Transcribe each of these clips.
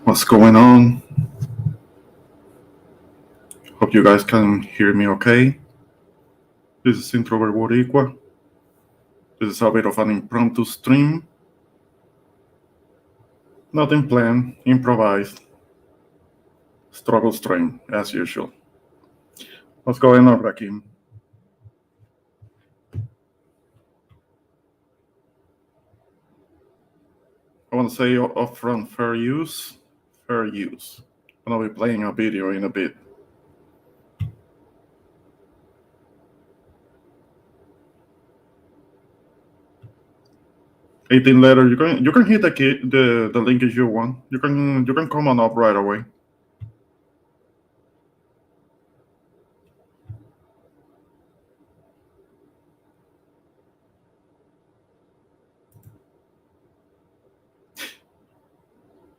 What's going on? Hope you guys can hear me okay. This is Introvert Boricua. This is a bit of an impromptu stream. Nothing planned, improvised. Struggle stream, as usual. What's going on, Rakim? I want to say upfront fair use. Fair use. I'm going to be playing a video in a bit. $18 letter. You can hit the link if you want. You can come on up right away.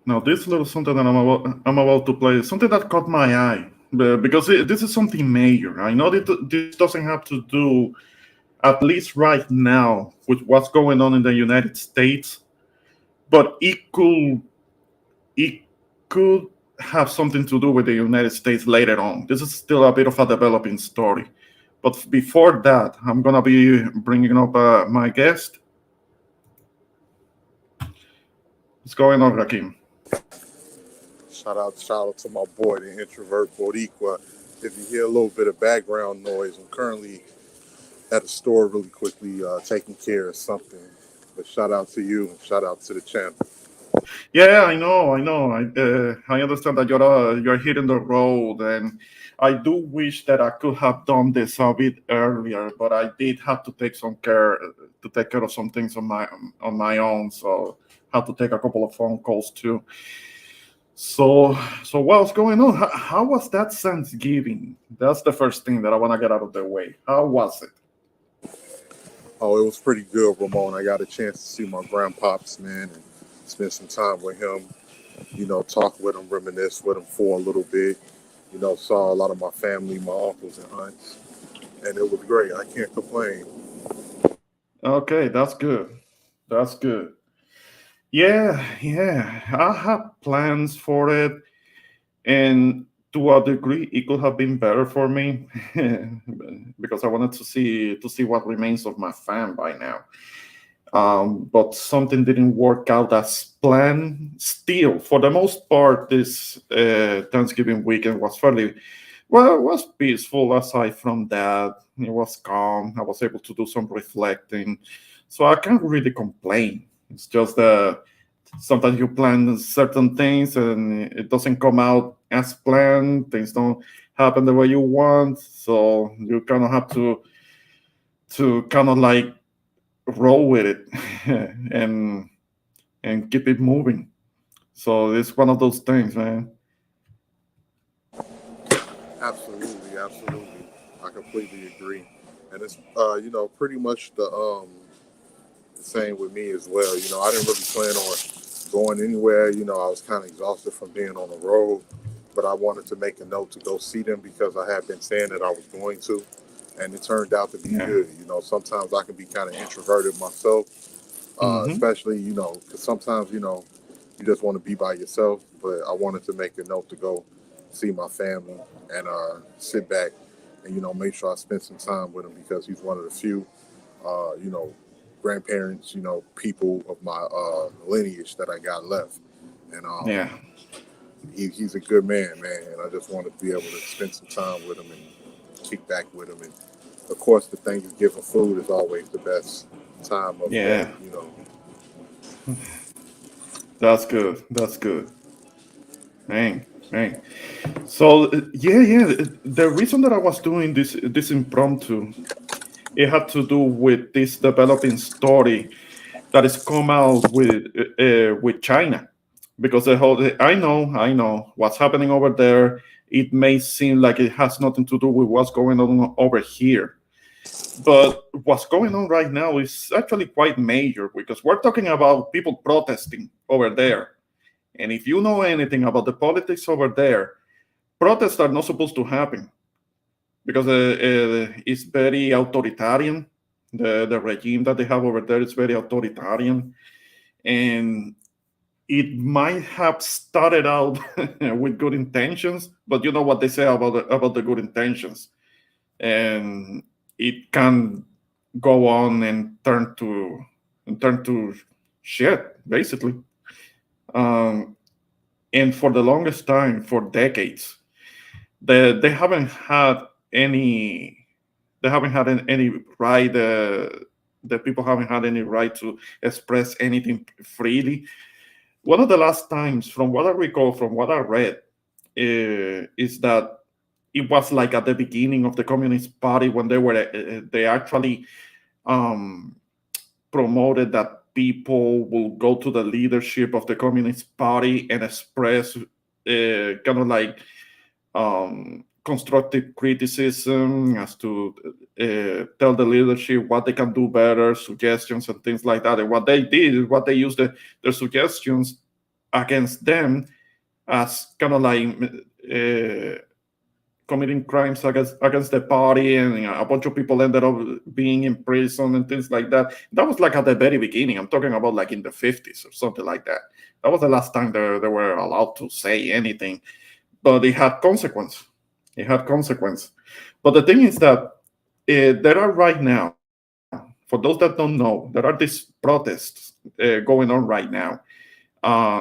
Now, this little something that I'm about to play is something that caught my eye because this is something major. I know that this doesn't have to do, at least right now, with what's going on in the United States, but it could have something to do with the United States later on. This is still a bit of a developing story. But before that, I'm gonna be bringing up my guest. What's going on, Rakim? Shout out to my boy, the introvert Boricua. If you hear a little bit of background noise, I'm currently at a store really quickly taking care of something. But shout out to you and shout out to the channel. Yeah, I know. I understand that you're hitting the road, and I do wish that I could have done this a bit earlier, but I did have to take care of some things on my own, so had to take a couple of phone calls too. So what's going on? How was that Thanksgiving? That's the first thing that I want to get out of the way. How was it? Oh, it was pretty good, Ramon. I got a chance to see my grandpops, man, and spend some time with him. Talk with him, reminisce with him for a little bit. Saw a lot of my family, my uncles and aunts, and it was great. I can't complain. Okay, that's good. That's good. Yeah. I have plans for it, and to a degree, it could have been better for me because I wanted to see what remains of my fam by now. But something didn't work out as planned. Still, for the most part, this Thanksgiving weekend was fairly well. It was peaceful. Aside from that, it was calm. I was able to do some reflecting, so I can't really complain. It's just sometimes you plan certain things and it doesn't come out as planned. Things don't happen the way you want, so you kind of have to kind of like roll with it and keep it moving. So it's one of those things, man. Absolutely. I completely agree. And it's pretty much the same with me as well. I didn't really plan on going anywhere. I was kind of exhausted from being on the road, but I wanted to make a note to go see them because I had been saying that I was going to, and it turned out to be Yeah. good. Sometimes I can be kind of introverted myself, Hmm. especially because sometimes you just want to be by yourself. But I wanted to make a note to go see my family and sit back and make sure I spend some time with him because he's one of the few uh, you know grandparents, people of my lineage that I got left. And Yeah. he's a good man, and I just want to be able to spend some time with him and kick back with him. And of course, the Thanksgiving food is always the best time of day. Yeah. That's good. That's good. Dang. So yeah. The reason that I was doing this impromptu, it had to do with this developing story that has come out with China, because I know what's happening over there. It may seem like it has nothing to do with what's going on over here, but what's going on right now is actually quite major because we're talking about people protesting over there. And if you know anything about the politics over there, protests are not supposed to happen because it's very authoritarian. The regime that they have over there is very authoritarian, and it might have started out with good intentions, but you know what they say about the good intentions, and it can go on and turn to shit, basically. Um, and for the longest time, for decades, they haven't had any they haven't had any right. The people haven't had any right to express anything freely. One of the last times, from what I recall, from what I read, is that it was like at the beginning of the Communist Party when they actually um, promoted that people will go to the leadership of the Communist Party and express kind of like constructive criticism as to tell the leadership what they can do better, suggestions and things like that. And what they did is what they used their suggestions against them as kind of like committing crimes against the party, and a bunch of people ended up being in prison and things like that. That was like at the very beginning. I'm talking about like in the 50s or something like that. That was the last time they were allowed to say anything, but it had consequence. It had consequence. But the thing is that there are right now, for those that don't know, there are these protests going on right now.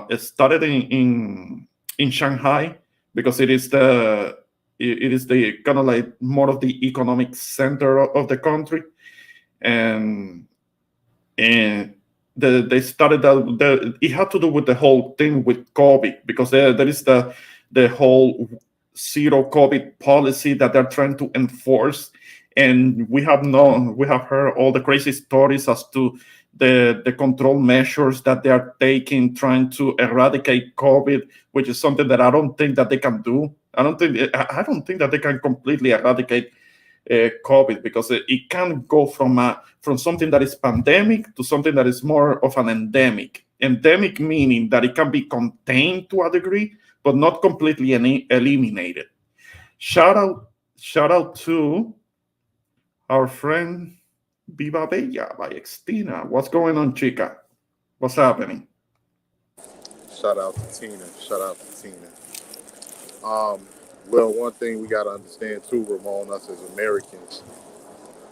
It started in Shanghai because it is the kind of like more of the economic center of the country, and and they started it had to do with the whole thing with COVID, because there is the whole zero COVID policy that they're trying to enforce. And we have heard all the crazy stories as to the control measures that they are taking, trying to eradicate COVID, which is something that I don't think that they can do. I don't think that they can completely eradicate COVID, because it can go from something that is pandemic to something that is more of an endemic. Endemic meaning that it can be contained to a degree, but not completely eliminated. Shout out, shout out to our friend Viva Bella by Extina. What's going on, chica? What's happening? Shout out to Tina. Shout out to Tina. Um, well, one thing we got to understand too, Ramon, us as Americans,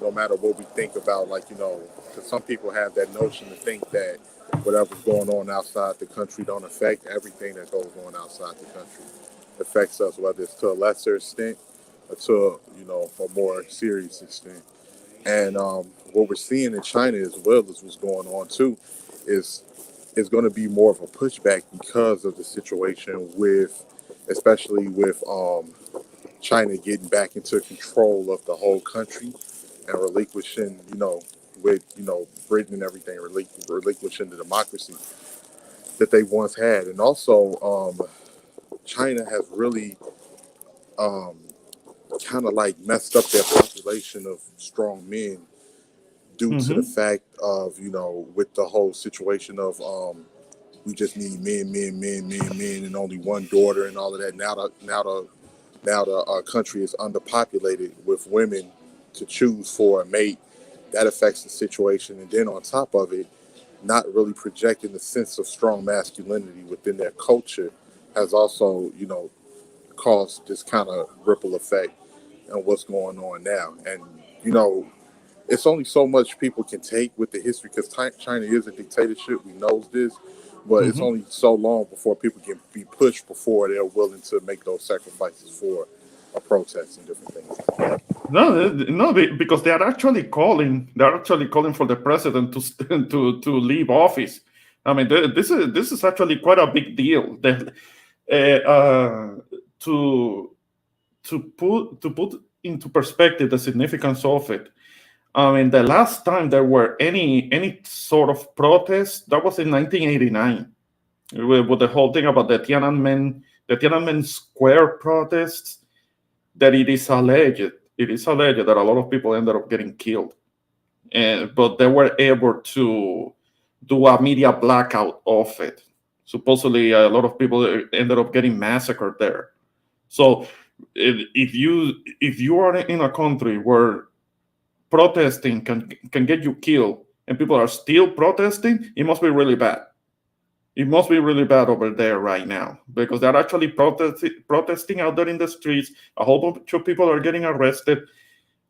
no matter what we think about, like, because some people have that notion to think that whatever's going on outside the country don't affect everything that goes on outside the country. It affects us, whether it's to a lesser extent or to, a more serious extent. And what we're seeing in China as well as what's going on too is going to be more of a pushback because of the situation with, especially with China getting back into control of the whole country and relinquishing, with Britain and everything, relinquishing the democracy that they once had. And also, China has really um, kind of like messed up their population of strong men due to the Mm-hmm. fact of, with the whole situation of we just need men, men, men, men, men, and only one daughter and all of that. Now the country is underpopulated with women to choose for a mate. That affects the situation, and then on top of it, not really projecting the sense of strong masculinity within their culture has also, caused this kind of ripple effect on what's going on now. And you know, it's only so much people can take with the history because China is a dictatorship. We know this, but it's Mm-hmm. only so long before people can be pushed before they're willing to make those sacrifices for a protest and different things like that. No, no, because they are actually calling for the president to to leave office. I mean, this is actually quite a big deal. To put into perspective the significance of it. I mean, the last time there were any sort of protest, that was in 1989, with the whole thing about the Tiananmen Square protests. That it is alleged that a lot of people ended up getting killed, and but they were able to do a media blackout of it. Supposedly, a lot of people ended up getting massacred there. So, if you are in a country where protesting can get you killed and people are still protesting, it must be really bad. It must be really bad over there right now because they're actually protesting out there in the streets. A whole bunch of people are getting arrested,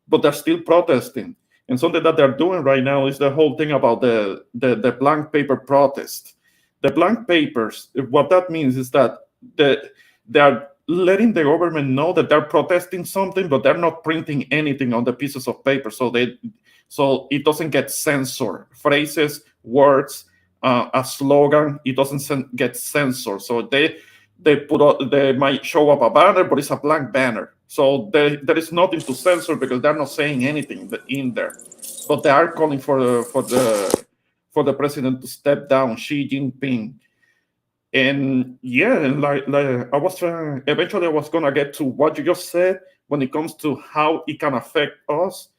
but they're still protesting. And something that they're doing right now is the whole thing about the blank paper protest. The blank papers, what that means is that they're letting the government know that they're protesting something, but they're not printing anything on the pieces of paper, so it doesn't get censored. Phrases, words, a slogan, it doesn't get censored. So they might show up a banner, but it's a blank banner. So there is nothing to censor because they're not saying anything in there. But they are calling for the president to step down, Xi Jinping. And yeah, and like I was eventually I was gonna get to what you just said when it comes to how it can affect us.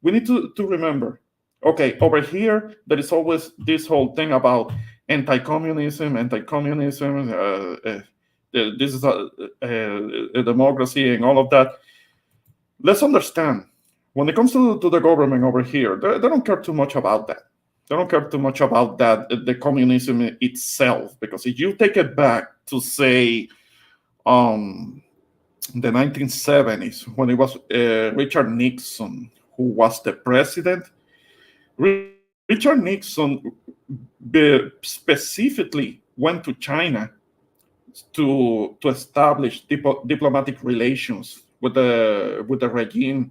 We need to remember, okay, over here there is always this whole thing about anti-communism. This is a democracy and all of that. Let's understand, when it comes to the government over here, they don't care too much about that. They don't care too much about that, the communism itself, because if you take it back to, say, the 1970s, when it was Richard Nixon who was the president. Richard Nixon specifically went to China to establish diplomatic relations with the regime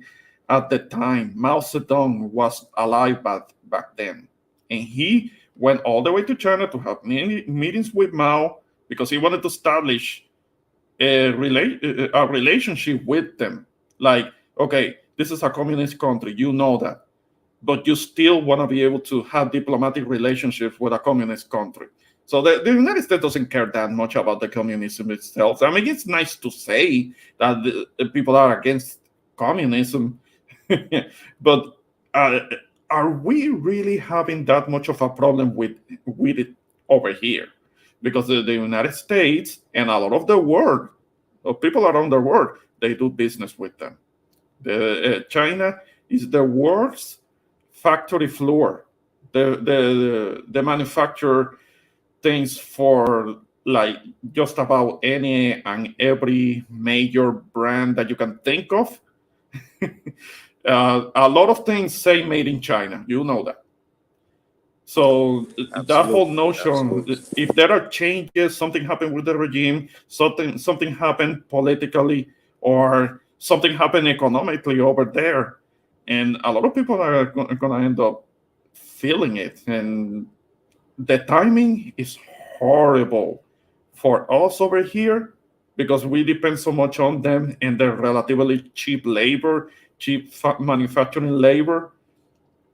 at the time. Mao Zedong was alive back then, and he went all the way to China to have many meetings with Mao because he wanted to establish a relationship with them. Like, okay, this is a communist country, you know that, but you still want to be able to have diplomatic relationships with a communist country. So the United States doesn't care that much about the communism itself. I mean, it's nice to say that the people are against communism, but are we really having that much of a problem with it over here? Because the United States and a lot of the world, of people around the world, they do business with them. China is the world's factory floor. They manufacture things for like just about any and every major brand that you can think of. A lot of things say made in China. You know that. So that whole notion, if there are changes, something happened with the regime, something happened politically, or something happened economically over there, and a lot of people are going to end up feeling it. And the timing is horrible for us over here because we depend so much on them and their relatively cheap labor, cheap manufacturing labor.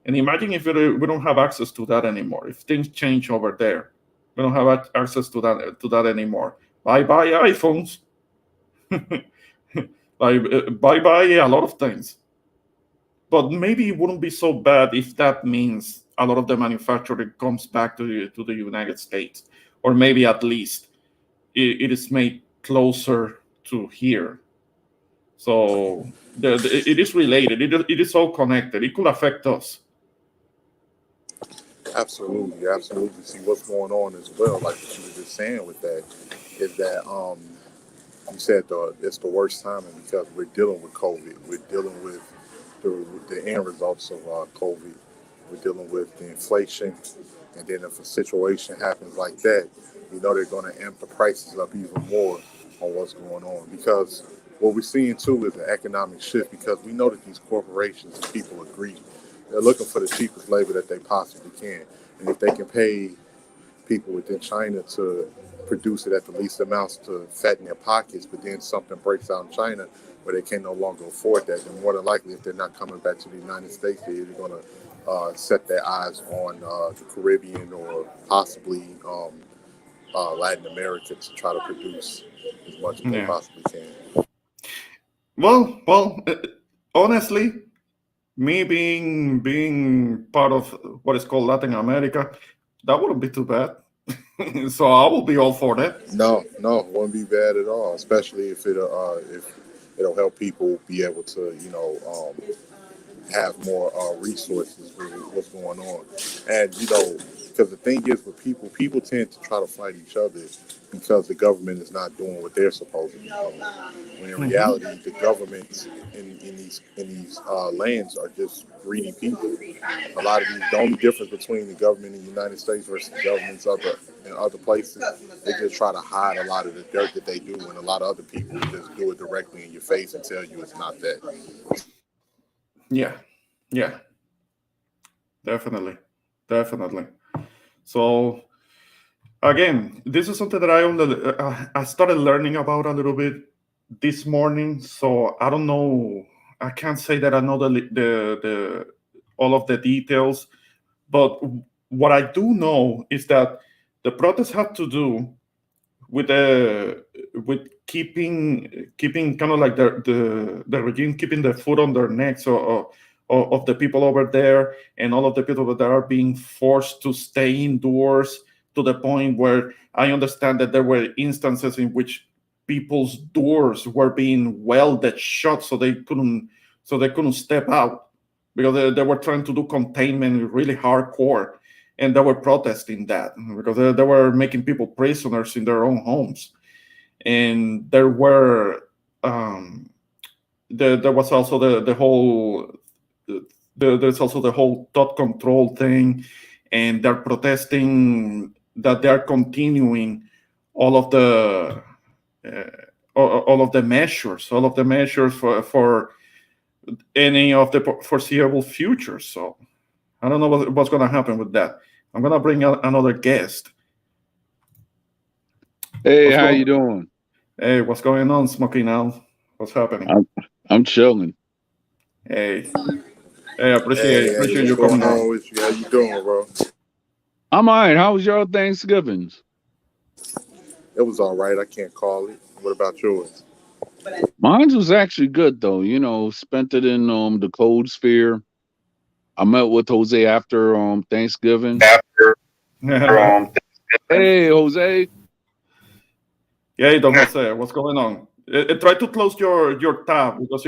And imagine if we don't have access to that anymore. If things change over there, we don't have access to that anymore. Bye bye iPhones. Bye bye a lot of things. But maybe it wouldn't be so bad if that means a lot of the manufacturing comes back to the United States, or maybe at least it is made closer to here. So it is related. It is all connected. It could affect us. Absolutely. See what's going on as well. Like what you were just saying with that is that you said it's the worst timing because we're dealing with COVID. We're dealing with the end results of COVID. We're dealing with the inflation, and then if a situation happens like that, you know they're going to amp the prices up even more on what's going on. Because what we're seeing too is an economic shift. Because we know that these corporations and people are greedy. They're looking for the cheapest labor that they possibly can. And if they can pay people within China to produce it at the least amounts to fatten their pockets, but then something breaks out in China where they can no longer afford that, then more than likely, if they're not coming back to the United States, they're going to set their eyes on the Caribbean or possibly Latin America to try to produce as much as they possibly can. Well, honestly, me being part of what is called Latin America, that wouldn't be too bad. So I will be all for that. No, it wouldn't be bad at all, especially if it'll help people be able to, have more resources with what's going on. And because the thing is with people tend to try to fight each other because the government is not doing what they're supposed to be doing. When in Hmm. reality, the governments in these lands are just greedy people. A lot of the only difference between the government in the United States versus governments in other places, they just try to hide a lot of the dirt that they do, and a lot of other people just do it directly in your face and tell you it's not that. Yeah, yeah, definitely, definitely. So again, this is something that I started learning about a little bit this morning. So I don't know. I can't say that I know the all of the details, but what I do know is that the protests have to do with with keeping kind of like the regime keeping the foot on their necks of the people over there, and all of the people that are being forced to stay indoors, to the point where I understand that there were instances in which people's doors were being welded shut so they couldn't step out because they were trying to do containment really hardcore, and they were protesting that because they were making people prisoners in their own homes. And there were there was also the whole there's also the whole thought control thing, and they're protesting that they're continuing all of the all of the measures for any of the foreseeable future. So I don't know what's going to happen with that. I'm going to bring out another guest. Hey, What's how going? you doing? Hey, what's going on, Smoky Now? What's happening? I'm I'm chilling. Hey, hey, Hey, appreciate what's you going coming on on. with you? How you doing, bro? I'm all right. How was your Thanksgivings? It was all right. I can't call it. What about yours? Mine was actually good though. Spent it in the cold sphere. I met with Jose after Thanksgiving. Yeah, Hey, Jose. Don Jose, what's going on? Try to close your tab because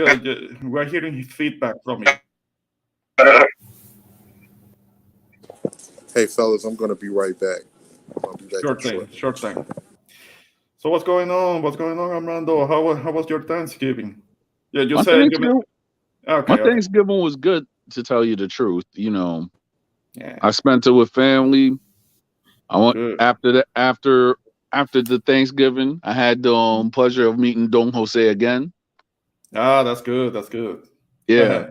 we're hearing feedback from you. Hey, fellas, I'm gonna be right back. I'll be back in Sure a thing, short minute. sure thing. So what's going on? What's going on, Armando? How was your Thanksgiving? Yeah, you My said you Thanksgiving, my okay, okay. Thanksgiving was good to tell you the truth. Yeah, I spent it with family. I went good. after the Thanksgiving. I had the pleasure of meeting Don Jose again. Ah, that's good. That's good. Yeah.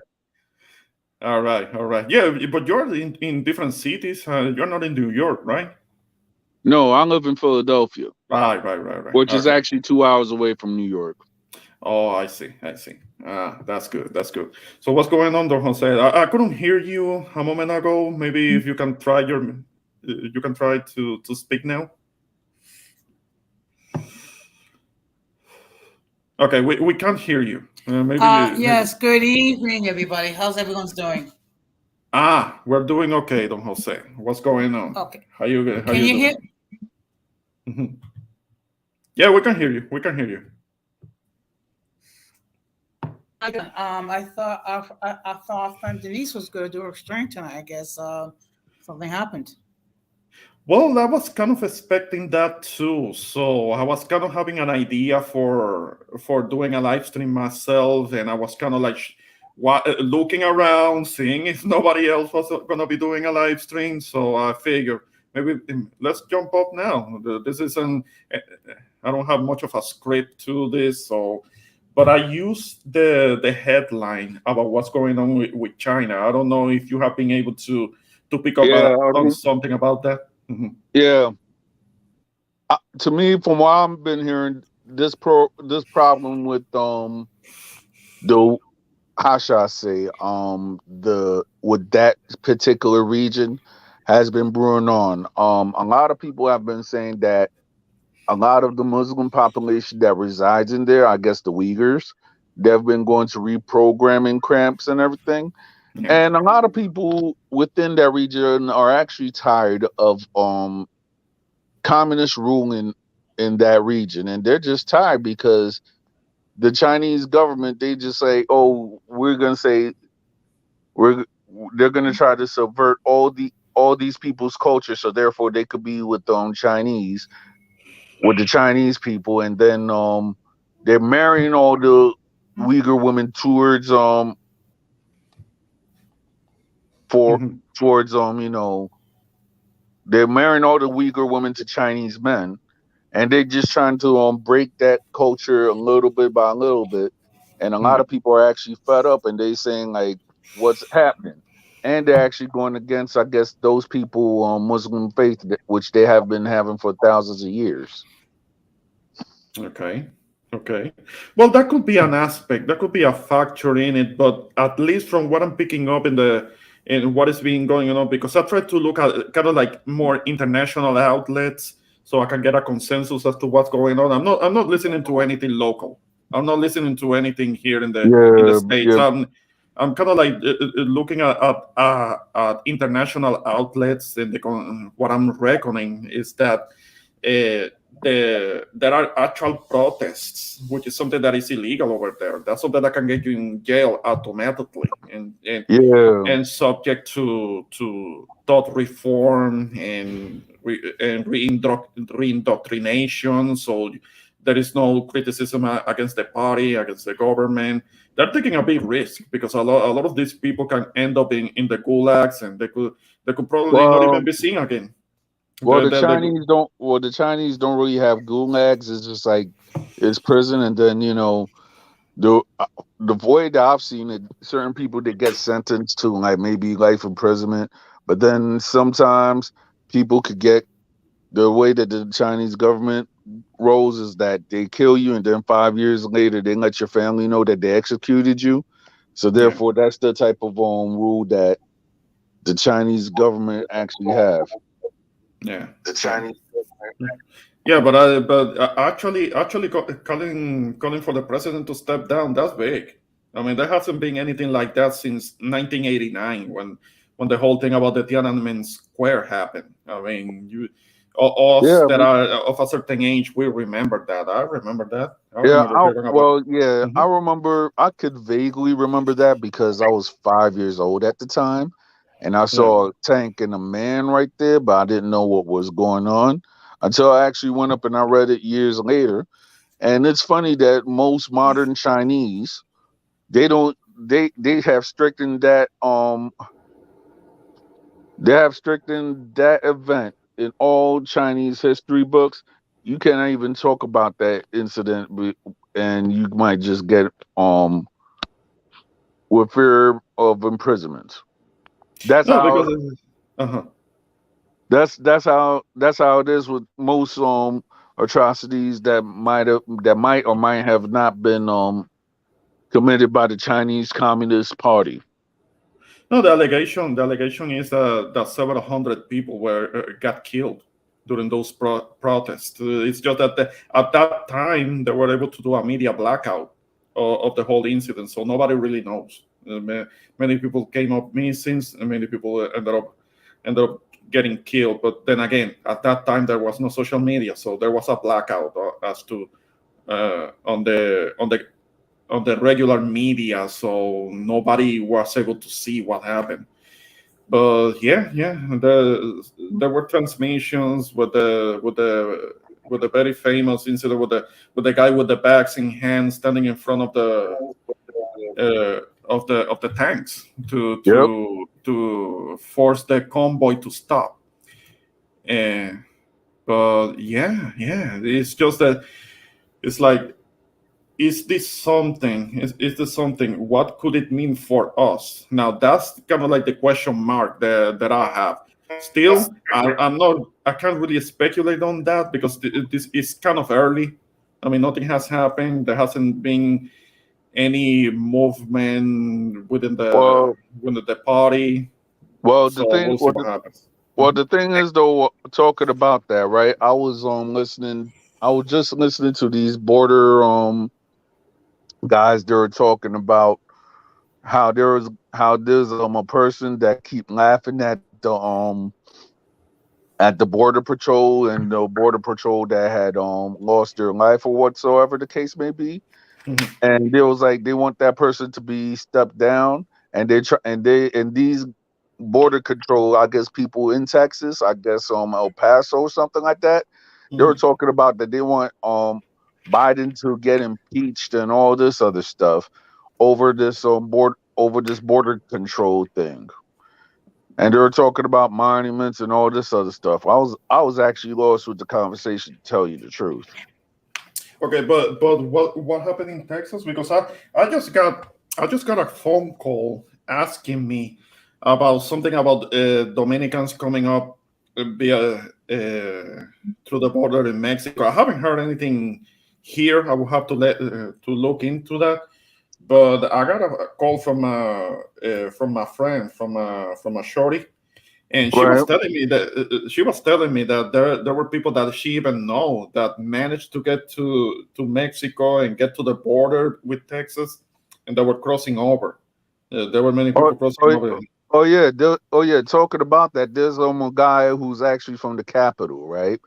All right, all right. Yeah, but you're in different cities. You're not in New York, right? No, I live in Philadelphia, Right. which is Okay. actually 2 hours away from New York. Oh, I see. I see. Ah, that's good. That's good. So what's going on, Don Jose? I couldn't hear you a moment ago. Maybe if you can try you can try to speak now. Okay, we can't hear you. Maybe. Yes, good evening, everybody. How's everyone's doing? Ah, we're doing okay, Don Jose. What's going on? Okay. How Can you you hear? doing? Mhm. Yeah, we can hear you. We can hear you. I thought our friend Denise was going to do her string tonight. I guess something happened. Well, I was kind of expecting that too. So I was kind of having an idea for doing a live stream myself, and I was kind of like looking around, seeing if nobody else was going to be doing a live stream. So I figured maybe let's jump up now. This isn't. I don't have much of a script to this, so. But I used the headline about what's going on with China. I don't know if you have been able to pick up Yeah, on something about that. Mhm. yeah. To me, from what I've been hearing, this problem with the how should I say the with that particular region has been brewing on. A lot of people have been saying that a lot of the Muslim population that resides in there, I guess the Uyghurs, they've been going to reprogramming camps and everything. Yeah. And a lot of people within that region are actually tired of communist rule in that region, and they're just tired because the Chinese government, they just say, oh, we're gonna say we're they're gonna try to subvert all these people's culture, so therefore they could be with Chinese, with the Chinese people, and then they're marrying all the Uyghur women for Mhm. towards they're marrying all the Uyghur women to Chinese men, and they're just trying to break that culture a little bit by a little bit. And a lot Mhm. of people are actually fed up, and they saying like, "What's happening?" And they're actually going against, I guess, those people Muslim faith, which they have been having for thousands of years. Okay. Okay. Well, that could be an aspect. That could be a factor in it, but at least from what I'm picking up in what is being going on, because I try to look at kind of like more international outlets so I can get a consensus as to what's going on. I'm not listening to anything local. I'm not listening to anything here in the Yeah, States. yeah. I'm kind of like looking at international outlets, and what I'm reckoning is that there are actual protests, which is something that is illegal over there. That's something that can get you in jail automatically, Yeah, and subject to thought reform and reindoctrination. So there is no criticism against the party, against the government. They're taking a big risk because a lot of these people can end up in the gulags, and they could probably not even well, be seen again. well, The, the the, the, Chinese don't. Well, the Chinese don't really have gulags. It's just like it's prison, and then the way that I've seen it, certain people that get sentenced to like maybe life imprisonment, but then sometimes people could get the way that the Chinese government rolls is that they kill you, and then 5 years later they let your family know that they executed you. So yeah. therefore, that's the type of rule that the Chinese government actually have. Yeah, The yeah, Chinese yeah. But actually, calling for the president to step down, that's big. I mean, there hasn't been anything like that since 1989, when the whole thing about the Tiananmen Square happened. I mean, us yeah, that are of a certain age, we remember that. I remember that. I yeah. remember hearing about. Yeah. I Mhm. remember. I could vaguely remember that because I was 5 years old at the time, and I Yeah, saw a tank and a man right there, but I didn't know what was going on until I actually went up and I read it years later. And it's funny that most modern Chinese they don't they have strictened that they have strictened that event in all Chinese history books. You cannot even talk about that incident, and you might just get with fear of imprisonment. That's no, how because uh-huh. that's how it is with most atrocities that might or might have not been committed by the Chinese Communist Party. No, the allegation is that several hundred people got killed during those protests. It's just that at that time they were able to do a media blackout of the whole incident, so nobody really knows. Many people came up missing, and many people ended up getting killed. But then again, at that time there was no social media, so there was a blackout as to on the regular media, so nobody was able to see what happened. But yeah, there were transmissions with the very famous incident with the guy with the bags in hand standing in front of the tanks to Yep. to to force the convoy to stop. And but yeah, it's just that it's like, is this something, what could it mean for us? Now that's kind of like the question mark that I have. Still, I can't really speculate on that because this is kind of early. I mean, nothing has happened. There hasn't been any movement within the Well, within the party. well, So the thing, we'll see what happens. well, the thing is though, talking about that, right? I was listening. I was just listening to these border guys. They were talking about how there's a person that keep laughing at the border patrol and the border patrol that had lost their life or whatsoever the case may be. Mhm. And there was like they want that person to be stepped down, and they try and these border control, I guess people in Texas, I guess El Paso or something like that. They were Mhm. talking about that they want Biden to get impeached and all this other stuff over this border control thing. And they were talking about monuments and all this other stuff. I was actually lost with the conversation, to tell you the truth. Okay, but what happened in Texas? Because I just got a phone call asking me about something about Dominicans coming up via through the border in Mexico. I haven't heard anything here. I will have to look into that. But I got a call from my friend from a shorty, and Right. she was telling me that there were people that she even know that managed to get to Mexico and get to the border with Texas, and they were crossing over. There were many Oh, people crossing oh, over. oh yeah. Talking about that, there's a guy who's actually from the capital, right?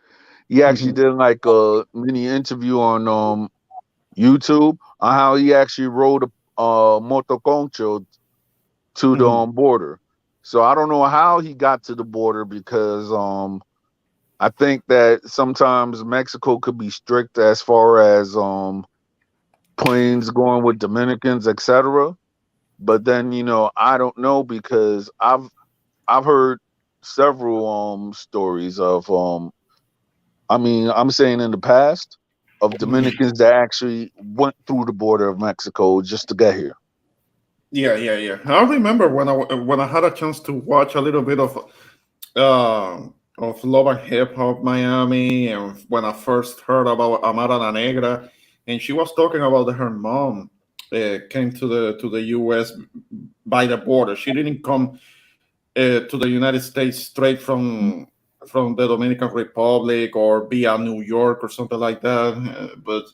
He actually Mhm, did like a mini interview on YouTube on how he actually rode a motoconcho to the mhm. border. So I don't know how he got to the border because I think that sometimes Mexico could be strict as far as planes going with Dominicans, etc. But then I don't know because I've heard several stories of I mean I'm saying in the past of Dominicans that actually went through the border of Mexico just to get here. Yeah, yeah, yeah. I remember when I had a chance to watch a little bit of Love and Hip Hop Miami, and when I first heard about Amara La Negra, and she was talking about that her mom came to the U.S. by the border. She didn't come to the United States straight from the Dominican Republic or via New York or something like that. But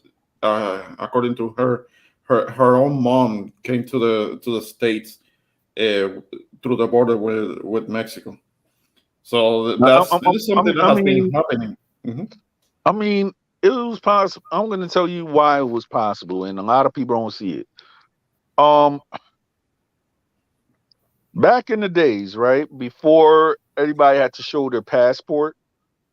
according to her, her own mom came to the states uh, through the border with Mexico. So Now, this is something that I has been mean, happening. Mhm. I mean, it was possible. I'm going to tell you why it was possible, and a lot of people don't see it. Um, Back in the days, right before anybody had to show their passport,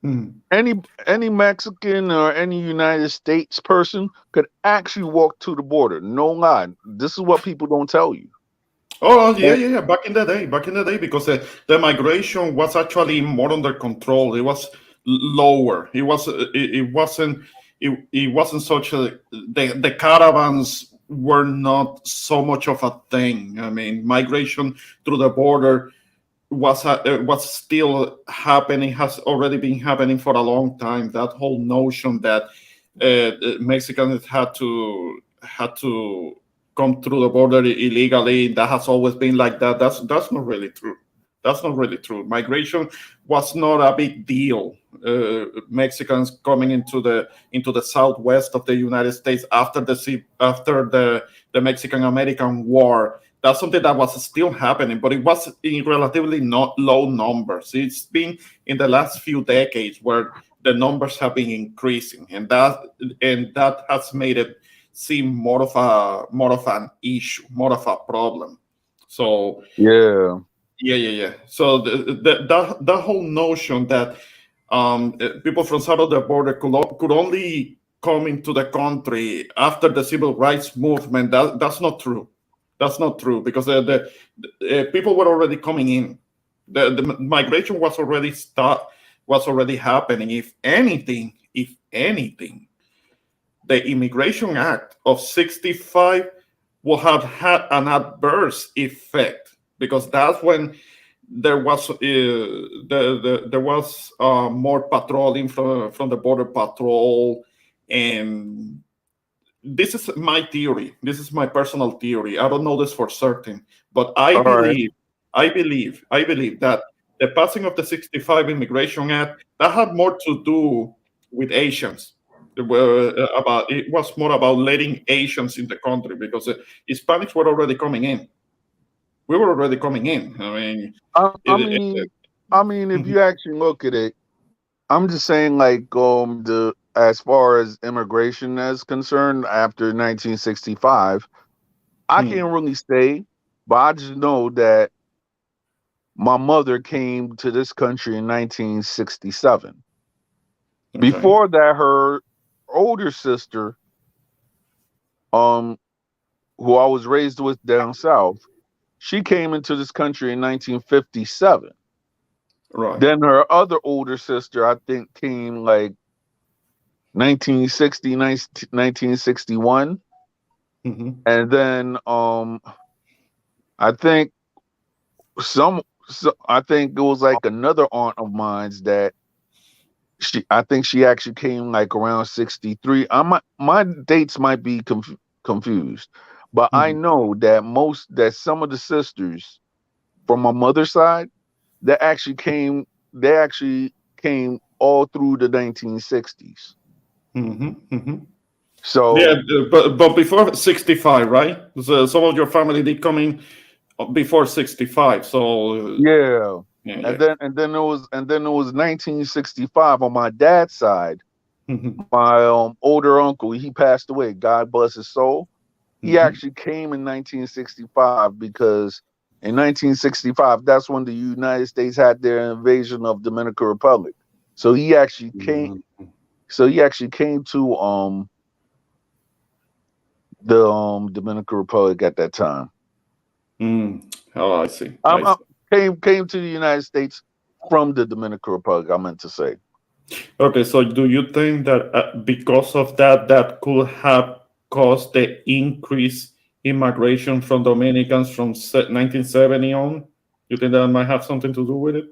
Mhm. any any Mexican or any United States person could actually walk to the border. No lie. This is what people don't tell you. Oh yeah, And- yeah, yeah. Back in the day, because the migration was actually more under control. It was lower. It wasn't such a the caravans were not so much of a thing. I mean, migration through the border was still happening. Has already been happening for a long time. That whole notion that Mexicans had to come through the border illegally. That has always been like that. That's not really true. That's not really true. Migration was not a big deal. Mexicans coming into the southwest of the United States after the Mexican American War. That's something that was still happening, but it was in relatively not low numbers. It's been in the last few decades where the numbers have been increasing, and that has made it seem more of an issue, more of a problem. So yeah. yeah, yeah, yeah. So the whole notion that people from south of the border could only come into the country after the civil rights movement, that's not true. That's not true, because the people were already coming in. The migration was already happening. If anything, the Immigration Act of '65 will have had an adverse effect, because that's when there was more patrolling from the border patrol. And this is my theory. This is my personal theory. I don't know this for certain, but I All right. believe, I believe that the passing of the '65 Immigration Act, that had more to do with Asians. It was more about letting Asians in the country, because Hispanics were already coming in. We were already coming in. I mean, I, I it, mean, I mean, if Mhm, you actually look at it, I'm just saying, like, the as far as immigration is concerned, after 1965, I mhm. can't really say, but I just know that my mother came to this country in 1967. Okay. Before that, her older sister, um, who I was raised with down south, she came into this country in 1957. Right. Then her other older sister, I think, came like 1960, 1961. Hmm. And then I think I think it was like another aunt of mine's that I think she actually came like around 63. My dates might be confused, but I Hmm. know that some of the sisters from my mother's side they actually came all through the 1960s. Hmm. Hmm. Yeah, So but before 65, right? So some of your family did come in before 65. So yeah. yeah, And yeah. then it was 1965 on my dad's side. Hmm. My older uncle, he passed away. God bless his soul. He Hmm. actually came in 1965 because in 1965 that's when the United States had their invasion of Dominican Republic. So he actually came. So he actually came to the Dominican Republic at that time. Mm. Oh, I see. I Um, uh, see. came to the United States from the Dominican Republic. I meant to say. Okay, so do you think that because of that, that could have caused the increase in migration from Dominicans from 1970 on? You think that might have something to do with it?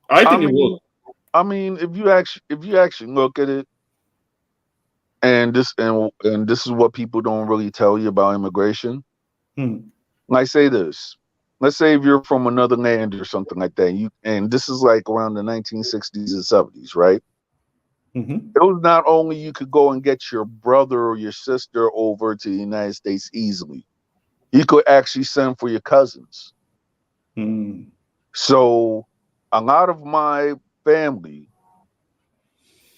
I I think it would. mean, if you actually look at it, and this is what people don't really tell you about immigration. Hmm. Like say this. Let's say if you're from another land or something like that, and this is like around the 1960s and 70s, right? Hmm. It was not only you could go and get your brother or your sister over to the United States easily. You could actually send for your cousins. Hmm. So a lot of my family,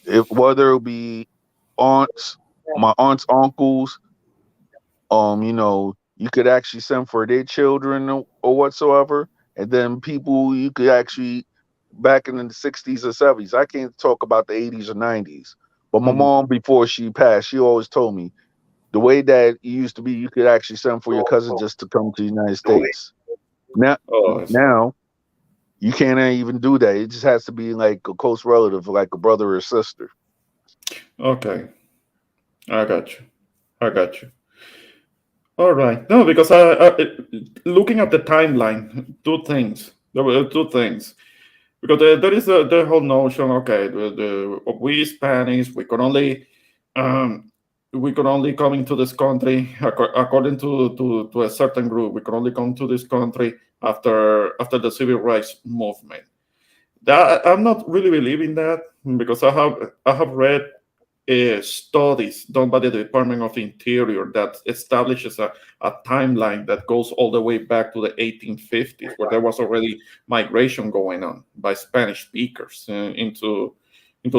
if whether it be aunts, my aunts, uncles, you could actually send for their children or whatsoever. And then people you could actually back in the 60s or 70s. I can't talk about the 80s or 90s. But my Hmm. mom, before she passed, she always told me the way that it used to be, you could actually send for your cousin just to come to the United States. Now, Oh, I see. now you can't even do that. It just has to be like a close relative, like a brother or sister. Okay, I got you. I got you. All right. No, because looking at the timeline, two things. There were two things. Because there is the whole notion, okay, we Hispanics, um, we could only come into this country according to a certain group. We could only come to this country after the civil rights movement. That I'm not really believing that because I have read studies done by the Department of Interior that establishes a timeline that goes all the way back to the 1850s, where there was already migration going on by Spanish speakers into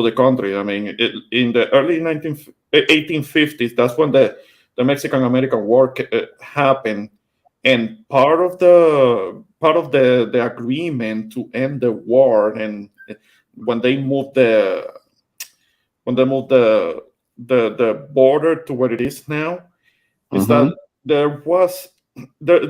the country. I mean, in the early 1850s, that's when the Mexican American War happened, and part of the agreement to end the war and when they moved the border to where it is now is Mm-hmm. that there was there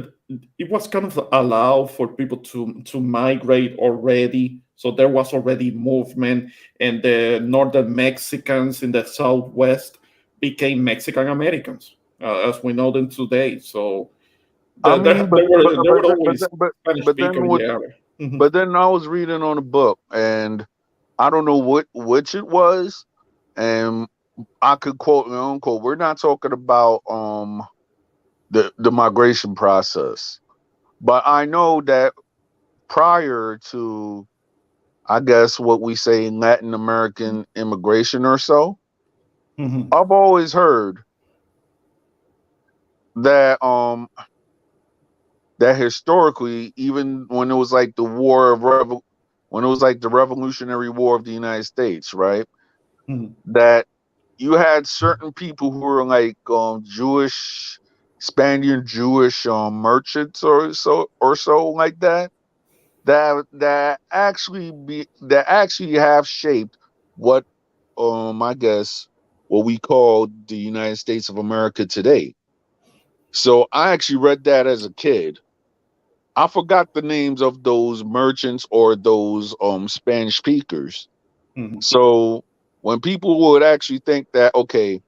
it was kind of allowed for people to migrate already, so there was already movement, and the northern Mexicans in the southwest became Mexican Americans, as we know them today. So I there, mean, there, there were there were always Spanish but speaker then in what? the area. Mhm. But then I was reading on a book, and I don't know which it was, and I could quote and unquote. We're not talking about the migration process, but I know that prior to, I guess, what we say Latin American immigration or so, Mhm. I've always heard that that historically, even when it was like when it was like the Revolutionary War of the United States, right? Mhm. That you had certain people who were like Spaniard Jewish merchants or so like that, that actually have shaped what I guess what we call the United States of America today. So I actually read that as a kid. I forgot the names of those merchants or those Spanish speakers. Mhm. So when people would actually think that, okay,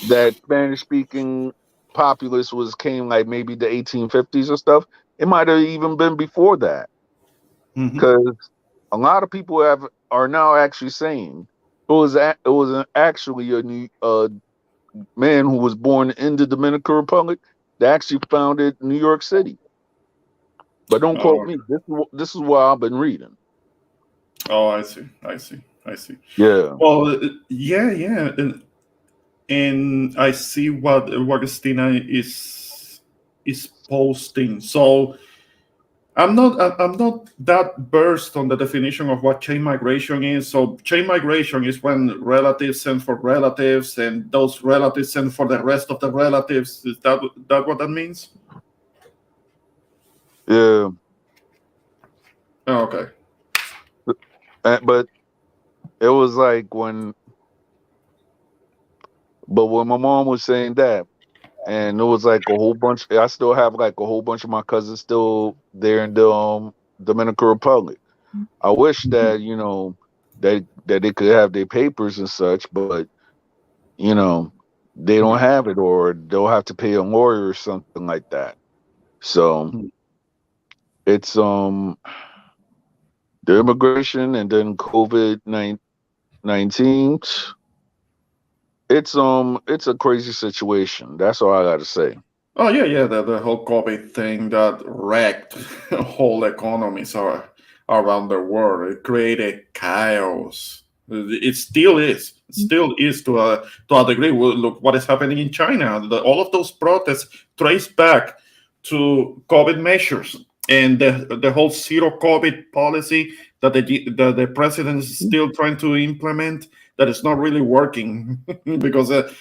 that Spanish speaking populace came like maybe the 1850s or stuff, it might have even been before that. Mhm. Because a lot of people are now actually saying it was actually a man who was born in the Dominican Republic that actually founded New York City. But don't quote Oh, me. This is what I've been reading. oh, I see. I see. I see. Yeah. Well, yeah, yeah, and I see what Christina is posting. So I'm not that versed on the definition of what chain migration is. So chain migration is when relatives send for relatives, and those relatives send for the rest of the relatives. Is that what that means? Yeah. Oh, okay. But it was like when my mom was saying that, and it was like a whole bunch. I still have like a whole bunch of my cousins still there in the Dominican Republic. I wish that that they could have their papers and such, but you know they don't Mhm. have it, or they'll have to pay a lawyer or something like that. So it's the immigration and then COVID-19. It's a crazy situation. That's all I got to say. Oh yeah, yeah. The whole COVID thing that wrecked whole economies around the world. It created chaos. It still is. It still is to a degree. Well, look what is happening in China. All of those protests trace back to COVID measures and the whole zero COVID policy that the president is still trying to implement. That is not really working because it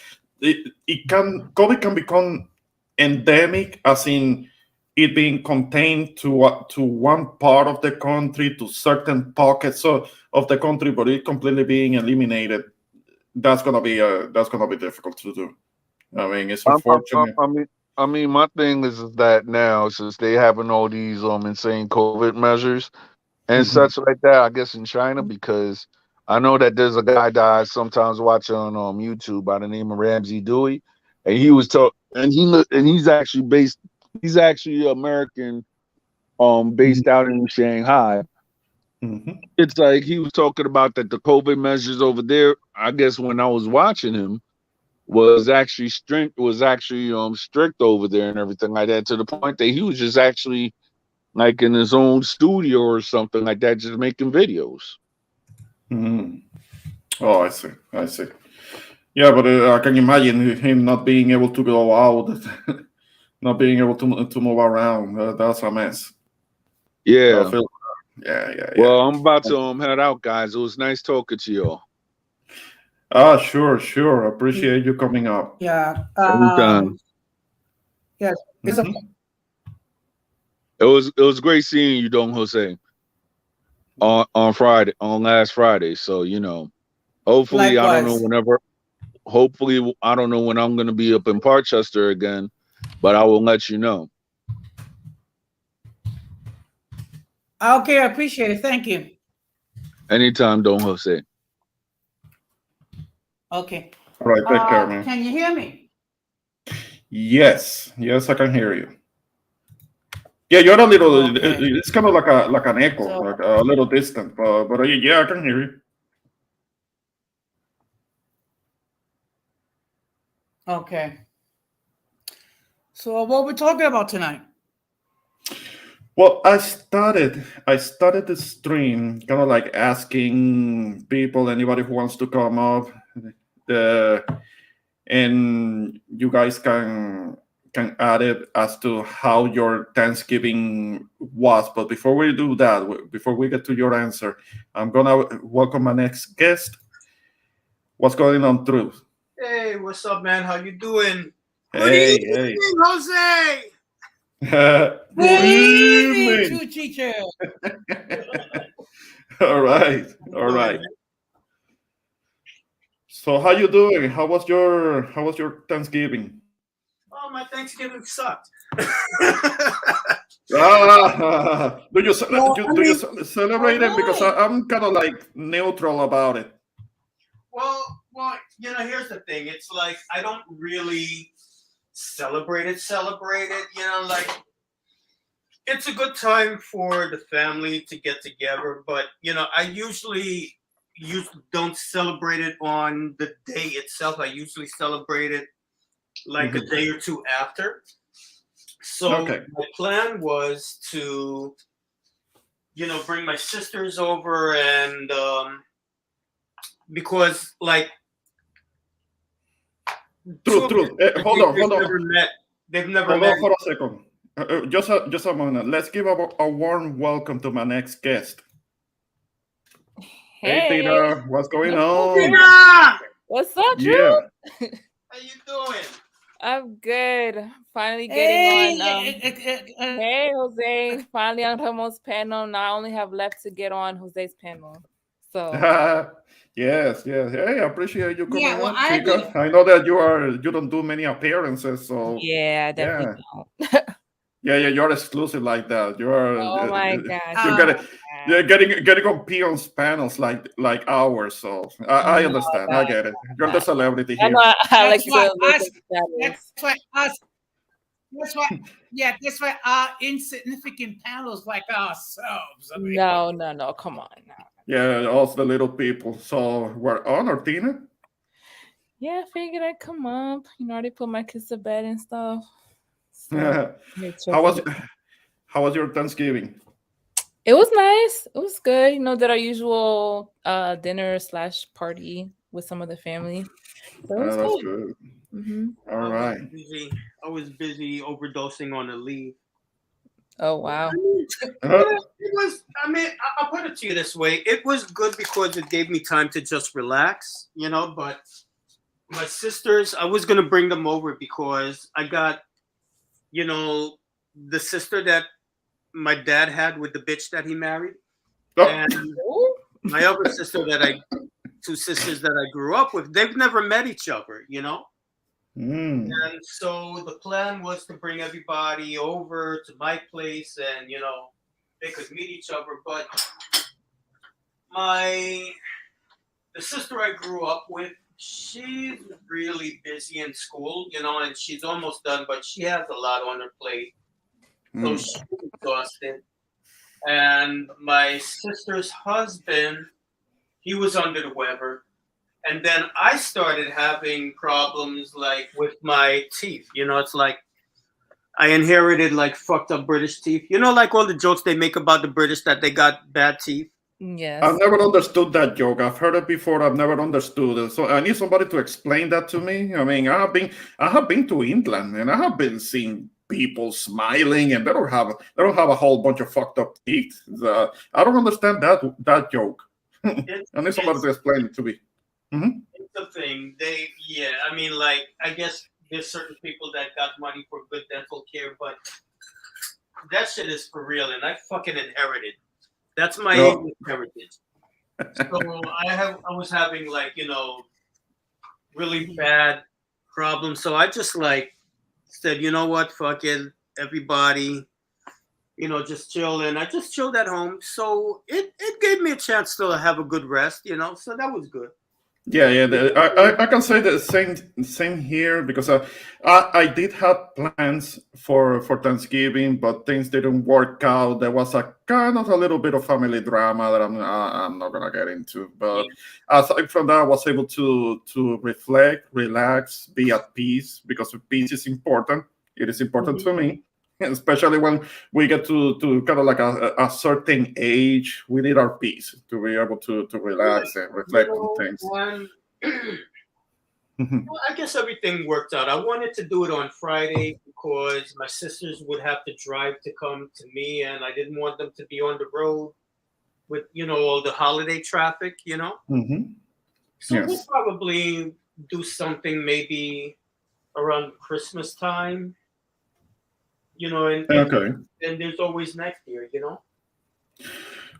can COVID can become endemic, as in it being contained to one part of the country, to certain pockets of the country, but it completely being eliminated. That's gonna be difficult to do. I mean, it's I'm, I'm, unfortunate. I mean, my thing is that now, since they having all these insane COVID measures and Mhm. such like that, I guess in China, because I know that there's a guy that I sometimes watch on YouTube by the name of Ramsey Dewey, and he was and he's actually American, based out in Shanghai. Mhm. It's like he was talking about that the COVID measures over there. I guess when I was watching him, was actually strict over there and everything like that, to the point that he was just actually like in his own studio or something like that, just making videos. Mhm. Oh, I see. I see. Yeah, but I can imagine him not being able to go out, not being able to move around. That's a mess. I Yeah. feel. Yeah, yeah, yeah. Well, I'm about to head out, guys. It was nice talking to y'all. Ah, sure, sure. Appreciate you coming up. Yeah. Anytime. Yes. It's a Mhm. It was great seeing you, Don Jose, on Friday, on last Friday. So hopefully I don't know likewise. whenever. Hopefully I don't know when I'm gonna be up in Parkchester again, but I will let you know. Okay, I appreciate it. Thank you. Anytime, Don Jose. Okay. All right, take care, man. Can you hear me? Yes, yes, I can hear you. Yeah, you're a little. Okay. It's kind of like an echo, So, like a little distant. But yeah, I can hear you. okay. So, what we're talking about tonight? Well, I started the stream kind of like asking people, anybody who wants to come up, uh, and you guys can add it as to how your Thanksgiving was. But before we do that, before we get to your answer, I'm gonna welcome my next guest. What's going on, Truth? Hey, what's up, man? How you doing? Good Hey, evening, hey. Jose. Good evening, evening. true teacher. All right, all right. So how you doing? How was your Thanksgiving? Oh, my Thanksgiving sucked. Do you Well, I mean, celebrate it? Because Why? I'm kind of like neutral about it. here's the thing. It's like I don't really celebrate it. Like it's a good time for the family to get together, but I usually don't celebrate it on the day itself. I usually celebrate it like a Mhm. day or two after. So Okay. my plan was to, bring my sisters over and because like two True, of true. them, Hold on, they've hold on, never met. They've never hold met. on for a second. Just a moment. Let's give a warm welcome to my next guest. Hey, Hey, Tina, what's going what's up, on? Drew? Tina! What's up, Drew? Yeah. How you doing? I'm good. Finally Hey, getting on. Hey, Jose. Finally on Ramon's panel. Now I only have left to get on Jose's panel. So Yes, yes. Hey, I appreciate you coming yeah, well, on, I Chica. did. I know that you don't do many appearances, so yeah, I yeah, definitely don't. yeah, you're exclusive like that. Oh my gosh. You're Oh getting my you're gosh. getting on peons panels like ours. So I No, understand. I no, get it. You're the no. celebrity I know here. I like That's why to look us. at status. That's why us. That's why. Yeah, that's why our insignificant panels like ourselves. I mean, No. Come on. No. Yeah, us the little people. So we're honored, Tina. Yeah, I figured I'd come up. I already put my kids to bed and stuff. So yeah, chill how for was how was your Thanksgiving? It was nice. It was good. Did our usual dinner/party with some of the family. So it was That's good. good. hmm All I was right. busy. I was busy overdosing on the leave. Oh wow. Uh, It was. I'll put it to you this way: it was good because it gave me time to just relax, But my sisters, I was gonna bring them over because I got, the sister that my dad had with the bitch that he married, oh, and Ooh. my other sister two sisters that I grew up with. They've never met each other. mm. And so the plan was to bring everybody over to my place and, they could meet each other. But the sister I grew up with, she's really busy in school, and she's almost done, but she has a lot on her plate. So Mm. she's exhausted. And my sister's husband, he was under the weather. And then I started having problems like with my teeth. It's like I inherited like fucked up British teeth. Like all the jokes they make about the British that they got bad teeth. I've Yes. never understood that joke. I've heard it before. I've never understood it. So I need somebody to explain that to me. I mean, I have been to England and I have been seeing people smiling and they don't have a whole bunch of fucked up teeth. I don't understand that joke. It's I need somebody it's to explain it to me. Mhm. it's a thing. Like I guess there's certain people that got money for good dental care, but that shit is for real, and I fucking inherited. That's my No. English heritage. So I was having like really bad problems. So I just like said, you know what, fuck it, everybody, just chill. And I just chilled at home. So it gave me a chance to have a good rest, So that was good. Yeah. I can say the same here because I did have plans for Thanksgiving, but things didn't work out. There was a kind of a little bit of family drama that I'm not gonna get into. Yeah. But aside from that, I was able to reflect, relax, be at peace because peace is important. It is important to me. Especially when we get to kind of like a certain age, we need our peace to be able to relax and reflect on things. When Well, I guess everything worked out. I wanted to do it on Friday because my sisters would have to drive to come to me, and I didn't want them to be on the road with all the holiday traffic. Hmm. So we'll Yes. probably do something maybe around Christmas time. Okay. and there's always next year,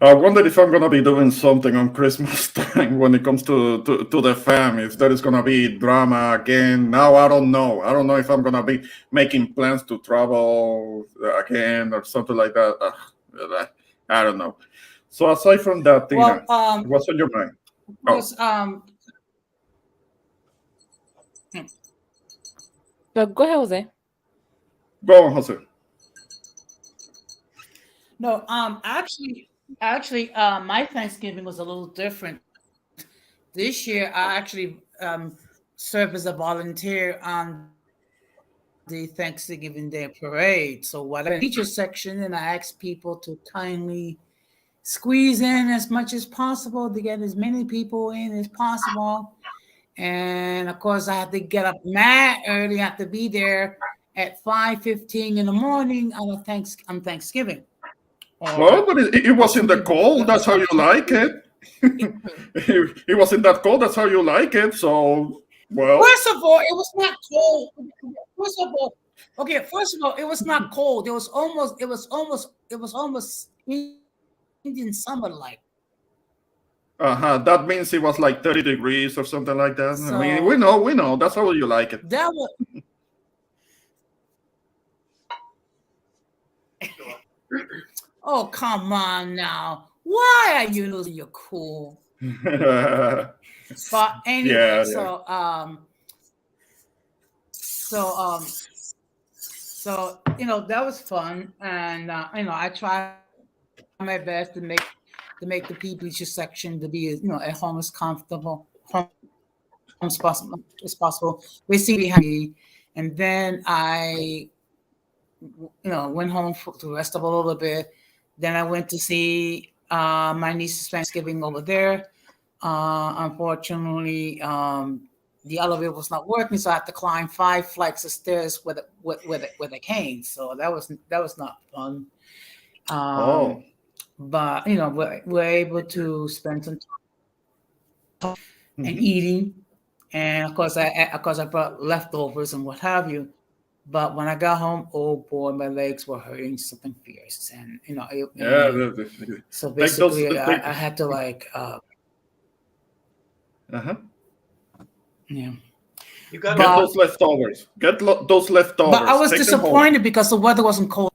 I wonder if I'm gonna be doing something on Christmas time when it comes to the fam. If there is gonna be drama again. Now I don't know. I don't know if I'm gonna be making plans to travel again or something like that. I don't know. So aside from that, Tina, Well, what's on your mind? Oh, was But go ahead, Jose. go on, Jose. no, actually, my Thanksgiving was a little different. This year, I actually served as a volunteer on the Thanksgiving Day parade. So what I feature section, and I asked people to kindly squeeze in as much as possible to get as many people in as possible. And of course, I had to get up mad early. I have to be there at 5:15 in the morning on Thanksgiving. Well, but it was in the cold. That's how you like it. It was in that cold. That's how you like it. So, well, First of all, it was not cold. First of all, it was not cold. It was almost Indian summer like. that means it was like 30 degrees or something like that. I mean, So we know. That's how you like it. that was oh come on now. Why are you losing your cool? But anyway, Yeah. so that was fun, and I tried my best to make the P-Bleacher section to be at home as comfortable as possible. Basically, happy, and then I went home to rest up a little bit. Then I went to see my niece's Thanksgiving over there. Unfortunately, the elevator was not working, so I had to climb 5 flights of stairs with a cane. So that was not fun. Oh. But we're able to spend some time and eating, and of course I brought leftovers and what have you. But when I got home, oh boy, my legs were hurting something fierce, and so basically I had to yeah. You got Get those leftovers. Those leftovers. But I was Take them home. disappointed because the weather wasn't cold.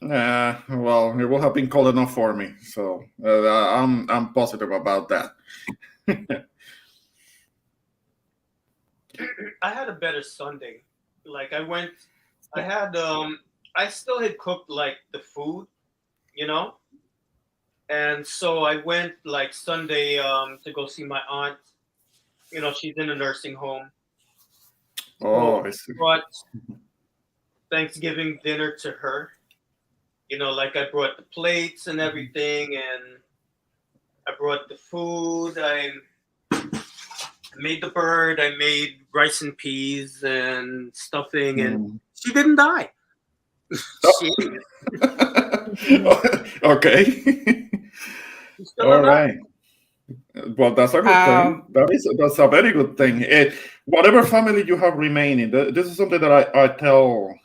Well, it will have been cold enough for me, so I'm positive about that. I had a better Sunday. Like I still had cooked like the food, and so I went like Sunday to go see my aunt. She's in a nursing home. Oh, So I see. brought Thanksgiving dinner to her. Like I brought the plates and everything, and I brought the food. I made the bird. I made rice and peas and stuffing, and she didn't die. She ate it. Okay. She's still All alive. right. Well, that's a good thing. That's a very good thing. Whatever family you have remaining, this is something that I tell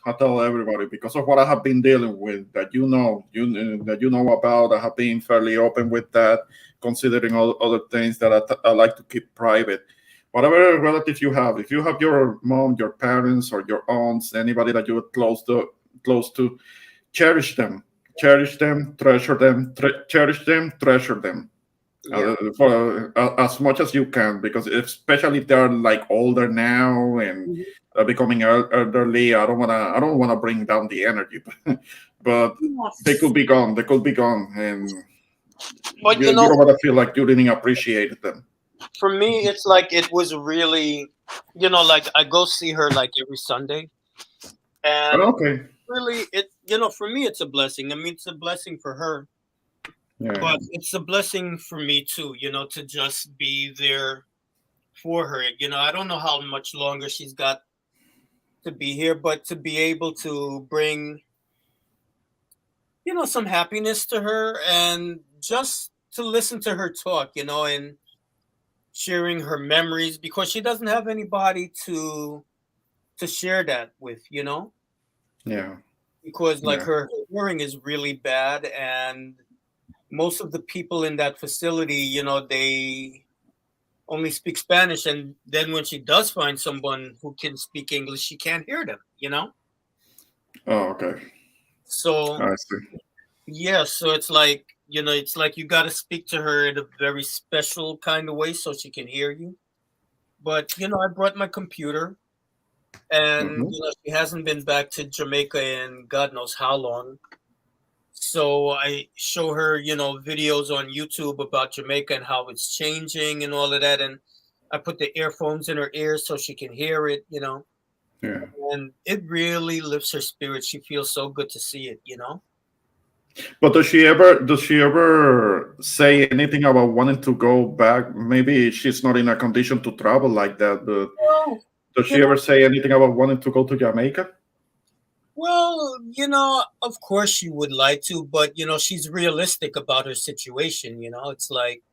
everybody because of what I have been dealing with. That you know about. I have been fairly open with that, considering all other things that I like to keep private. Whatever relatives you have, if you have your mom, your parents, or your aunts, anybody that you're close to, cherish them, treasure them, cherish them, treasure them. Yeah. For as much as you can, because especially if they're like older now and becoming elderly, I don't wanna bring down the energy, but they could be gone. And But you don't want to feel like you didn't appreciate them. for me, it's like it was really, like I go see her like every Sunday, and Okay. really, for me, it's a blessing. I mean, it's a blessing for her. Yeah. But it's a blessing for me too, to just be there for her. I don't know how much longer she's got to be here, but to be able to bring, some happiness to her and just to listen to her talk, and sharing her memories because she doesn't have anybody to share that with, Yeah. because like Yeah. her hearing is really bad, and most of the people in that facility, they only speak Spanish, and then when she does find someone who can speak English, she can't hear them. Oh, okay. So I see. yeah, so it's like you got to speak to her in a very special kind of way so she can hear you. But I brought my computer, and Hmm. she hasn't been back to Jamaica in God knows how long. So I show her, videos on YouTube about Jamaica and how it's changing and all of that. And I put the earphones in her ears so she can hear it. Yeah. And it really lifts her spirit. She feels so good to see it. But does she ever say anything about wanting to go back? Maybe she's not in a condition to travel like that, but Well, does you she ever know, say anything about wanting to go to Jamaica? of course she would like to, but she's realistic about her situation. It's like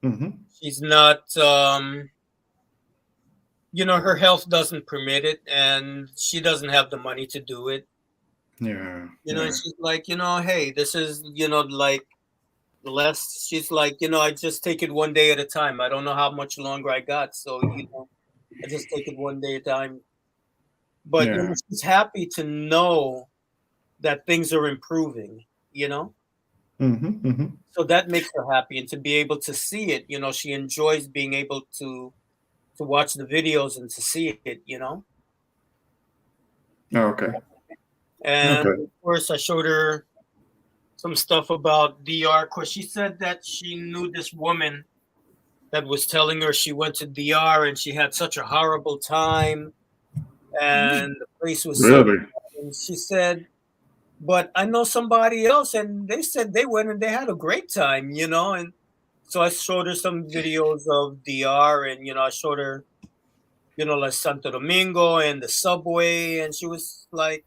Hmm. she's not her health doesn't permit it, and she doesn't have the money to do it. Yeah. And Yeah. she's like, hey, this is, like less. She's like, I just take it one day at a time. I don't know how much longer I got. So, I just take it one day at a time. But, Yeah. she's happy to know that things are improving. Hmm. Hmm. So that makes her happy. And to be able to see it, she enjoys being able to watch the videos and to see it. Okay. And Okay. of course, I showed her some stuff about DR because she said that she knew this woman that was telling her she went to DR and she had such a horrible time and the place was so Really? bad. And she said, but I know somebody else and they said they went and they had a great time. And so I showed her some videos of DR and I showed her, like Santo Domingo and the subway, and she was like,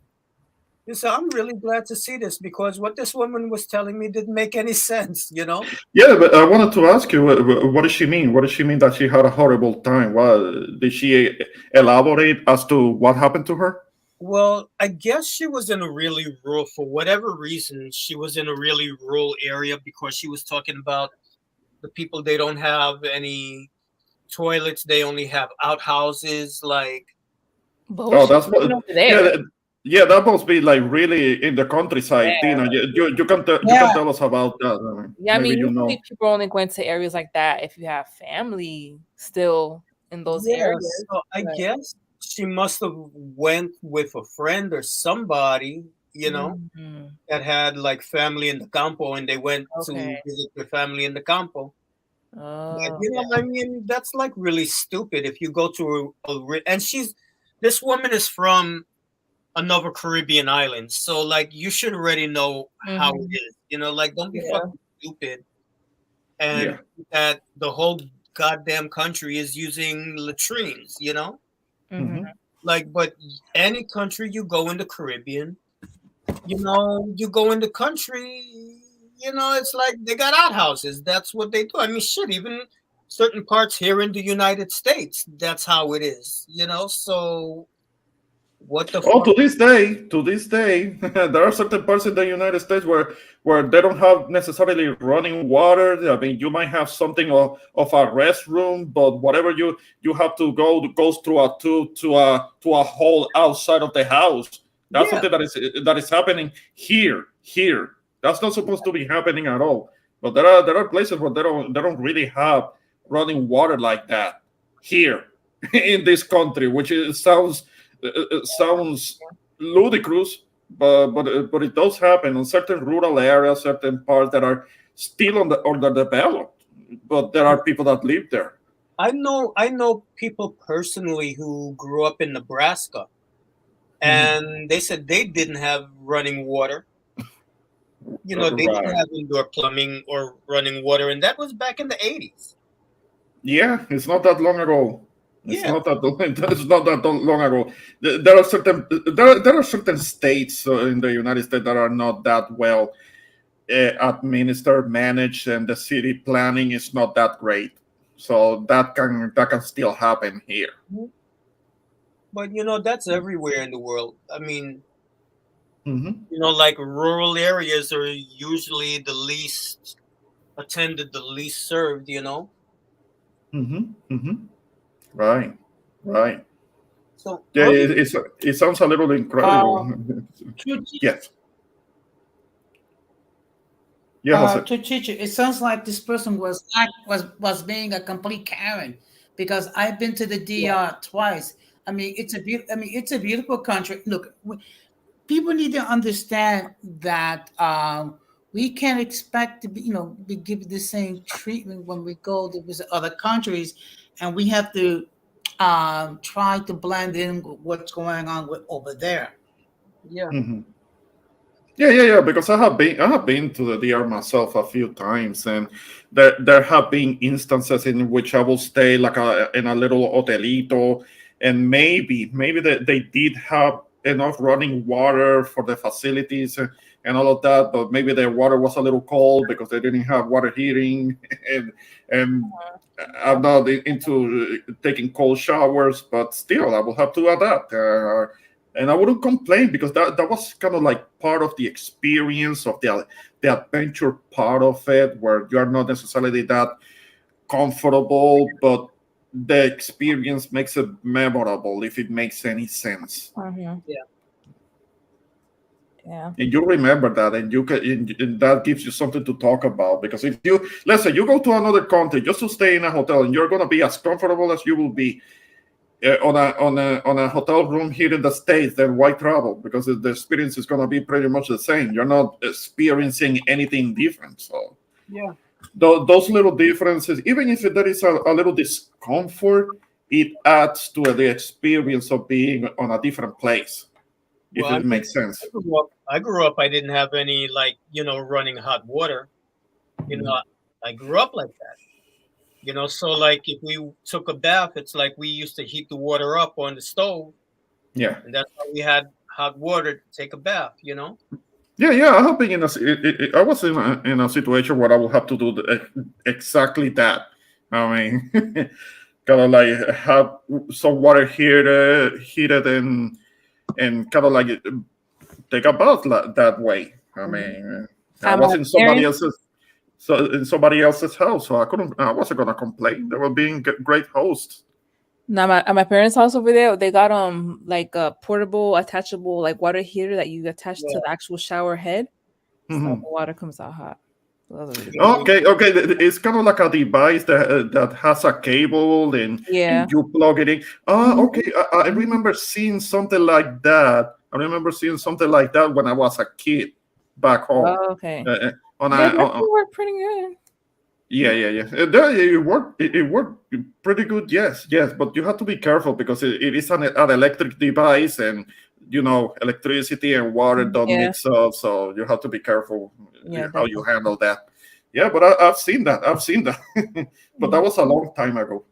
so I'm really glad to see this because what this woman was telling me didn't make any sense. Yeah, but I wanted to ask you, what does she mean? What does she mean that she had a horrible time? What did she elaborate as to what happened to her? Well, I guess she was in a really rural, for whatever reason, she was in a really rural area because she was talking about the people, they don't have any toilets, they only have outhouses. Like, But Oh, what's she that's doing what. over Yeah, there? yeah. That must be like really in the countryside, Yeah. Tina. You can Yeah. tell us about that. Yeah, I Maybe mean, you usually know. people only go into areas like that if you have family still in those yeah, areas. so I But guess she must have went with a friend or somebody, mhm. that had like family in the campo and they went Okay. to visit their family in the campo. But, Oh, I mean, that's like really stupid if you go to and this woman is from another Caribbean island. So like you should already know how it mhm. is. Like don't be Yeah. fucking stupid and Yeah. that the whole goddamn country is using latrines. Mhm. Hmm. Like, but any country you go in the Caribbean, you go in the country, it's like they got outhouses. That's what they do. I mean, shit, even certain parts here in the United States, that's how it is. So what the Oh, fuck? to this day, there are certain parts in the United States where they don't have necessarily running water. I mean, you might have something of a restroom, but whatever you have to go goes through a tube to a hole outside of the house. That's Yeah. something that is happening here. Here, that's not supposed to be happening at all. But there are places where they don't really have running water like that here in this country, which sounds ludicrous, but it does happen in certain rural areas, certain parts that are still underdeveloped, but there are people that live there. I know people personally who grew up in Nebraska Mhm. and they said they didn't have running water. They didn't Right. have indoor plumbing or running water, and that was back in the 80s. Yeah, it's not that long ago. It's Yeah. not that it's not that long ago. There are certain states in the United States that are not that well administered, managed, and the city planning is not that great. So that can still happen here. But that's everywhere in the world. I mean, Mm-hmm. You know, like rural areas are usually the least attended, the least served, you know? Mm-hmm. Mm-hmm. Right. Right. So Yeah, it sounds a little incredible. To teach, Yes. Yeah, Jose. to teach you, it sounds like this person was being a complete Karen, because I've been to the yeah, DR twice. I mean, it's a beautiful country. Look, people need to understand that we can't expect to be, be given the same treatment when we go to visit other countries, and we have to try to blend in with what's going on with over there. yeah. Mm-hmm. Yeah. Because I have been to the DR myself a few times, and there have been instances in which I will stay like in a little hotelito, and maybe they did have enough running water for the facilities and all of that, but maybe their water was a little cold because they didn't have water heating, and I'm not into taking cold showers, but still I will have to adapt. And I wouldn't complain because that was kind of like part of the experience of the adventure part of it, where you are not necessarily that comfortable, but the experience makes it memorable if it makes any sense. Mhm. Yeah. Yeah. And you remember that, and and that gives you something to talk about. Because if you, let's say, you go to another country just to stay in a hotel, and you're going to be as comfortable as you will be on a hotel room here in the States, then why travel? Because the experience is going to be pretty much the same. You're not experiencing anything different. So Yeah. those little differences, even if there is a little discomfort, it adds to the experience of being on a different place, if Well, I it mean, makes sense. I grew up, I didn't have any, like, running hot water. You know, I grew up like that. So like if we took a bath, it's like we used to heat the water up on the stove, Yeah. and that's how we had hot water to take a bath. Yeah. I have been I was in a situation where I would have to do exactly that. I mean, kind of like have some water heated and kind of like take a bath that way. I mean, I At my was in somebody parents, else's in somebody else's house, so I wasn't gonna complain. They were being great hosts. no, at my parents' house over there, they got like a portable, attachable like water heater that you attach to Yeah. the actual shower head, so the Mhm. water comes out hot. So that was really Yeah, good. Okay. It's kind of like a device that has a cable Yeah. and you plug it in. Mhm. Okay. I remember seeing something like that. I remember seeing something like that when I was a kid back home. Oh, okay. On They a definitely work pretty good. Yeah. It worked pretty good. Yes. But you have to be careful because it is an electric device, and electricity and water don't Yeah. mix up. So you have to be careful Yeah, how you definitely. handle that. Yeah, but I've seen that. But that was a long time ago.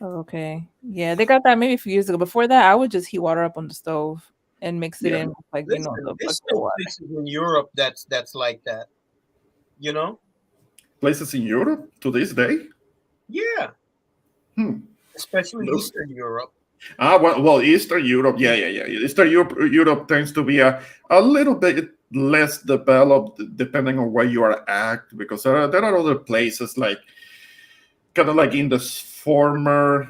Oh, okay. Yeah, they got that maybe a few years ago. Before that, I would just heat water up on the stove and mix it Yeah, in with listen, the there's bucket of still water. places in Europe that's like that. You know? places in Europe to this day. Yeah, Hmm. especially Those- Eastern Europe. well, Eastern Europe, yeah. Eastern Europe tends to be a little bit less developed depending on where you are at, because there are other places like kind of like in the former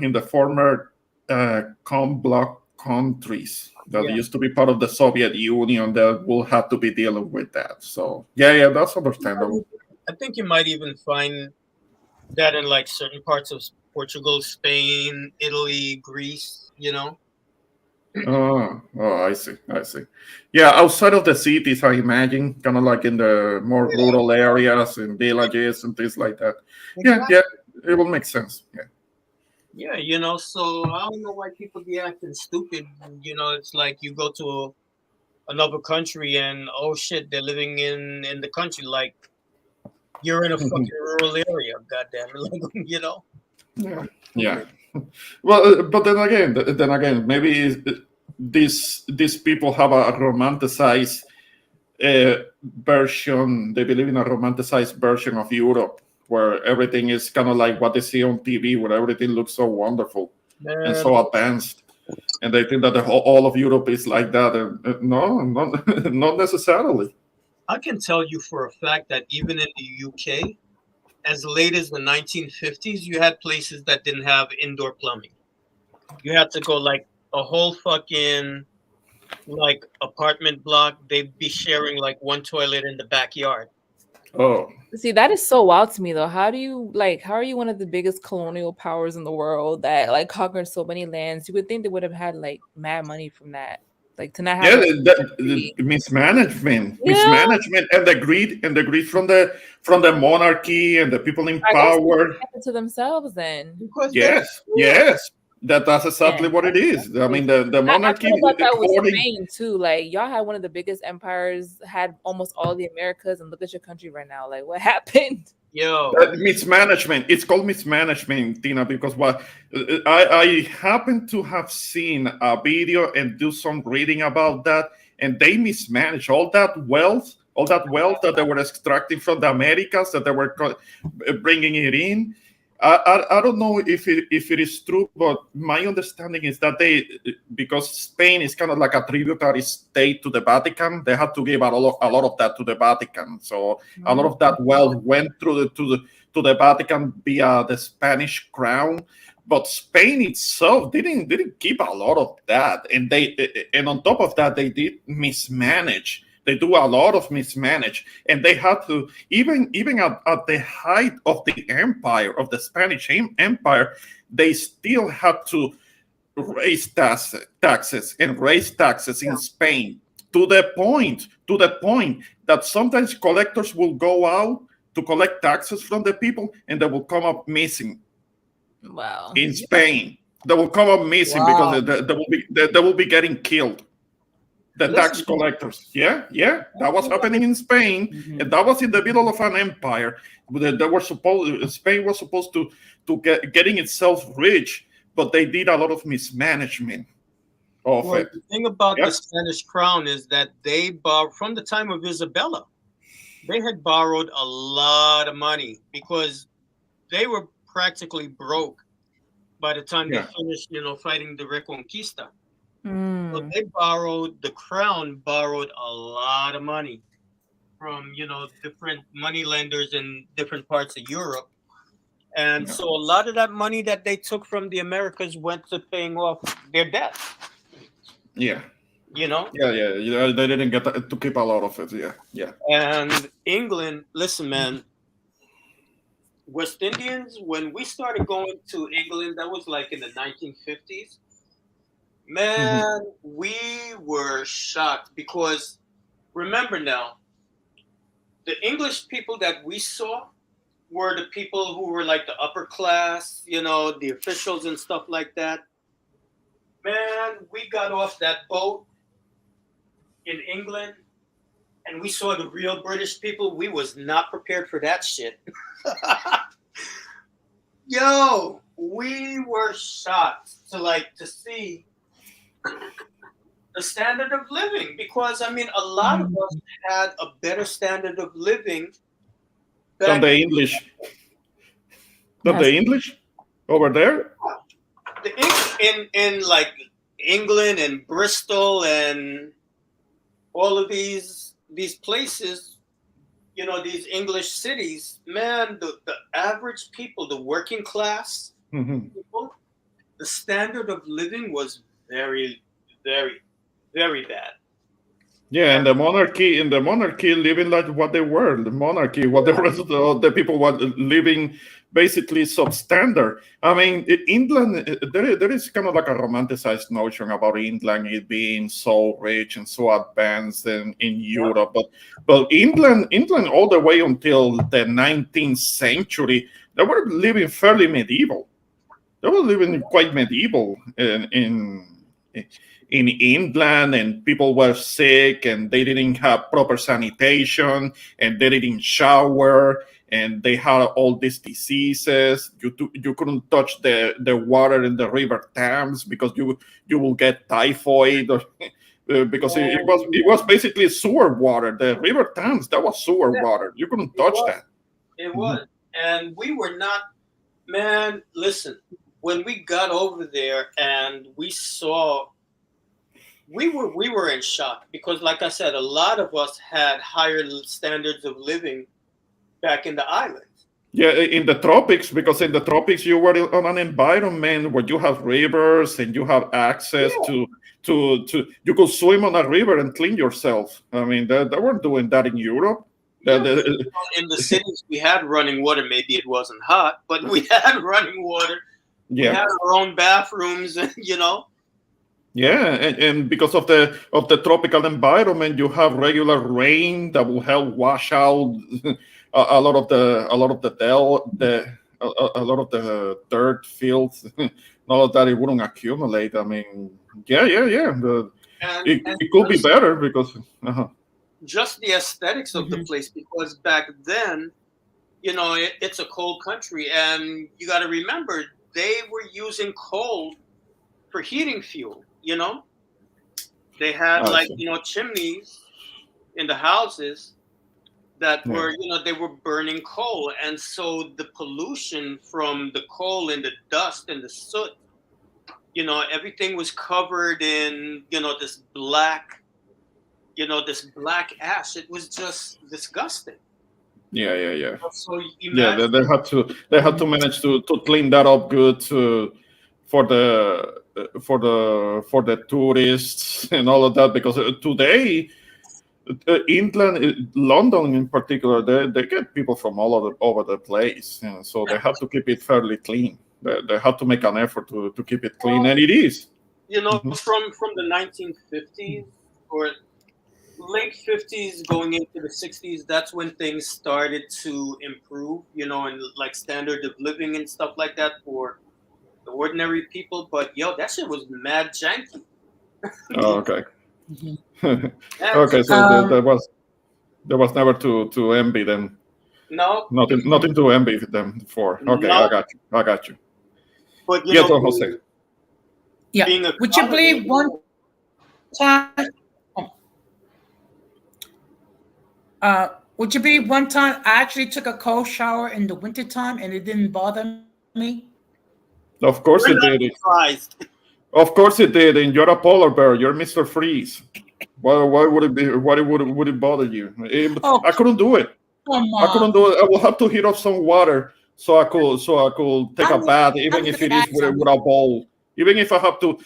com block countries that Yeah. used to be part of the Soviet Union that will have to be dealing with that. So yeah, that's understandable. I think you might even find that in like certain parts of Portugal, Spain, Italy, Greece. Oh, I see. Yeah, outside of the cities, I imagine, kind of like in the more Yeah, rural areas and villages and things like that. Yeah, exactly. yeah, it will make sense. Yeah. Yeah, so I don't know why people be acting stupid. It's like you go to another country and oh shit, they're living in the country like you're in a fucking rural area. Goddamn it, like. Yeah, Okay. yeah. Well, but then again, maybe these people have a romanticized version. They believe in a romanticized version of Europe, where everything is kind of like what they see on TV, where everything looks so wonderful and Man, so advanced. and they think that all of Europe is like that. No, not not necessarily. I can tell you for a fact that even in the UK, as late as the 1950s, you had places that didn't have indoor plumbing. You had to go like a whole fucking like apartment block. They'd be sharing like one toilet in the backyard. Oh, See, that is so wild to me though. How are you one of the biggest colonial powers in the world that like conquered so many lands? You would think they would have had like mad money from that. Like to not have yeah, like, the mismanagement, Yeah. mismanagement, and the greed from the monarchy and the people in I guess power. they kept it to themselves then. Because Yes, yes, that's exactly Yeah. what it is. I mean, the I monarchy feel about that with hoarding. Spain too. Like y'all had one of the biggest empires, had almost all the Americas, and look at your country right now. Like what happened? yo, Mismanagement. It's called mismanagement, Tina, because what I happen to have seen a video and do some reading about that, and they mismanage all that wealth that they were extracting from the Americas, that they were bringing it in. I don't know if it is true, but my understanding is that because Spain is kind of like a tributary state to the Vatican, they had to give a lot of that to the Vatican. So a lot of that wealth went to the Vatican via the Spanish crown. But Spain itself didn't keep a lot of that, and on top of that, they did mismanage. They do a lot of mismanage, and they had to even at the height of the empire of the Spanish Empire, they still had to raise taxes in Spain to the point that sometimes collectors will go out to collect taxes from the people, and they will come up missing Wow. in Spain. They will come up missing Wow. because they will be getting killed. The tax Listen. collectors. Yeah, that was happening in Spain, and that was in the middle of an empire. Spain was supposed to getting itself rich, but they did a lot of mismanagement of well, it. the thing about Yep. the Spanish crown is that they borrowed from the time of Isabella. They had borrowed a lot of money because they were practically broke by the time Yeah. they finished, fighting the Reconquista. So Mm. the crown borrowed a lot of money from, different money lenders in different parts of Europe. And Yeah. so a lot of that money that they took from the Americas went to paying off their debt, Yeah, you know? yeah. They didn't get to keep a lot of it. Yeah. And England, listen, man, West Indians, when we started going to England, that was like in the 1950s. Man, we were shocked because remember now, the English people that we saw were the people who were like the upper class, the officials and stuff like that. Man, we got off that boat in England and we saw the real British people. We was not prepared for that shit. Yo, we were shocked to see the standard of living because a lot of us had a better standard of living Than back the English. Than the English over there. in like England and Bristol and all of these places, these English cities. Man, the average people, the working class people, the standard of living was very, very, very bad. Yeah, and the monarchy living like what they were. The monarchy, what the rest of the people were living basically substandard. I mean, England, there is kind of like a romanticized notion about England it being so rich and so advanced in Europe. But England all the way until the 19th century, they were living fairly medieval. They were living quite medieval in England, and people were sick and they didn't have proper sanitation and they didn't shower and they had all these diseases. You couldn't touch the water in the River Thames because you will get typhoid or, because it was basically sewer water. The River Thames, that was sewer water. You couldn't touch that. It was. And we were not, man, listen, when we got over there and we saw, we were in shock because, like I said, a lot of us had higher standards of living back in the islands. Yeah, in the tropics, because in the tropics you were on an environment where you have rivers and you have access Yeah. to you could swim on a river and clean yourself. I mean, they weren't doing that in Europe. Yeah. The- In the cities, we had running water. Maybe it wasn't hot, but we had running water. We yeah, had our own bathrooms, you know. yeah, and because of the tropical environment, you have regular rain that will help wash out a lot of a lot of the dirt, filth, all of that. It wouldn't accumulate. I mean, yeah. And, It, and it could be just, better because just the aesthetics of the Mhm. place, because back then, you know, it's a cold country, and you got to remember they were using coal for heating fuel. You know, they had I like, see. you know, chimneys in the houses that Yeah. were, you know, they were burning coal, and so the pollution from the coal and the dust and the soot, you know, everything was covered in, you know, this black, this black ash. It was just disgusting. Yeah. So Yeah, imagine. they had to manage to clean that up good for the tourists and all of that because today England, London in particular, they get people from all over the place, and so they have to keep it fairly clean. They have to make an effort to keep it clean, and it is. You know, Mhm. from the 1950s or late 50s going into the 60s, that's when things started to improve, you know, and like standard of living and stuff like that for the ordinary people. But yo, that shit was mad janky. Oh, okay. Mhm. Mad Okay, so Um, there was never to envy them. No, Nothing to envy them for. Okay, no. I got you. But you Yes, know, Don Jose. yeah. being a Would you believe one time? oh, would you believe one time I actually took a cold shower in the wintertime and it didn't bother me? Of course we're it not did. surprised. Of course it did. And you're a polar bear. You're Mr. Freeze. Why would it be? Why would it bother you? Oh, I couldn't do it. come I couldn't on. do it. I will have to heat up some water so I could take a I'm bath, even I'm if the it is bad with a bowl. Even if I have to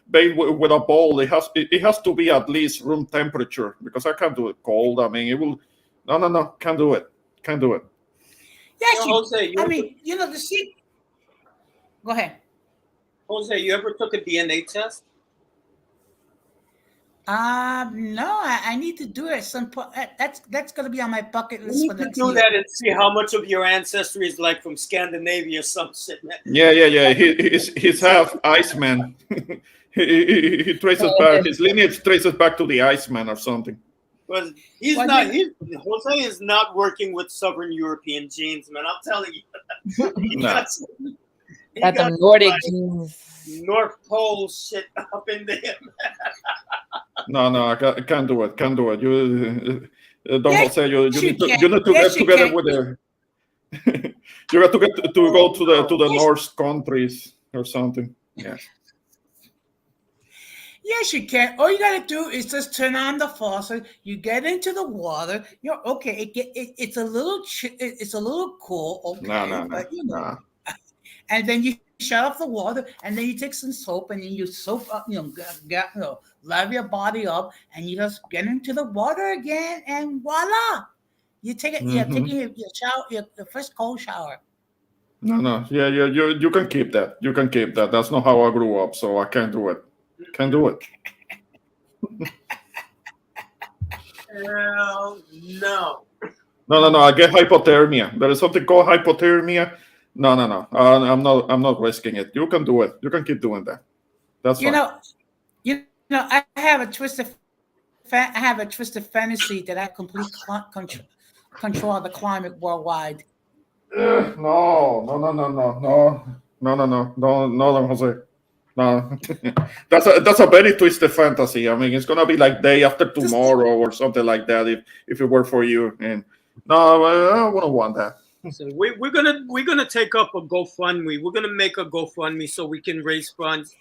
bathe with a bowl, it has to be at least room temperature because I can't do it cold. I mean, it will. No, can't do it. Can't do it. Yes, you. Jose, you I ever, mean, you know the sea. Go ahead. Jose, you ever took a DNA test? No, I need to do it at some point. That's gonna be on my bucket You list need for to next do year. that and see how much of your ancestry is like from Scandinavia or some shit, man. Yeah. He's half Iceman. He traces back. His lineage traces back to the Iceman or something. Because he's Well, not. Jose is not working with Southern European genes, man. I'm telling you. He Nah. got, he Got got the Nordic like genes. North Pole shit up in there. No, I can't do it. Can't do it. You don't Yes, say you you need to can. you need to Yes, get you together can. with the you got to get to go to the Yes. North countries or something. Yeah. Yes, you can. All you gotta do is just turn on the faucet. You get into the water. You're okay. It's a little it's a little cool, okay, but you know. Nah. And then you shut off the water, and then you take some soap, and then you soap up, lave your body up, and you just get into the water again, and voila, you take it. You're Mhm. taking your shower, your first cold shower. No. Yeah. You can keep that. You can keep that. That's not how I grew up, so I can't do it. Can't do it. Hell no. No. I get hypothermia. There is something called hypothermia. No. I'm not risking it. You can do it. You can keep doing that. That's You fine. know, I have a twisted fantasy that I complete control of the climate worldwide. No, Don Jose. No, that's a very twisted fantasy. I mean, it's gonna be like day after tomorrow or something like that. If it were for you, and no, I wouldn't want that. So we're gonna take up a GoFundMe. We're gonna make a GoFundMe so we can raise funds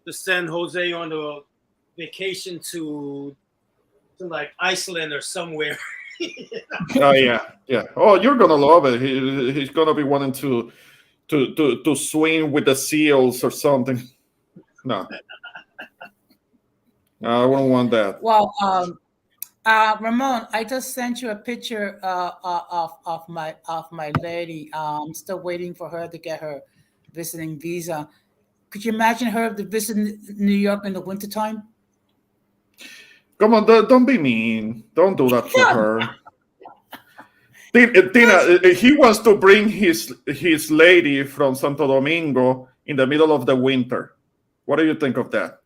to send Jose on a vacation to like Iceland or somewhere. Oh yeah, yeah. Oh, you're gonna love it. He's gonna be wanting to swim with the seals or something. No, I wouldn't want that. Well, Ramon, I just sent you a picture of my lady. I'm still waiting for her to get her visiting visa. Could you imagine her visiting New York in the wintertime? Come on, don't be mean. Don't do that for her. Tina, he wants to bring his lady from Santo Domingo in the middle of the winter. What do you think of that?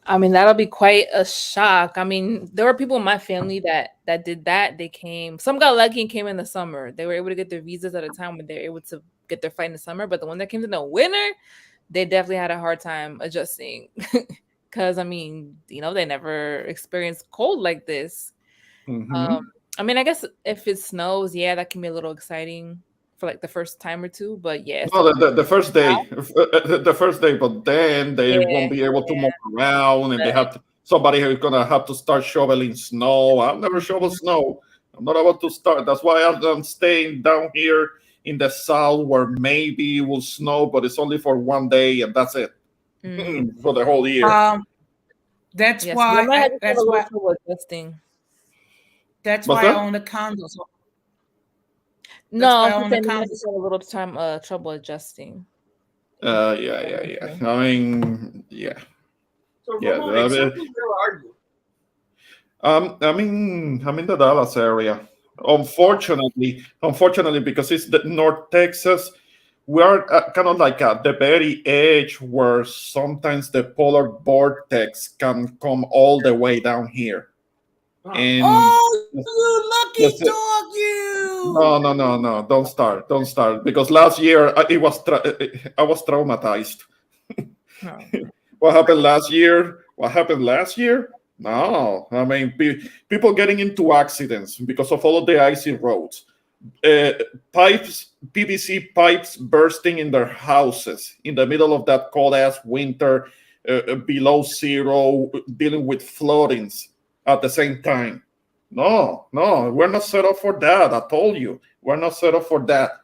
I mean, that'll be quite a shock. I mean, there were people in my family that did that. They came, some got lucky and came in the summer. They were able to get their visas at a time when they're able to get their flight in the summer. But the one that came in the winter, they definitely had a hard time adjusting. Because, I mean, they never experienced cold like this. Mm-hmm. I mean, I guess if it snows, yeah, that can be a little exciting for like the first time or two. But yeah. No, the first day, but then they won't be able to move around, and they have to, somebody who's gonna have to start shoveling snow. I've never shoveled snow. I'm not about to start. That's why I'm staying down here in the south, where maybe it will snow, but it's only for one day, and that's it for the whole year. That's why. That's why. Adjusting. That's why I own a condo. So no, I own a condo. A little time trouble adjusting. Yeah. I mean, yeah. So Ramon, exactly where are you? I'm in the Dallas area. Unfortunately, because it's the North Texas, we are kind of like at the very edge where sometimes the polar vortex can come all the way down here. And you lucky dog, you! No! Don't start. Because last year I was traumatized. What happened last year? No, I mean people getting into accidents because of all of the icy roads, PVC pipes bursting in their houses in the middle of that cold ass winter, below zero, dealing with floodings at the same time. No, we're not set up for that. I told you, we're not set up for that.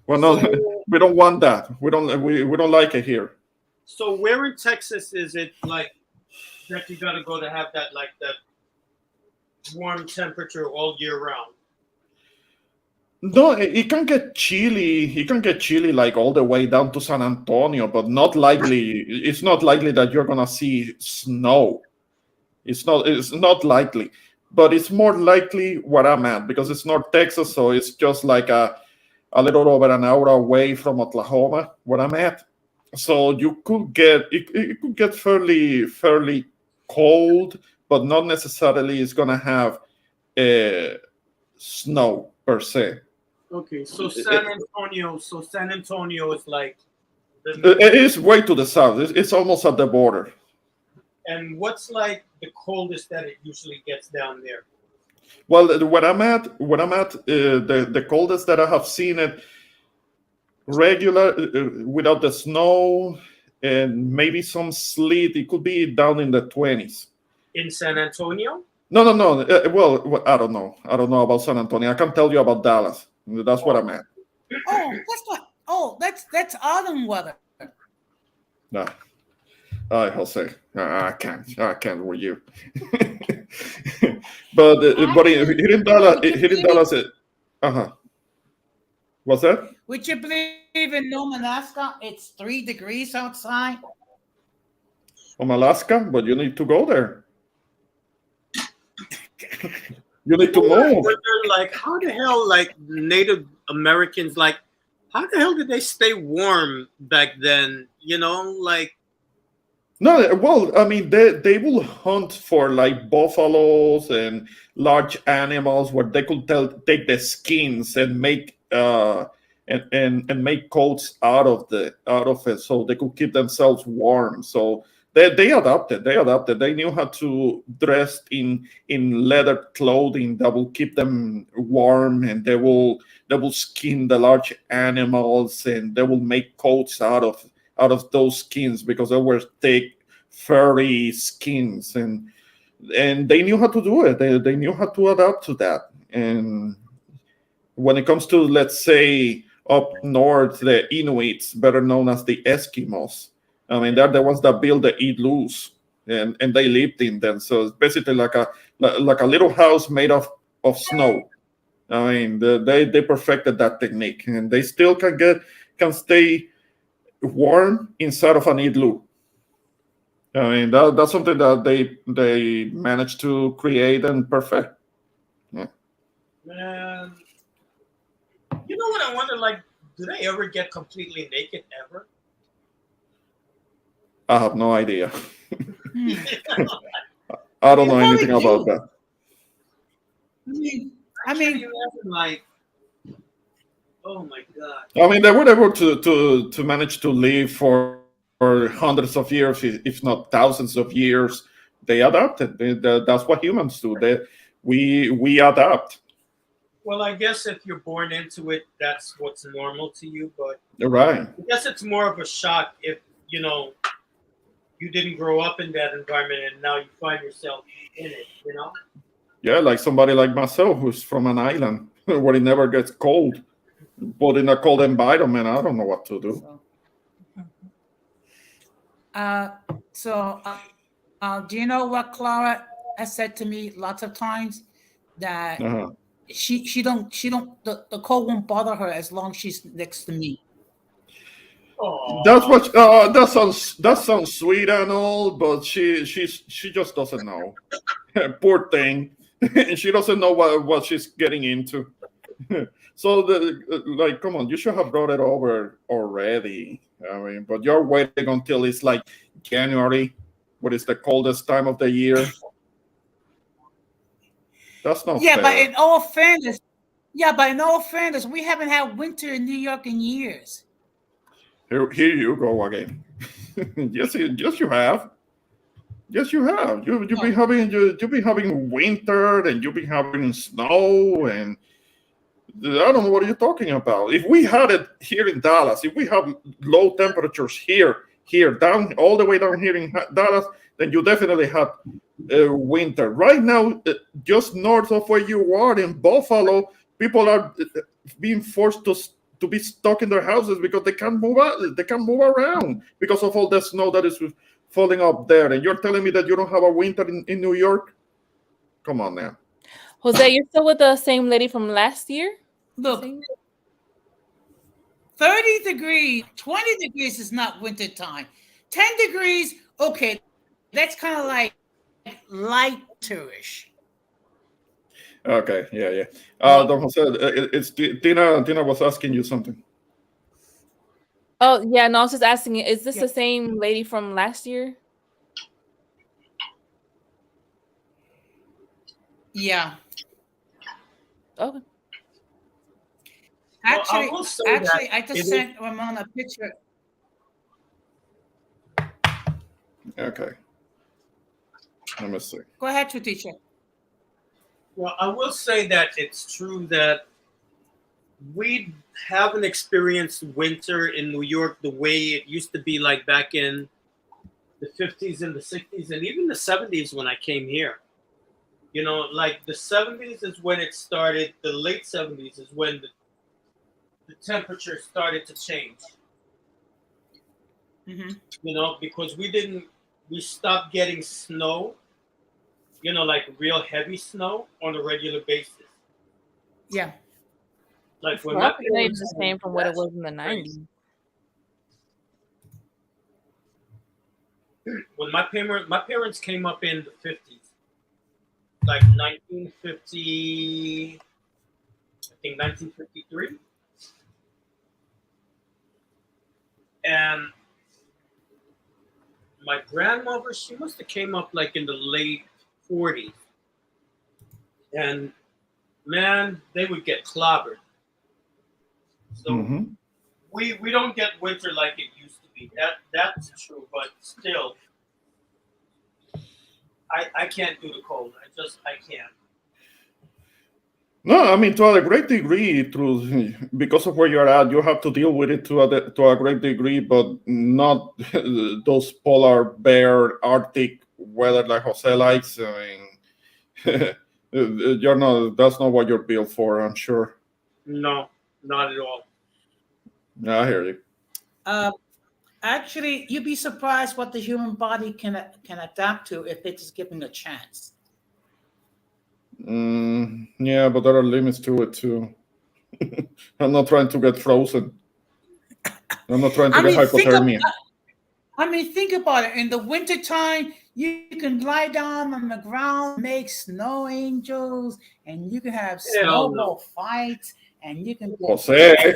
We don't want that. We don't like it here. So where in Texas is it like that you gotta go to have that warm temperature all year round? No, it can get chilly. It can get chilly like all the way down to San Antonio, but not likely. It's not likely that you're gonna see snow. It's not likely, but it's more likely where I'm at because it's North Texas, so it's just like a little over an hour away from Oklahoma, where I'm at. So you could get it could get fairly cold, but not necessarily it's gonna have snow per se. Okay, so San Antonio is like it is way to the south. It's almost at the border. And what's like the coldest that it usually gets down there? Well, where I'm at, the coldest that I have seen it regular without the snow and maybe some sleet, it could be down in the 20s. In San Antonio? No. Well, I don't know. I don't know about San Antonio. I can tell you about Dallas. That's what I'm at. Oh, that's what. Oh, that's autumn weather. No. Jose, I can't with you. but here in Dallas, What's that? Would you believe in Nome, Alaska? It's 3 degrees outside. From Alaska, but you need to go there. You need to move. Like, how the hell, like Native Americans, like, how the hell did they stay warm back then? Like. No, well, I mean, they will hunt for like buffaloes and large animals where they could take the skins and make and make coats out of it, so they could keep themselves warm. So They adapted. They adapted. They knew how to dress in leather clothing that will keep them warm, and they will skin the large animals, and they will make coats out of those skins because they were thick, furry skins, and they knew how to do it. They knew how to adapt to that. And when it comes to, let's say, up north, the Inuits, better known as the Eskimos, I mean, they're the ones that build the igloos, and they lived in them. So it's basically like a little house made of snow. I mean, they perfected that technique, and they still can stay warm inside of an igloo. I mean, that's something that they managed to create and perfect. Yeah. Man, you know what I wonder? Like, do they ever get completely naked ever? I have no idea. Hmm. I don't They know anything probably about do. that. I mean, Like, oh my god. I mean, they were able to manage to live for hundreds of years, if not thousands of years. They adapted. That's what humans do. We adapt. Well, I guess if you're born into it, that's what's normal to you. But Right. I guess it's more of a shock if you didn't grow up in that environment and now you find yourself in it. Yeah, like somebody like myself who's from an island where it never gets cold, but in a cold environment, I don't know what to do. Do you know what Clara has said to me lots of times? That Uh-huh. the cold won't bother her as long as she's next to me. That's Oh, what. That sounds sweet and all, but she just doesn't know. Poor thing, she doesn't know what she's getting into. So like, come on, you should have brought it over already. I mean, but you're waiting until it's like January, what is the coldest time of the year. That's not Yeah, but fair. in all fairness, we haven't had winter in New York in years. Here you go again. Yes, yes, you have. Yes, you have. You've been having winter, and you've been having snow, and I don't know what you're talking about. If we had it here in Dallas, if we have low temperatures here down all the way down here in Dallas, then you definitely have winter. Right now, just north of where you are in Buffalo, people are being forced to be stuck in their houses because they can't move out. They can't move around because of all the snow that is falling up there. And you're telling me that you don't have a winter in New York? Come on now. Jose, you're still with the same lady from last year? Look, 30 degrees, 20 degrees is not winter time. 10 degrees, okay, that's kind of like lighterish. Okay, yeah. Don Jose, it's Tina. Tina was asking you something. Oh, yeah, no, I was just asking, is this the same lady from last year? Yeah. Okay. Actually, that I just sent Ramon a picture. Okay. Let me see. Go ahead, teacher. Well, I will say that it's true that we haven't experienced winter in New York the way it used to be like back in the 50s and the 60s and even the 70s when I came here. Like the 70s is when it started, the late 70s is when the temperature started to change. Mm-hmm. Because we stopped getting snow, like real heavy snow on a regular basis. Yeah. Like when Well, it's the same from what it was in the 90s. When my parents came up in the 50s, like 1950, I think 1953, and my grandmother, she must have came up like in the late 40s, and man, they would get clobbered. So we don't get winter like it used to be. That's true, but still, I can't do the cold. I can't. No, I mean to a great degree, through because of where you're at, you have to deal with it to a great degree, but not those polar bear Arctic weather like Jose likes. I mean, you're not. That's not what you're built for. I'm sure. No, not at all. Yeah, I hear you. Actually, you'd be surprised what the human body can adapt to if it's given a chance. Yeah, but there are limits to it too. I'm not trying to get frozen. I'm not trying to I get mean, think of, hypothermia. think about it. In the wintertime, you can lie down on the ground, make snow angels, and you can have Hell no. snowball fights, and you can Jose,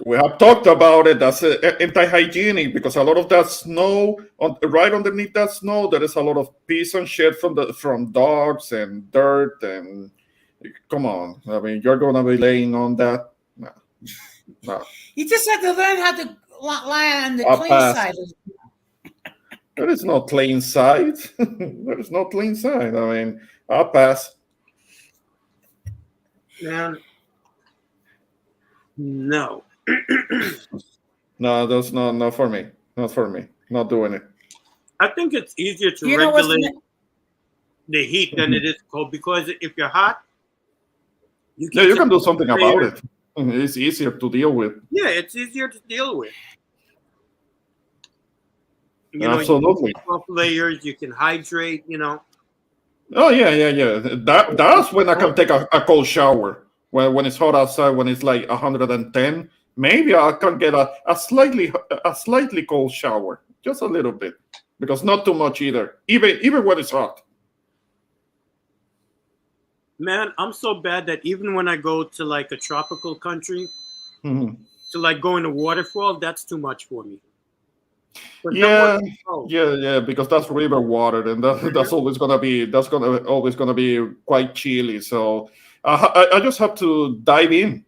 we have talked about it. That's anti-hygienic because a lot of that snow, right underneath that snow, there is a lot of piss and shit from dogs and dirt. And come on, I mean, you're gonna be laying on that? No. You just have to learn how to lie on the I'll clean pass. side. There is no clean side. There is no clean side. I mean, I'll pass. Man, no. No, that's not for me. Not for me. Not doing it. I think it's easier to You know what's regulate the heat than it is cold because if you're hot, Yeah, you can do something about Favorite. it. It's easier to deal with. Yeah, it's easier to deal with. You know, Absolutely. you can take off layers, you can hydrate, Oh yeah. That's when I can take a cold shower. When it's hot outside, when it's like 110, maybe I can get a slightly cold shower, just a little bit, because not too much either. Even when it's hot. Man, I'm so bad that even when I go to like a tropical country, Mhm. to like go in a waterfall, that's too much for me. But Yeah, somewhere cold. yeah, because that's river water, and that's always gonna be quite chilly. So I just have to dive in,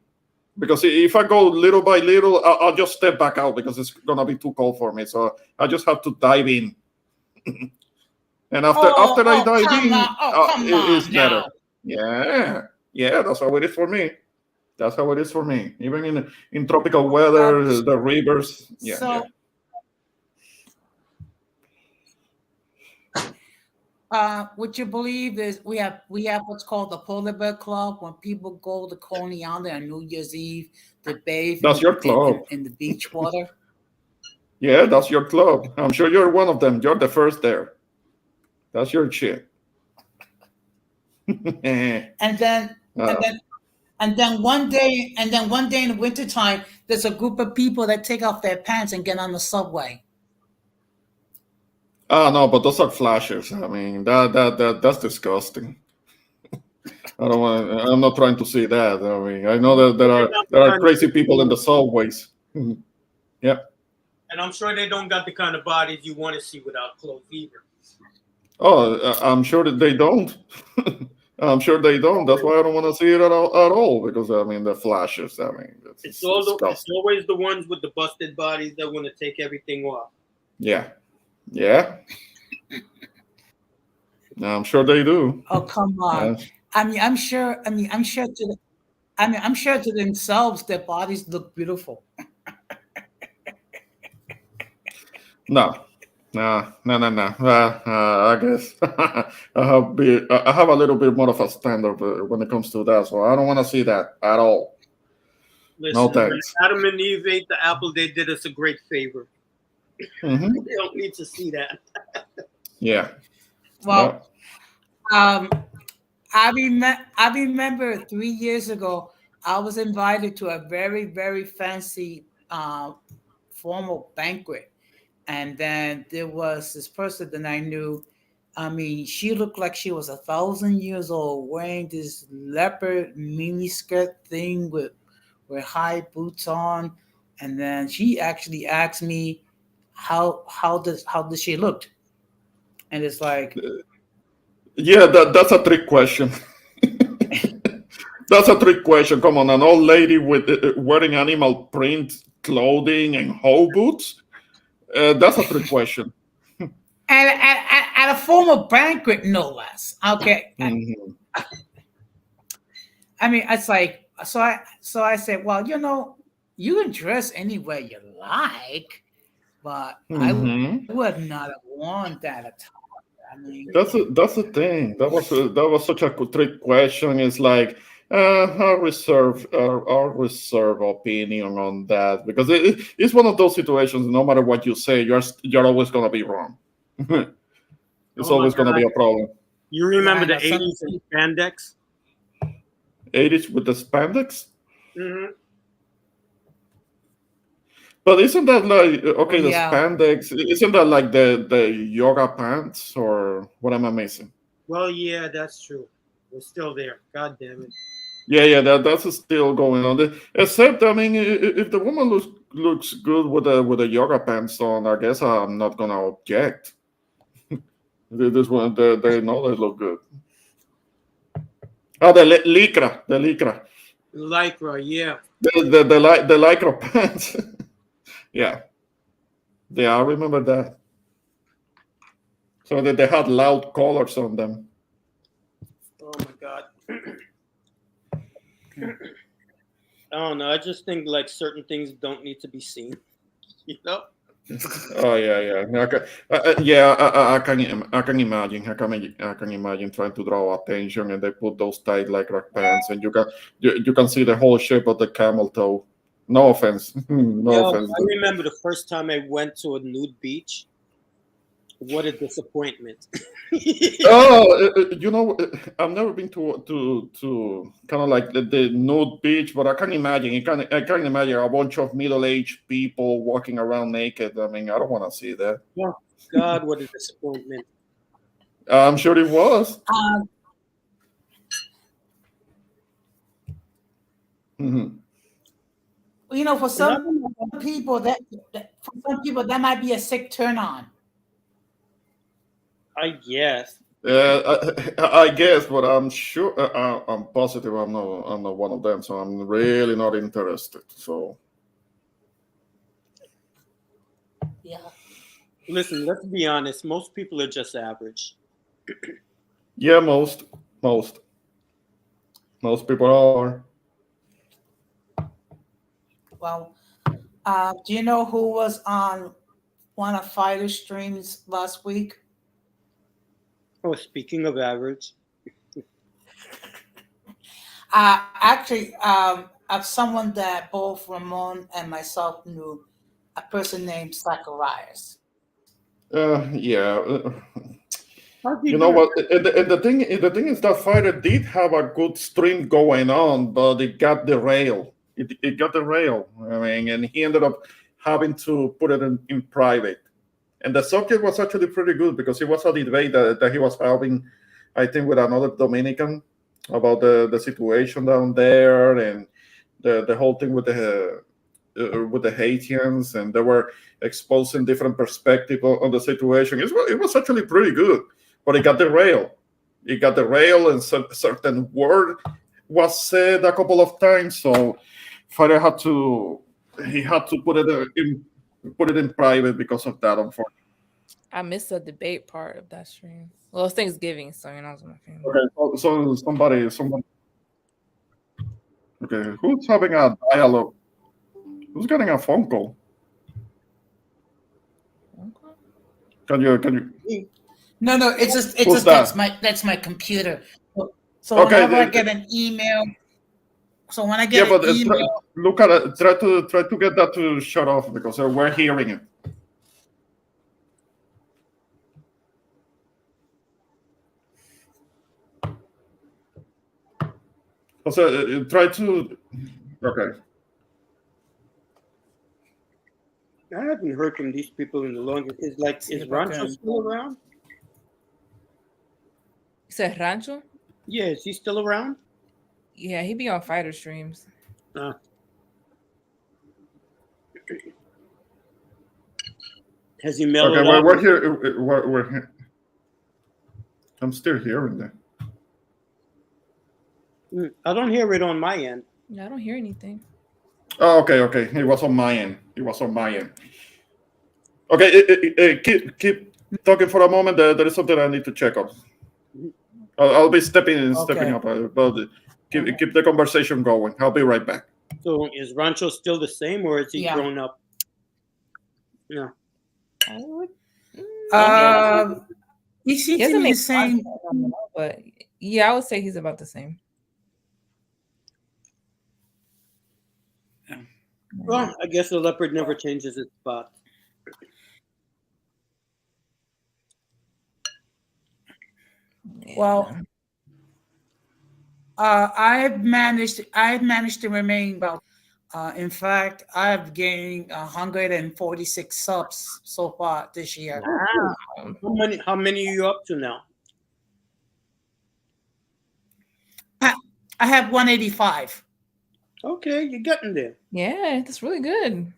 because if I go little by little, I'll just step back out because it's gonna be too cold for me. So I just have to dive in, and after I dive come in, on. Come it's on better. now. Yeah, that's how it is for me. That's how it is for me. Even in tropical weather, the rivers. Yeah, So, what you believe is we have what's called the Polar Bear Club, when people go to Coney Island on New Year's Eve to bathe That's your club. in the beach water. Yeah, that's your club. I'm sure you're one of them. You're the first there. That's your shit. And then one day in the wintertime, there's a group of people that take off their pants and get on the subway. Oh no, but those are flashers. I mean, that's disgusting. I don't want. I'm not trying to see that. I mean, I know that there are crazy people in the subways. Yeah. And I'm sure they don't got the kind of bodies you want to see without clothes either. Oh, I'm sure that they don't. I'm sure they don't. That's why I don't want to see it at all. Because I mean, the flashes. I mean, It's always the ones with the busted bodies that want to take everything off. Yeah. I'm sure they do. Oh, come on. I'm sure to themselves their bodies look beautiful. No. I guess I have a little bit more of a standard when it comes to that, so I don't want to see that at all. Listen, No when thanks. Adam and Eve ate the apple, they did us a great favor. Mhm. They don't need to see that. Yeah. Well, I remember 3 years ago, I was invited to a very, very fancy formal banquet. And then there was this person that I knew. I mean, she looked like she was 1,000 years old, wearing this leopard mini skirt thing with high boots on. And then she actually asked me how does she look? And it's like, Yeah, that's a trick question. That's a trick question. Come on, an old lady with wearing animal print clothing and hoe boots. That's a trick question. at a formal banquet, no less. Okay. Mhm. I mean, it's like so. I said, well, you can dress any way you like, but I Mhm. would not have worn that at all. I mean, That's the thing. That was such a trick question. It's like I'll reserve opinion on that because it's one of those situations. No matter what you say, you're always gonna be wrong. It's Oh my always gonna God. be a problem. You yeah, remember I the know. 80s and spandex? 80s with the spandex. Hmm. But isn't that like Oh okay? The yeah. spandex isn't that like the yoga pants or what am I missing? Well, yeah, that's true. We're still there. God damn it. Yeah, that's still going on. Except, I mean, if the woman looks good with the yoga pants on, I guess I'm not gonna object. This one, they know they look good. Oh, the lycra, Lycra, yeah. the lycra pants. Yeah, I remember that. So that they had loud colors on them. Oh my God. I don't know. I just think like certain things don't need to be seen. You know? Oh yeah. Yeah, I can imagine. I can imagine trying to draw attention, and they put those tight lycra pants, and you can see the whole shape of the camel toe. No offense, no Yo, offense. I remember the first time I went to a nude beach. What a disappointment. Oh, I've never been to kind of like the nude beach, but I can imagine. I can imagine a bunch of middle-aged people walking around naked. I mean, I don't want to see that. Oh, God, what a disappointment. I'm sure it was. Mhm. For some people that might be a sick turn on. I guess. I guess, but I'm sure I'm positive I'm not one of them, so I'm really not interested. So Yeah. Listen, let's be honest. Most people are just average. yeah, most people are. Well, do you know who was on one of Fighter streams last week? Oh, speaking of average, Actually, of someone that both Ramon and myself knew, a person named Zacharias. Yeah. how's he You know doing? what? And the thing is that Fighter did have a good stream going on, but it got derailed. It got derailed. I mean, and he ended up having to put it in private. And the subject was actually pretty good because it was a debate that he was having, I think, with another Dominican about the situation down there and the whole thing with the Haitians, and they were exposing different perspective on the situation. It was actually pretty good, but it got derailed. It got derailed, and certain word was said a couple of times. So Father had to put it in private because of that. Unfortunately. I missed the debate part of that stream. Well, it's Thanksgiving, so I was with my family. Okay, so somebody. Okay, who's having a dialogue? Who's getting a phone call? Okay. Can you? No, it's Who's just that? that's my computer. So Okay, whenever I get an email, Yeah, but look at it. Try to get that to shut off because we're hearing it. Also, try to. Okay. I haven't heard from these people in the longest. Is Rancho still around? You said Rancho? Yeah, is he still around? Yeah, he be on Fighter streams. Has he mellowed Okay, out? we're here. We're here. I'm still hearing that. I don't hear it on my end. Yeah, I don't hear anything. Oh, okay. It was on my end. Okay, keep talking for a moment. There is something I need to check on. I'll be stepping Okay. up, but keep the conversation going. I'll be right back. So is Rancho still the same, or is he Yeah. grown up? No. I would, He seems he to doesn't be the make same. content, I don't know, but yeah, I would say he's about the same. Well, I guess the leopard never changes its spot. Well, I've managed to remain about. In fact, I've gained 146 subs so far this year. Wow. How many are you up to now? I have 185. Okay, you're getting there. Yeah, that's really good.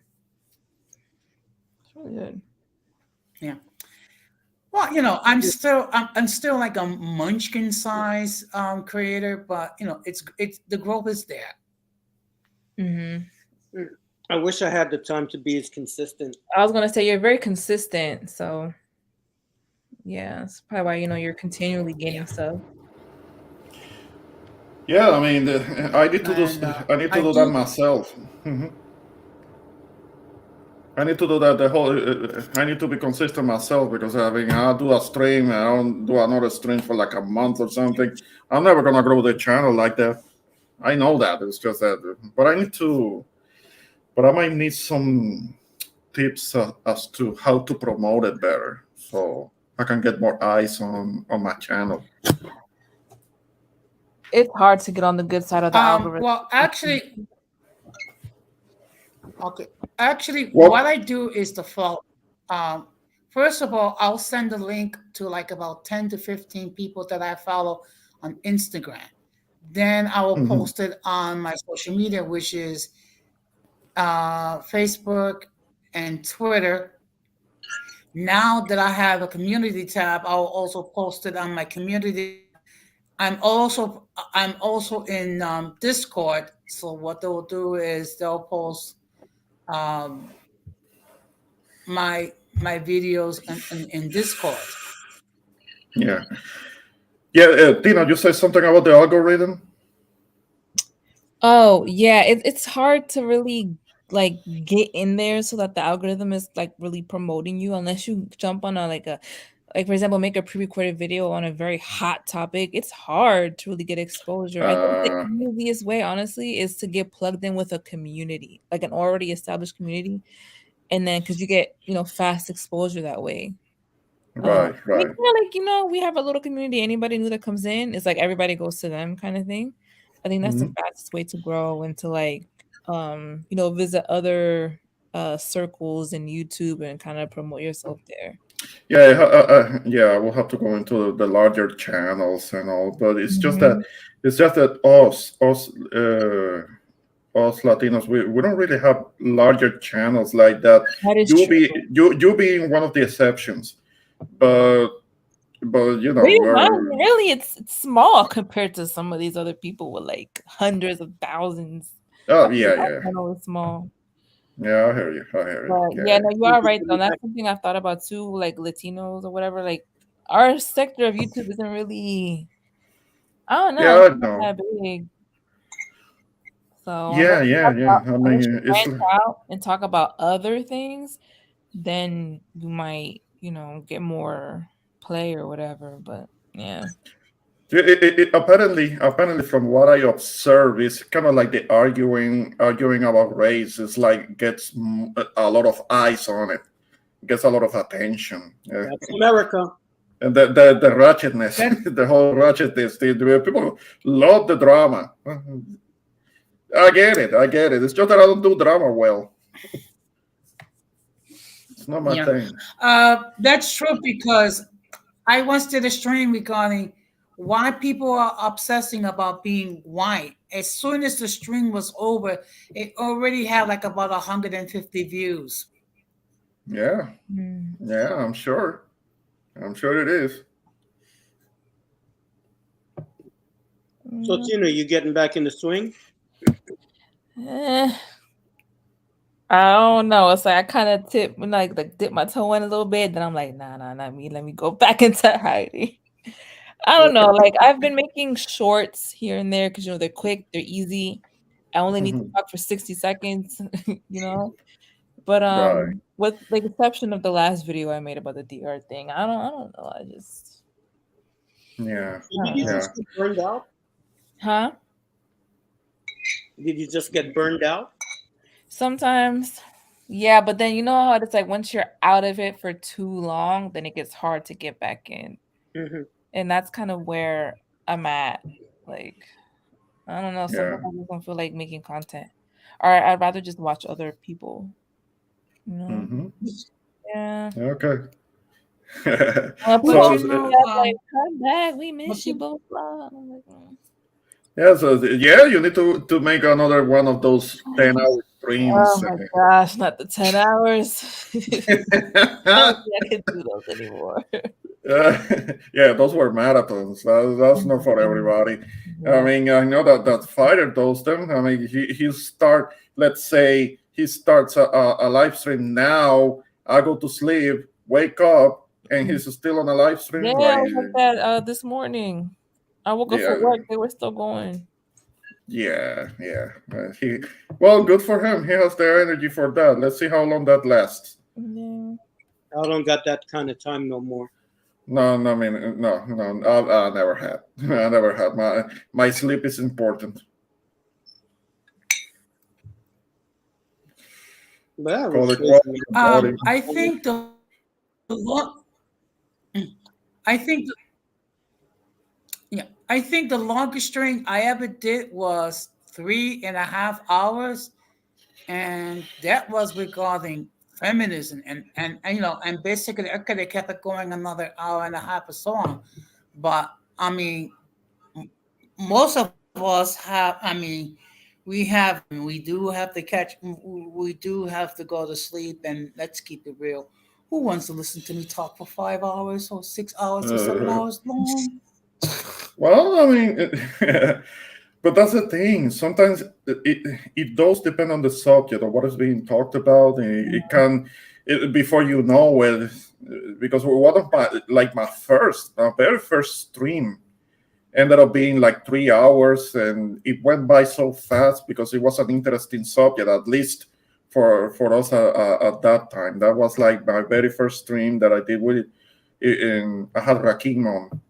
That's really good. Yeah. Well, I'm still like a munchkin size creator, but it's the growth is there. Mm-hmm. I wish I had the time to be as consistent. I was gonna say you're very consistent, so yeah, that's probably why you're continually gaining stuff. Yeah, I mean, I need to do. And, I need to I do that do- myself. I need to do that. I need to be consistent myself because I mean, I'll do a stream. I don't do another stream for like a month or something. I'm never gonna grow the channel like that. I know that. It's just that. But I need to. But I might need some tips as to how to promote it better, so I can get more eyes on my channel. It's hard to get on the good side of the algorithm. Well, actually, okay. Actually, Well- what I do is the follow. First of all, I'll send a link to like about 10 to 15 people that I follow on Instagram. Then I will post it on my social media, which is Facebook and Twitter. Now that I have a community tab, I'll also post it on my community. I'm also in Discord. So what they'll do is they'll post my videos in Discord. Yeah. Tina, you said something about the algorithm. Oh yeah, it's hard to really like get in there so that the algorithm is like really promoting you unless you jump on like for example make a pre-recorded video on a very hot topic. It's hard to really get exposure. I think the easiest way honestly is to get plugged in with a community, like an already established community, and then because you get fast exposure that way. Right. Like we have a little community. Anybody new that comes in, it's like everybody goes to them kind of thing. I think that's the fastest way to grow and to like visit other circles in YouTube and kind of promote yourself there. Yeah, I will have to go into the larger channels and all, but it's just that us Latinos, we don't really have larger channels like that. That is true. You being one of the exceptions, but really it's small compared to some of these other people with like hundreds of thousands. Oh yeah. It's small. Yeah, I hear you. But yeah, no, you are right though. That's something I've thought about too, like Latinos or whatever. Like our sector of YouTube isn't really, I don't know, Yeah, I it's not know. that big. So Yeah. I mean, branch out and talk about other things, then you might, get more play or whatever. But yeah. It apparently from what I observe, it's kind of like the arguing about race. It's like gets a lot of eyes on it, gets a lot of attention. That's America. And the ratchetness, the whole ratchetness. The people love the drama. I get it. It's just that I don't do drama well. It's not my thing. That's true because I once did a stream regarding why people are obsessing about being white. As soon as the stream was over, it already had like about 150 views. Yeah, I'm sure it is. So Tina, you getting back in the swing? I don't know. It's like I kind of dip my toe in a little bit. Then I'm like, nah, not me. Let me go back into hiding. I don't know. Like I've been making shorts here and there because they're quick, they're easy. I only need to Mhm. talk for 60 seconds, you know. But Right. with the exception of the last video I made about the DR thing, I don't know. I just Yeah. Did you Yeah. just get burned out? huh? Did you just get burned out? Sometimes, yeah. But then you know how it's like once you're out of it for too long, then it gets hard to get back in, Hmm. and that's kind of where I'm at. Like I don't know. Yeah. Sometimes I just don't feel like making content, or I'd rather just watch other people. You know? Hmm. Yeah. Okay. People But So always you know, like, come back, we but miss you, people, blah blah. I'm like, yeah, yeah, you need to make another one of those 10-hour oh streams. my gosh, not the 10 hours. I don't think I can do those anymore. Yeah, those were marathons. That's not for everybody. I Yeah. mean, I know that fighter does them. I mean, he start. Let's say he starts a live stream now. I go to sleep, wake up, and he's still on a live Yeah, stream. I Like, was like that this morning. I woke up for yeah, work, they were still going. yeah. Well, good for him. He has the energy for that. Let's see how long that lasts. Yeah. I don't got that kind of time no more. No, no, I mean, no. I never had. I never had. My sleep is important. But that Call was it good. quality and body. I think the long, I think yeah, I think the longest string I ever did was 3.5 hours, and that was regarding feminism, and basically, okay, they kept it going another hour and a half or so on. But I mean, most of us have. I mean, we do have to we do have to go to sleep, and let's keep it real. Who wants to listen to me talk for 5 hours or 6 hours or 7 hours long? Well, I mean, but that's the thing. Sometimes it does depend on the subject or what is being talked about. And it can, before you know it, because one of my very first stream ended up being like 3 hours, and it went by so fast because it was an interesting subject, at least for us at that time. That was like my very first stream that I did with it. And I had Rakim on,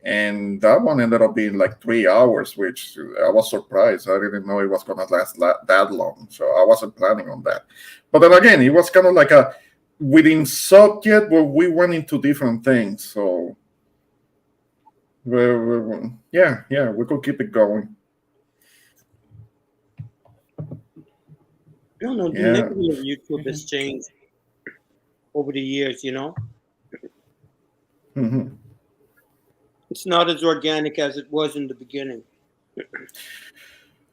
and that one ended up being like 3 hours, which I was surprised. I didn't know it was gonna last that long, so I wasn't planning on that. But then again, it was kind of like a within subject where we went into different things. So yeah, we could keep it going. I don't know. The Yeah. nature of YouTube has changed over the years. Hmm. It's not as organic as it was in the beginning.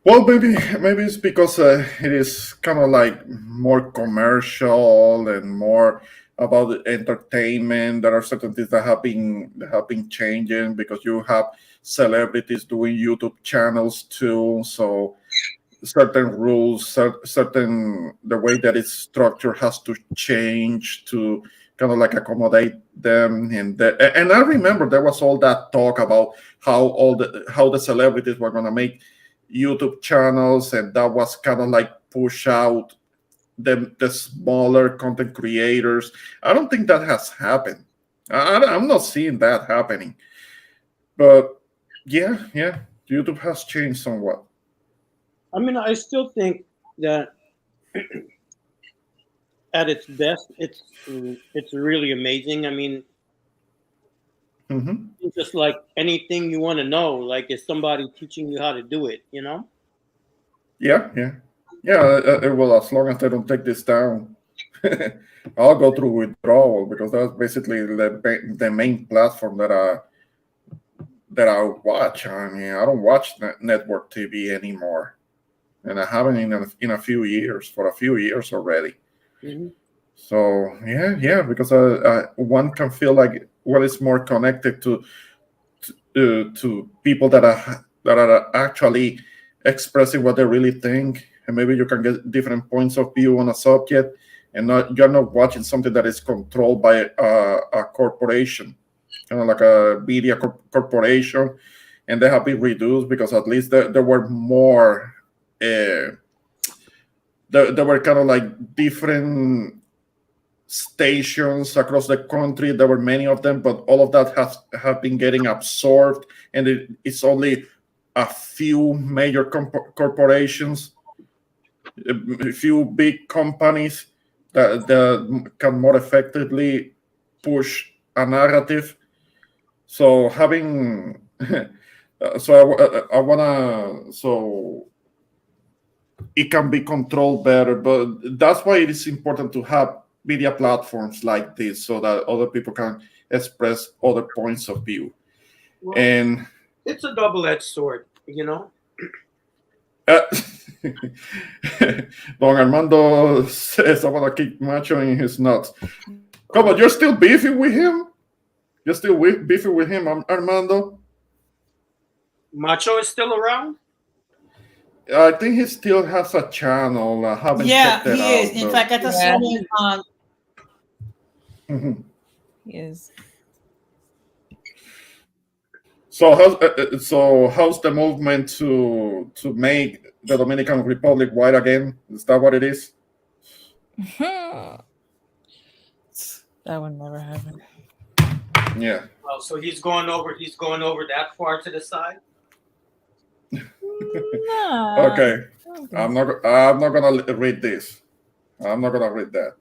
Well, maybe it's because it is kind of like more commercial and more about entertainment. There are certain things that have been changing because you have celebrities doing YouTube channels too. So certain rules, certain the way that it's structured has to change to kind of like accommodate them. And I remember there was all that talk about how the celebrities were going to make YouTube channels, and that was kind of like push out the smaller content creators. I don't think that has happened. I'm not seeing that happening. But yeah, YouTube has changed somewhat. I mean, I still think that at its best, it's really amazing. I mean, Hmm. it's just like anything you want to know. Like, is somebody teaching you how to do it? Yeah. Well, as long as they don't take this down, I'll go through withdrawal because that's basically the main platform that I watch. I mean, I don't watch network TV anymore, and I haven't in a few years, for a few years already. Mm-hmm. So because one can feel like what is more connected to people that are actually expressing what they really think and maybe you can get different points of view on a subject, and you're not watching something that is controlled by a corporation, kind of like a media corporation, and they have been reduced because at least there were more. There were kind of like different stations across the country. There were many of them, but all of that have been getting absorbed, and it's only a few major corporations, a few big companies that can more effectively push a narrative. So having, I wanna, so it can be controlled better, but that's why it is important to have media platforms like this so that other people can express other points of view. Well, And it's a double-edged sword, you know. Don Armando says, I want to kick Macho in his nuts. Come on, you're still beefing with him? You're still beefing with him, Armando? Macho is still around? I think he still has a channel. I haven't checked it he out. is. In fact, I just saw him on. He is. So how's the movement to make the Dominican Republic white again? Is that what it is? That would never happen. Yeah. Oh, so he's going over that far to the side? Nah, Okay. I don't think I'm not gonna read this. I'm not gonna read that.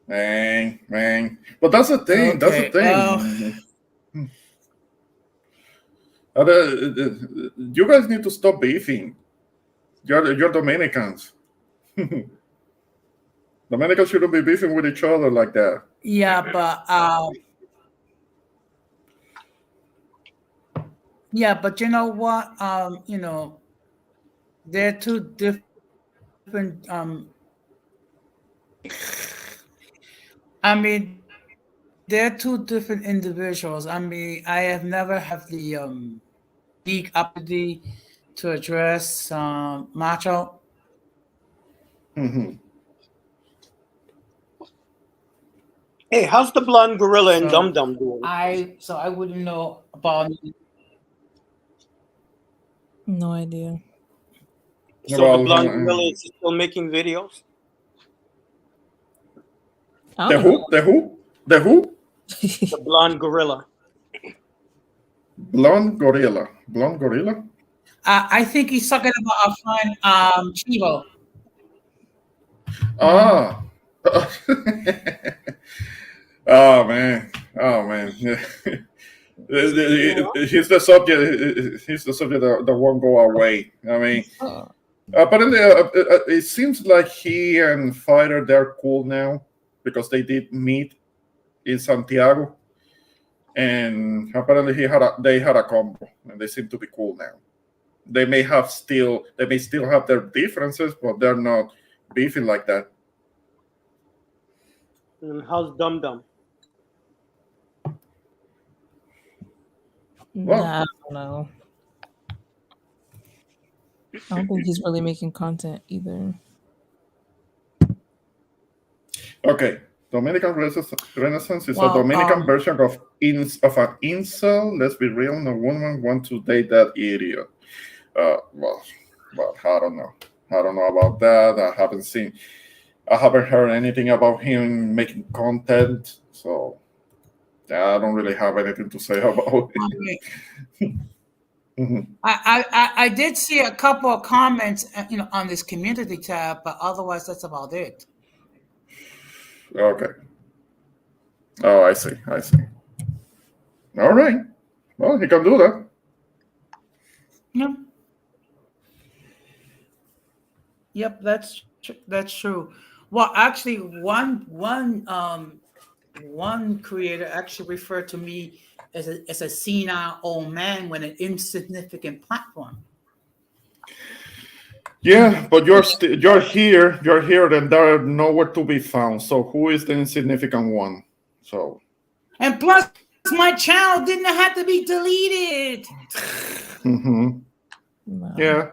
Man. But that's the thing. That's the thing. You guys need to stop beefing. You're Dominicans. Dominicans shouldn't be beefing with each other like that. Yeah, but you know what? They're two different. I mean, they're two different individuals. I mean, I have never had the big opportunity to address Macho. Mm-hmm. Hey, how's the blonde gorilla and So, Dum Dum doing? I wouldn't know about. no idea. So Well, the blonde gorilla is still making videos? I The don't know. who? The who? The who? The blonde gorilla. Blonde gorilla. Blonde gorilla? I think he's talking about our friend Chivo. Ah. Oh man. He's the subject. He's the subject that won't go away. I mean, apparently, it seems like he and Fighter, they're cool now because they did meet in Santiago, and apparently they had a combo, and they seem to be cool now. They may still have their differences, but they're not beefing like that. And how's Dum Dum? Well, Nah, I don't know. I don't think he's really making content either. Okay, Dominican Renaissance is Well, a Dominican version of an incel. Let's be real, no woman wants to date that idiot. Well, I don't know. I don't know about that. I haven't heard anything about him making content, so I don't really have anything to say about it. I did see a couple of comments, on this community tab, but otherwise that's about it. Okay. Oh, I see. All right. Well, he can do that. Yep, that's true. Well, actually, one creator actually referred to me as a senile old man with an insignificant platform. Yeah, but you're here, and they're nowhere to be found. So who is the insignificant one? So, and plus, my channel didn't have to be deleted. No. Yeah,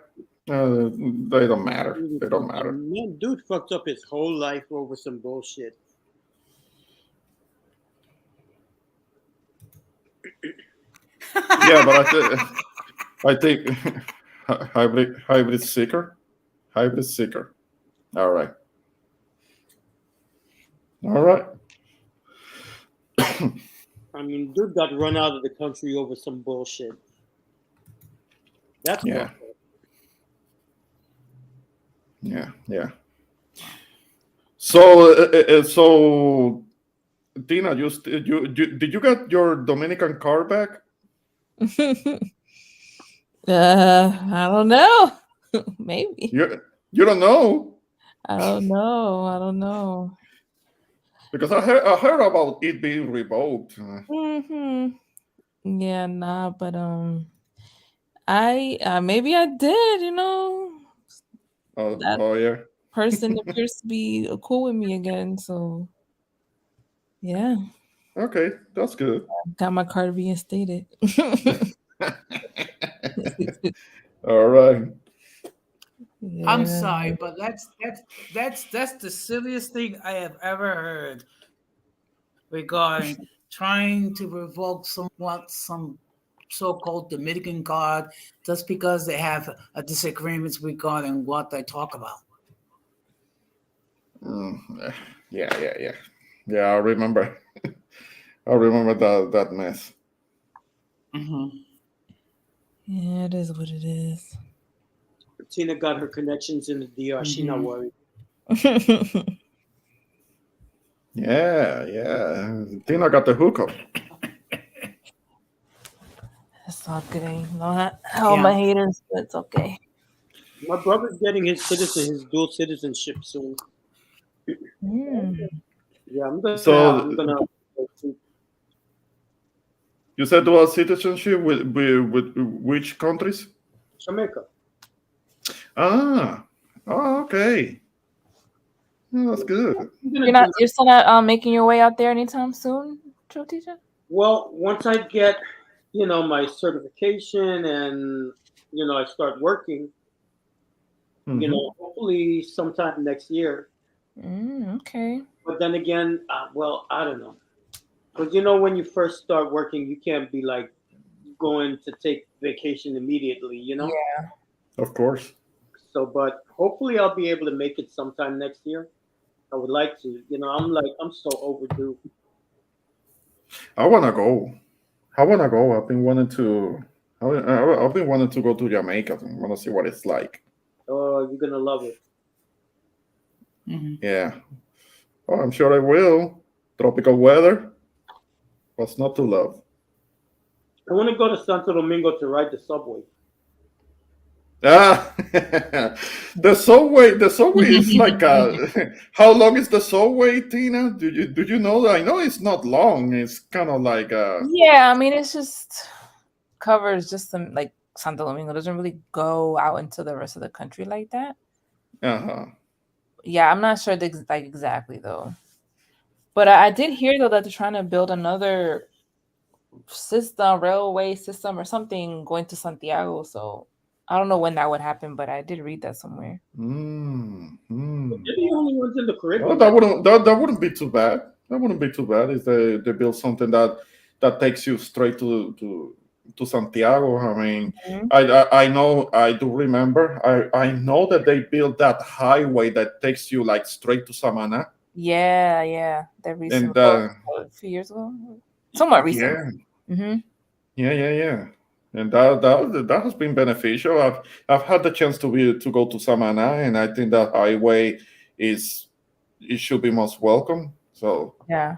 they don't matter. They don't matter. Man, dude fucked up his whole life over some bullshit. Yeah, but I think hybrid seeker. All right. All right. I mean, dude got run out of the country over some bullshit. That's Yeah. fucked up. Yeah. So Tina, did you get your Dominican card back? I don't know. Maybe. You don't know, I don't know. because I heard about it being revoked. Yeah, nah, but I maybe I did, that Yeah. person appears to be cool with me again, so yeah, Okay, that's good. got my card reinstated. All right. I'm Yeah. sorry, but that's the silliest thing I have ever heard regarding trying to revoke some so-called Dominican card just because they have a disagreements regarding what they talk about. Yeah. I remember. I remember that mess. Mm-hmm. Yeah, it is what it is. Tina got her connections in the DR. She not worried. Yeah. Tina got the hookup. It's all good. All my haters, but it's okay. My brother's getting his dual citizenship soon. Yeah, I'm gonna. You said dual citizenship with which countries? Jamaica. Okay. Oh, that's good. You're still not making your way out there anytime soon, Joe Teacher? Well, once I get, my certification and, I start working, hopefully sometime next year. Okay. But then again, I don't know. Because, when you first start working, you can't be like going to take vacation immediately, Yeah. Of course. So, but hopefully I'll be able to make it sometime next year. I would like to. I'm so overdue. I wanna go. I've been wanting to. I've been wanting to go to Jamaica. I want to see what it's like. Oh, you're gonna love it. Yeah. Oh, I'm sure I will. Tropical weather. What's not to love? I want to go to Santo Domingo to ride the subway. The subway is like how long is the subway, Tina? Do you know that? I know it's not long. It's kind of like yeah, I mean, it's just covers just some, like, Santo Domingo doesn't really go out into the rest of the country like that. Yeah, I'm not sure exactly though, but I did hear though that they're trying to build another railway system or something going to Santiago, so I don't know when that would happen, but I did read that somewhere. They're the only ones in the Caribbean. Well, that wouldn't be too bad. That wouldn't be too bad if they build something that takes you straight to Santiago. I mean, I know, I do remember. I know that they built that highway that takes you like straight to Samana. Yeah. That recently, a few years ago, somewhat recent. Yeah. And that has been beneficial. I've had the chance to go to Samana, and I think that highway it should be most welcome. So yeah.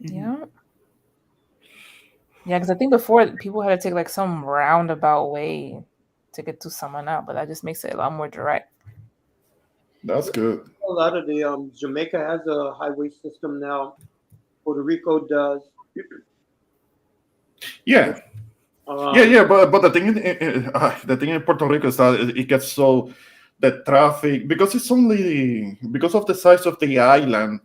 Yeah, because I think before people had to take like some roundabout way to get to Samana, but that just makes it a lot more direct. That's good. A lot of the Jamaica has a highway system now. Puerto Rico does. Yeah. But the thing in Puerto Rico is that it gets so the traffic, because it's only because of the size of the island.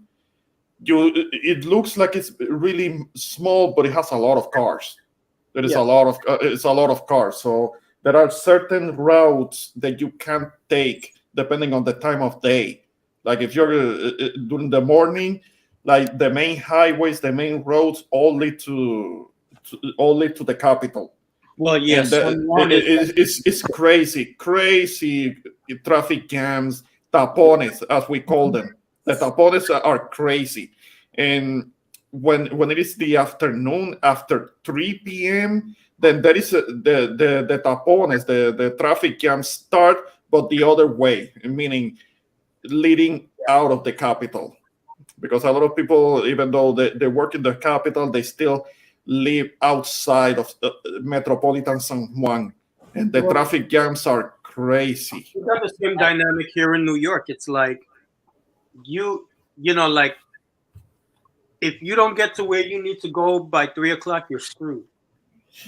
It looks like it's really small, but it has a lot of cars. There is Yeah. it's a lot of cars. So there are certain routes that you can't take depending on the time of day. Like if you're during the morning, like the main highways, the main roads all lead all lead to the capital. Well, yes. And it's crazy traffic jams, tapones, as we call them. The tapones are crazy. And when it is the afternoon, after 3 p.m., then there is the tapones, the traffic jams start, but the other way, meaning leading out of the capital. Because a lot of people, even though they work in the capital, they still live outside of the metropolitan San Juan, and the traffic jams are crazy. We got the same dynamic here in New York. It's like you know, like if you don't get to where you need to go by 3 o'clock, you're screwed.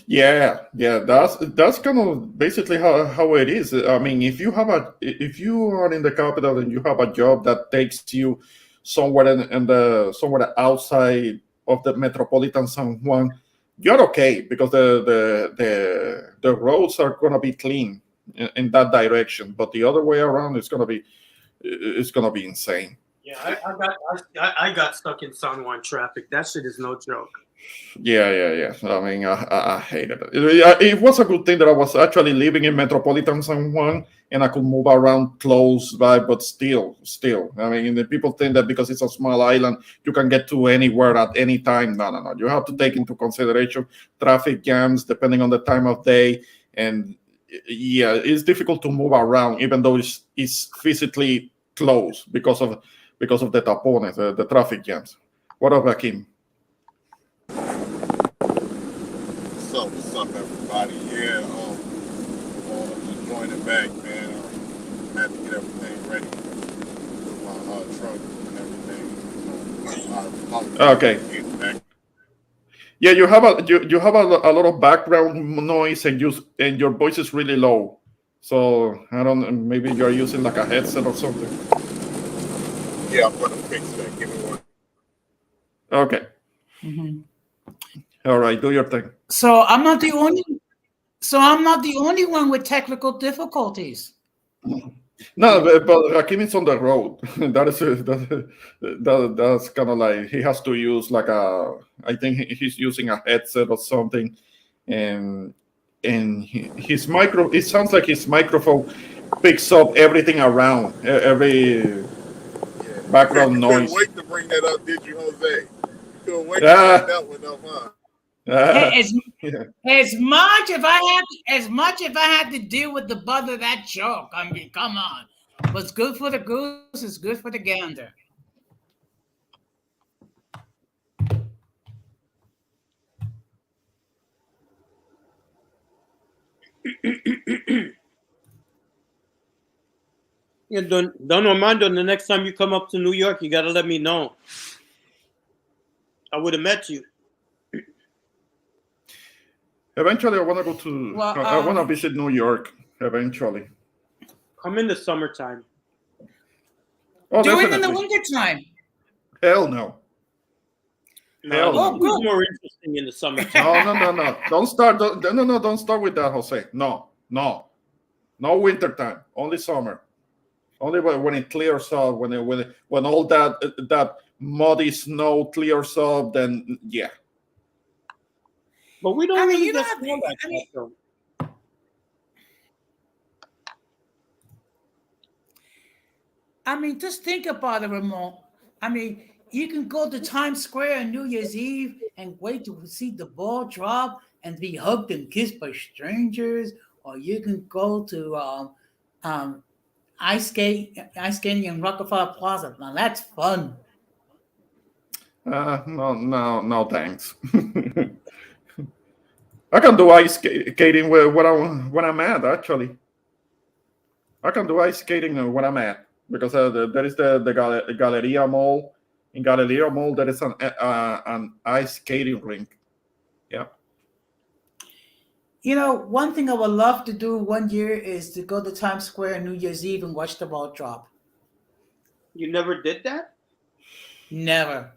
Yeah, that's kind of basically how it is. I mean, if you are in the capital and you have a job that takes you somewhere somewhere outside of the metropolitan San Juan, you're okay because the roads are gonna be clean in that direction. But the other way around, it's gonna be insane. Yeah, I got stuck in San Juan traffic. That shit is no joke. Yeah. I mean, I hated it. It was a good thing that I was actually living in metropolitan San Juan and I could move around close by, but still. I mean, the people think that because it's a small island, you can get to anywhere at any time. No. You have to take into consideration traffic jams depending on the time of day. And yeah, it's difficult to move around, even though it's physically closed because of the tapones, the traffic jams. What about Kim? What's up, everybody? Yeah, just joining back, man. Had to get everything ready with my truck and everything. Okay. Yeah, you have a lot of background noise and your voice is really low. So I don't know, maybe you're using like a headset or something. Yeah, I'm gonna fix that. Give me one. Okay. All right, do your thing. So I'm not the only one with technical difficulties. No, but Hakim is on the road. That's kind of like he has to use like I think he's using a headset or something, and his micro. It sounds like his microphone picks up everything around, every background you noise. Couldn't wait to bring that up, did you, Jose? You couldn't wait to bring that one up, huh? As much if I had to deal with the butt of that joke, I mean, come on. What's good for the goose is good for the gander. Yeah, Don Armando, the next time you come up to New York, you got to let me know. I would have met you. Eventually, I want to go to. I want to visit New York. Eventually, come in the summertime. Oh, do definitely. it in the wintertime. Hell no. Hell no. It's more interesting in the summertime. No. Don't start. Don't start with that, Jose. No wintertime. Only summer. Only when it clears up. When all that muddy snow clears up, then yeah. But we don't really get snow like that, though. I mean, just think about it, Ramon. I mean, you can go to Times Square on New Year's Eve and wait to see the ball drop and be hugged and kissed by strangers, or you can go to ice skating in Rockefeller Plaza. Now that's fun. No, thanks. I can do ice skating when I'm at. Actually, I can do ice skating when I'm at because there is the Galleria Mall. In Galleria Mall, there is an ice skating rink. Yeah. You know, one thing I would love to do one year is to go to Times Square on New Year's Eve and watch the ball drop. You never did that? Never.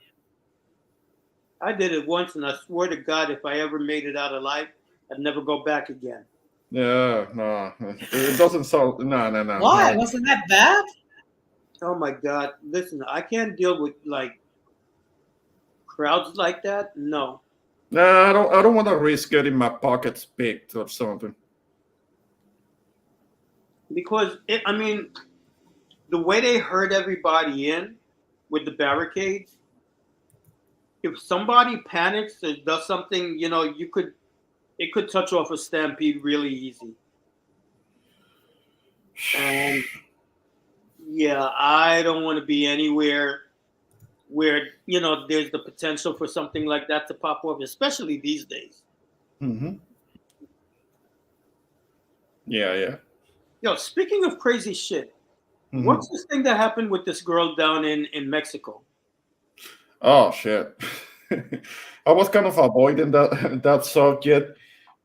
I did it once, and I swear to God, if I ever made it out alive, I'd never go back again. Yeah, no, it doesn't sound. No, no, no, Why? no. Wasn't that bad? Oh my God! Listen, I can't deal with like crowds like that. No. No, I don't. I don't want to risk getting my pockets picked or something. Because I mean, the way they herd everybody in with the barricades, if somebody panics or does something, you know, it could touch off a stampede really easy. And yeah, I don't want to be anywhere where, you know, there's the potential for something like that to pop up, especially these days. Mm-hmm. Yeah, yeah. Yo, speaking of crazy shit, Mhm. what's this thing that happened with this girl down in Mexico? Oh shit! I was kind of avoiding that subject,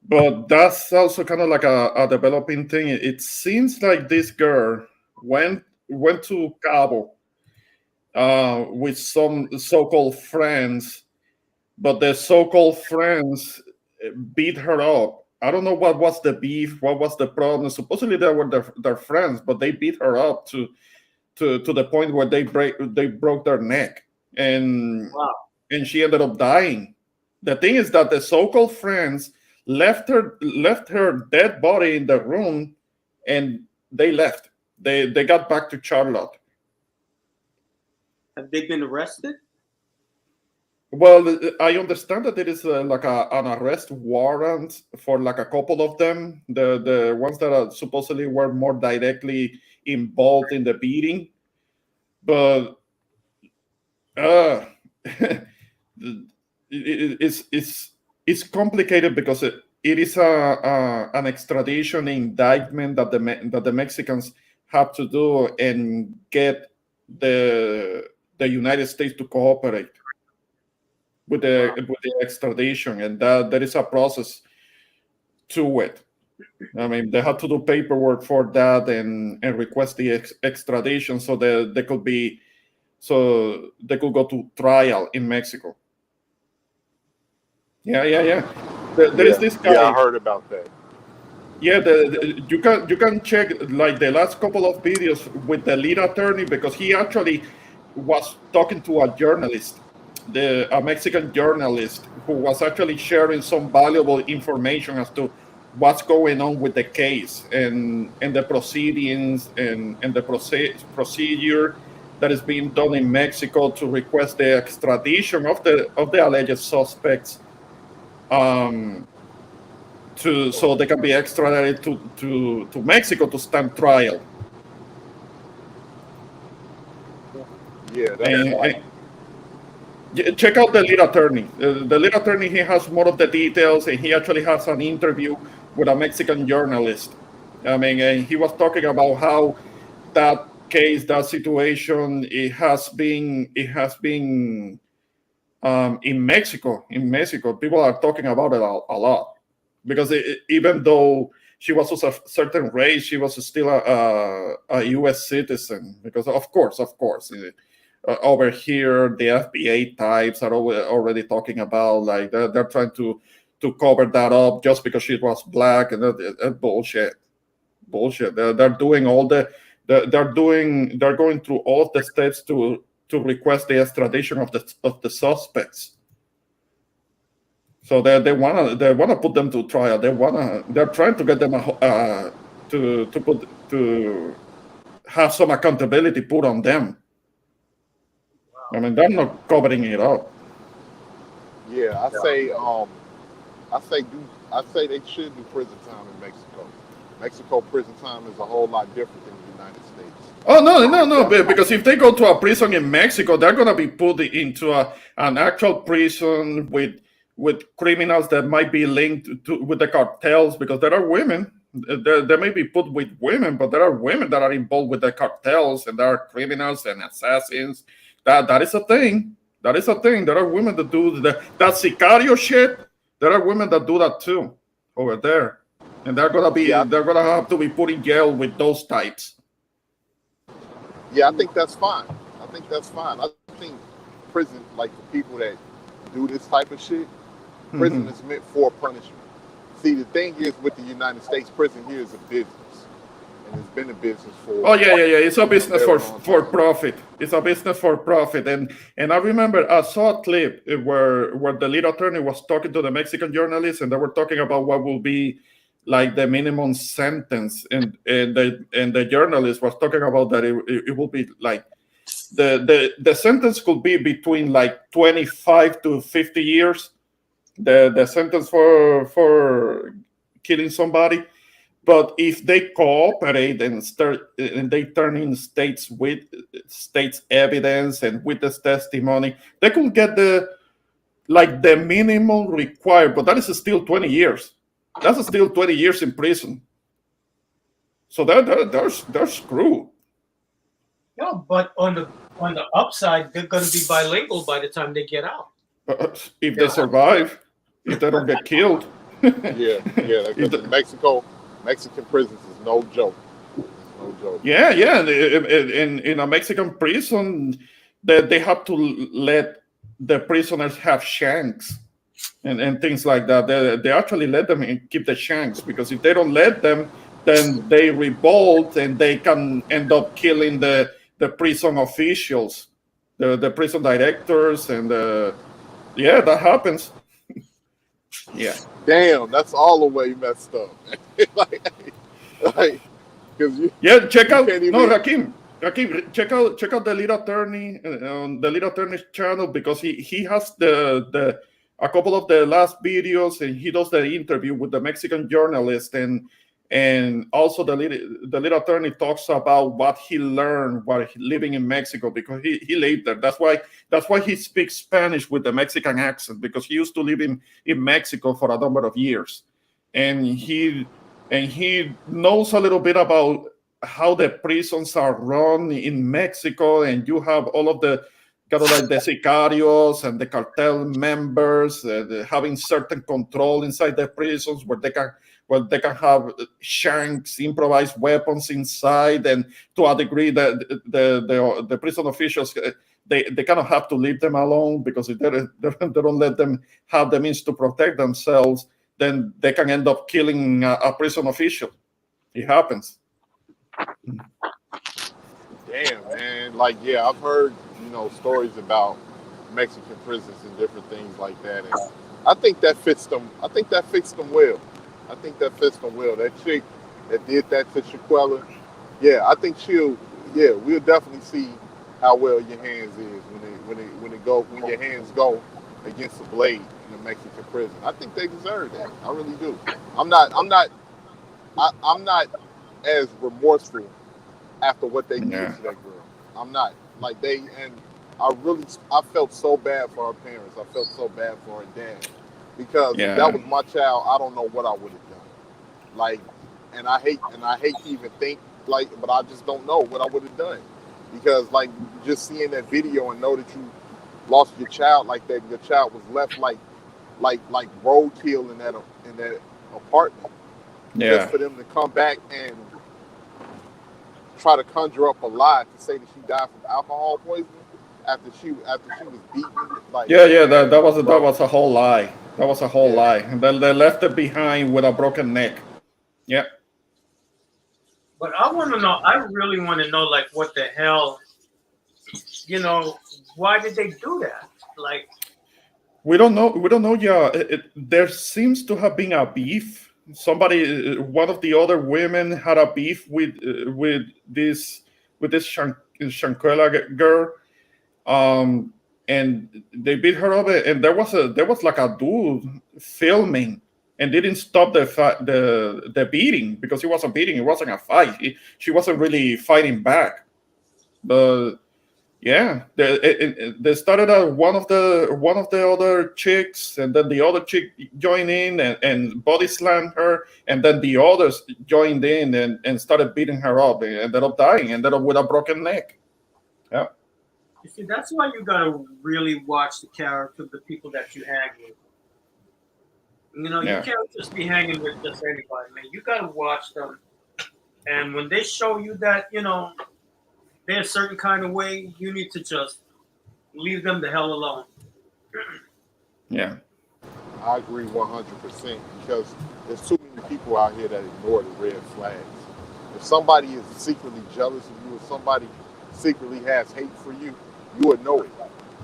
but that's also kind of like a developing thing. It seems like this girl went to Cabo with some so-called friends, but the so-called friends beat her up. I don't know what was the beef, what was the problem. Supposedly they were their friends, but they beat her up to the point where they broke their neck, and Wow. and she ended up dying. The thing is that the so-called friends left her dead body in the room, and they left. They got back to Charlotte. Have they been arrested? Well, I understand that there is like an arrest warrant for like a couple of them, the ones that are supposedly were more directly involved in the beating, but it's complicated because it is an extradition indictment that the Mexicans have to do and get the United States to cooperate with the extradition, and that there is a process to it. I mean, they have to do paperwork for that and request the extradition so that they could be so they could go to trial in Mexico. Yeah. There is this guy. Yeah, I heard about that. Yeah, you can check like the last couple of videos with the lead attorney, because he actually was talking to a journalist, a Mexican journalist who was actually sharing some valuable information as to what's going on with the case and the proceedings and the procedure that is being done in Mexico to request the extradition of the alleged suspects, so they can be extradited to Mexico to stand trial. Yeah, Check out the lead attorney. The lead attorney, he has more of the details, and he actually has an interview with a Mexican journalist. I mean, and he was talking about how that case, that situation, it has been in Mexico. In Mexico, people are talking about it a lot, because even though she was of a certain race, she was still a U.S. citizen. Because of course, over here the FBA types are already talking about like they're trying to cover that up just because she was black, and that's bullshit. They're doing all they're going through all of the steps to request the extradition of the suspects. So they wanna put them to trial. They're trying to get them to have some accountability put on them. I mean, they're not covering it up. yeah. I say they should do prison time in Mexico. Mexico prison time is a whole lot different than the United States. Oh no! Because if they go to a prison in Mexico, they're gonna be put into an actual prison with criminals that might be linked with the cartels, because there are women. They may be put with women, but there are women that are involved with the cartels, and there are criminals and assassins. That is a thing. That is a thing. There are women that do that sicario shit. There are women that do that too over there, and they're gonna have to be put in jail with those types. Yeah, I think that's fine. I think prison, like for people that do this type of shit. Prison is meant for punishment. See, the thing is with the United States, prison here is a business, and it's been a business for. Oh yeah. It's a business very for long time. profit. It's a business for profit. And I remember I saw a clip where the lead attorney was talking to the Mexican journalist, and they were talking about what will be like the minimum sentence, and the journalist was talking about that it will be like the sentence could be between like 25 to 50 years. The sentence for killing somebody. But if they cooperate and they turn in states evidence and witness testimony, they could get the minimum required. But that is still 20 years. That's still 20 years in prison. So they're screwed. No, but on the upside, they're going to be bilingual by the time they get out. If they survive, if they don't get killed. Yeah. Because in Mexican prisons is no joke. No joke. Yeah. In a Mexican prison, they have to let the prisoners have shanks and things like that. They actually let them keep the shanks, because if they don't let them, then they revolt and they can end up killing the prison officials, the prison directors, and yeah, that happens. Yeah. Damn, that's all the way messed up. like, because Yeah, check out can't even- no Rakim, check out the lead attorney on the lead attorney's channel, because he has the a couple of the last videos, and he does the interview with the Mexican journalist, and also the lead attorney talks about what he learned while living in Mexico, because he lived there. That's why he speaks Spanish with the Mexican accent, because he used to live in Mexico for a number of years, and he knows a little bit about how the prisons are run in Mexico, and you have all of the kind of like the sicarios and the cartel members having certain control inside the prisons, where they can have shanks, improvised weapons inside, and to a degree that the prison officials they kind of have to leave them alone, because if they don't let them have the means to protect themselves, then they can end up killing a prison official. It happens. Damn, man. Like, yeah, I've heard, stories about Mexican prisons and different things like that. And I think that fits them. I think that fits them well. That chick that did that to Shaquella, yeah, I think we'll definitely see how well your hands is when your hands go against a blade in a Mexican prison. I think they deserve that. I really do. I'm not as remorseful after what they did to that girl. I'm not. I felt so bad for her parents. I felt so bad for her dad, because if that was my child, I don't know what I would have done. And I hate to even think, but I just don't know what I would have done, because just seeing that video and know that you lost your child like that, your child was left like roadkill in that apartment. Yeah. Just for them to come back and try to conjure up a lie to say that she died from alcohol poisoning after she was beaten. That was a whole lie. That was a whole lie. And then they left it behind with a broken neck. Yeah. But I really want to know, what the hell, why did they do that? We don't know. Yeah, there seems to have been a beef. One of the other women had a beef with this Shanquella girl, and they beat her up. And there was like a dude filming and didn't stop the beating, because it was a beating. It wasn't a fight. She wasn't really fighting back. But yeah, they started out one of the other chicks, and then the other chick joined in and body slammed her, and then the others joined in and started beating her up. They ended up dying, ended up with a broken neck. Yeah. You see, that's why you gotta really watch the character of the people that you hang with. You can't just be hanging with just anybody, man. You gotta watch them, and when they show you that, they're a certain kind of way, you need to just leave them the hell alone. Yeah. I agree 100% because there's too many people out here that ignore the red flags. If somebody is secretly jealous of you, if somebody secretly has hate for you, you will know it.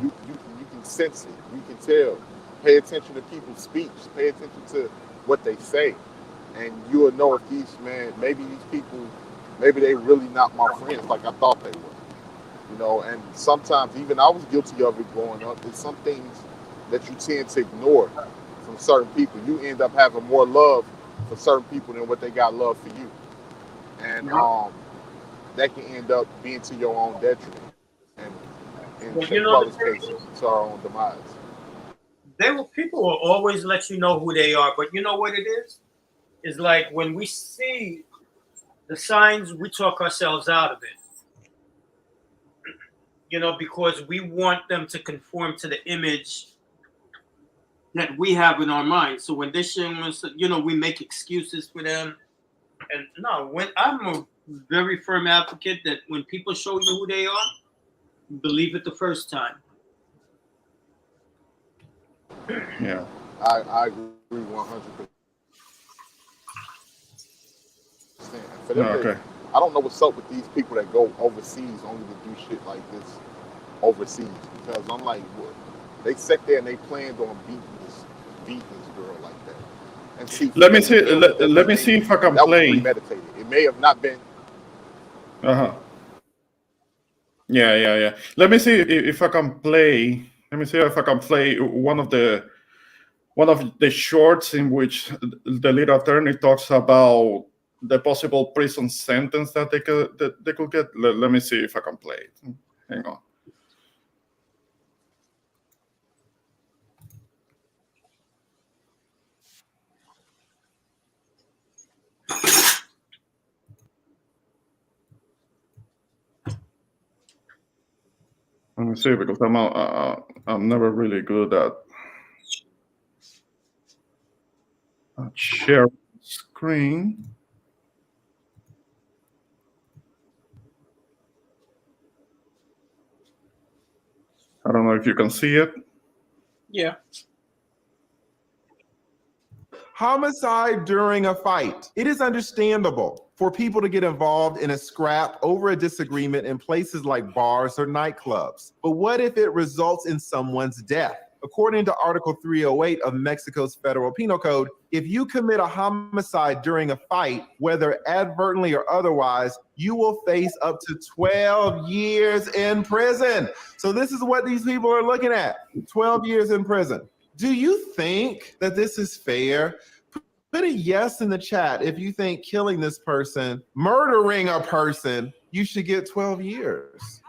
You can sense it. You can tell. Pay attention to people's speech. Pay attention to what they say, and you will know if maybe these people, maybe they really not my friends like I thought they were. You know, and sometimes even I was guilty of it growing up. There's some things that you tend to ignore from certain people. You end up having more love for certain people than what they got love for you, and that can end up being to your own detriment, and in Well, Chick brother's case, to our own demise. People will always let you know who they are, but you know what it is? It's like when we see the signs, we talk ourselves out of it. You know, because we want them to conform to the image that we have in our mind. So when this young one, you know, we make excuses for them. And no, when I'm a very firm advocate that when people show you who they are, believe it the first time. Yeah. I agree 100%. For them Okay. I don't know what's up with these people that go overseas only to do shit like this overseas, because I'm like, what? They sat there and they planned on beating this girl like that. And see, Let me see. Let me see if I can that was play. premeditated. It may have not been. Yeah. Let me see if I can play. Let me see if I can play one of the shorts in which the lead attorney talks about the possible prison sentence that they could get. Let me see if I can play it. Hang on. Let me see, because I'm never really good at sharing screen. I don't know if you can see it. Yeah. Homicide during a fight. It is understandable for people to get involved in a scrap over a disagreement in places like bars or nightclubs. But what if it results in someone's death? According to Article 308 of Mexico's Federal Penal Code, if you commit a homicide during a fight, whether advertently or otherwise, you will face up to 12 years in prison. So this is what these people are looking at, 12 years in prison. Do you think that this is fair? Put a yes in the chat if you think killing this person, murdering a person, you should get 12 years.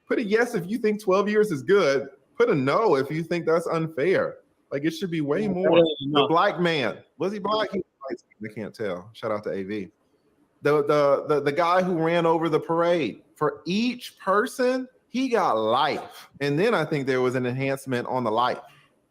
Put a yes if you think 12 years is good. Put a no if you think that's unfair. Like, it should be way more. The black man, was he black? I can't tell. Shout out to AV. The guy who ran over the parade, for each person, he got life. And then I think there was an enhancement on the life.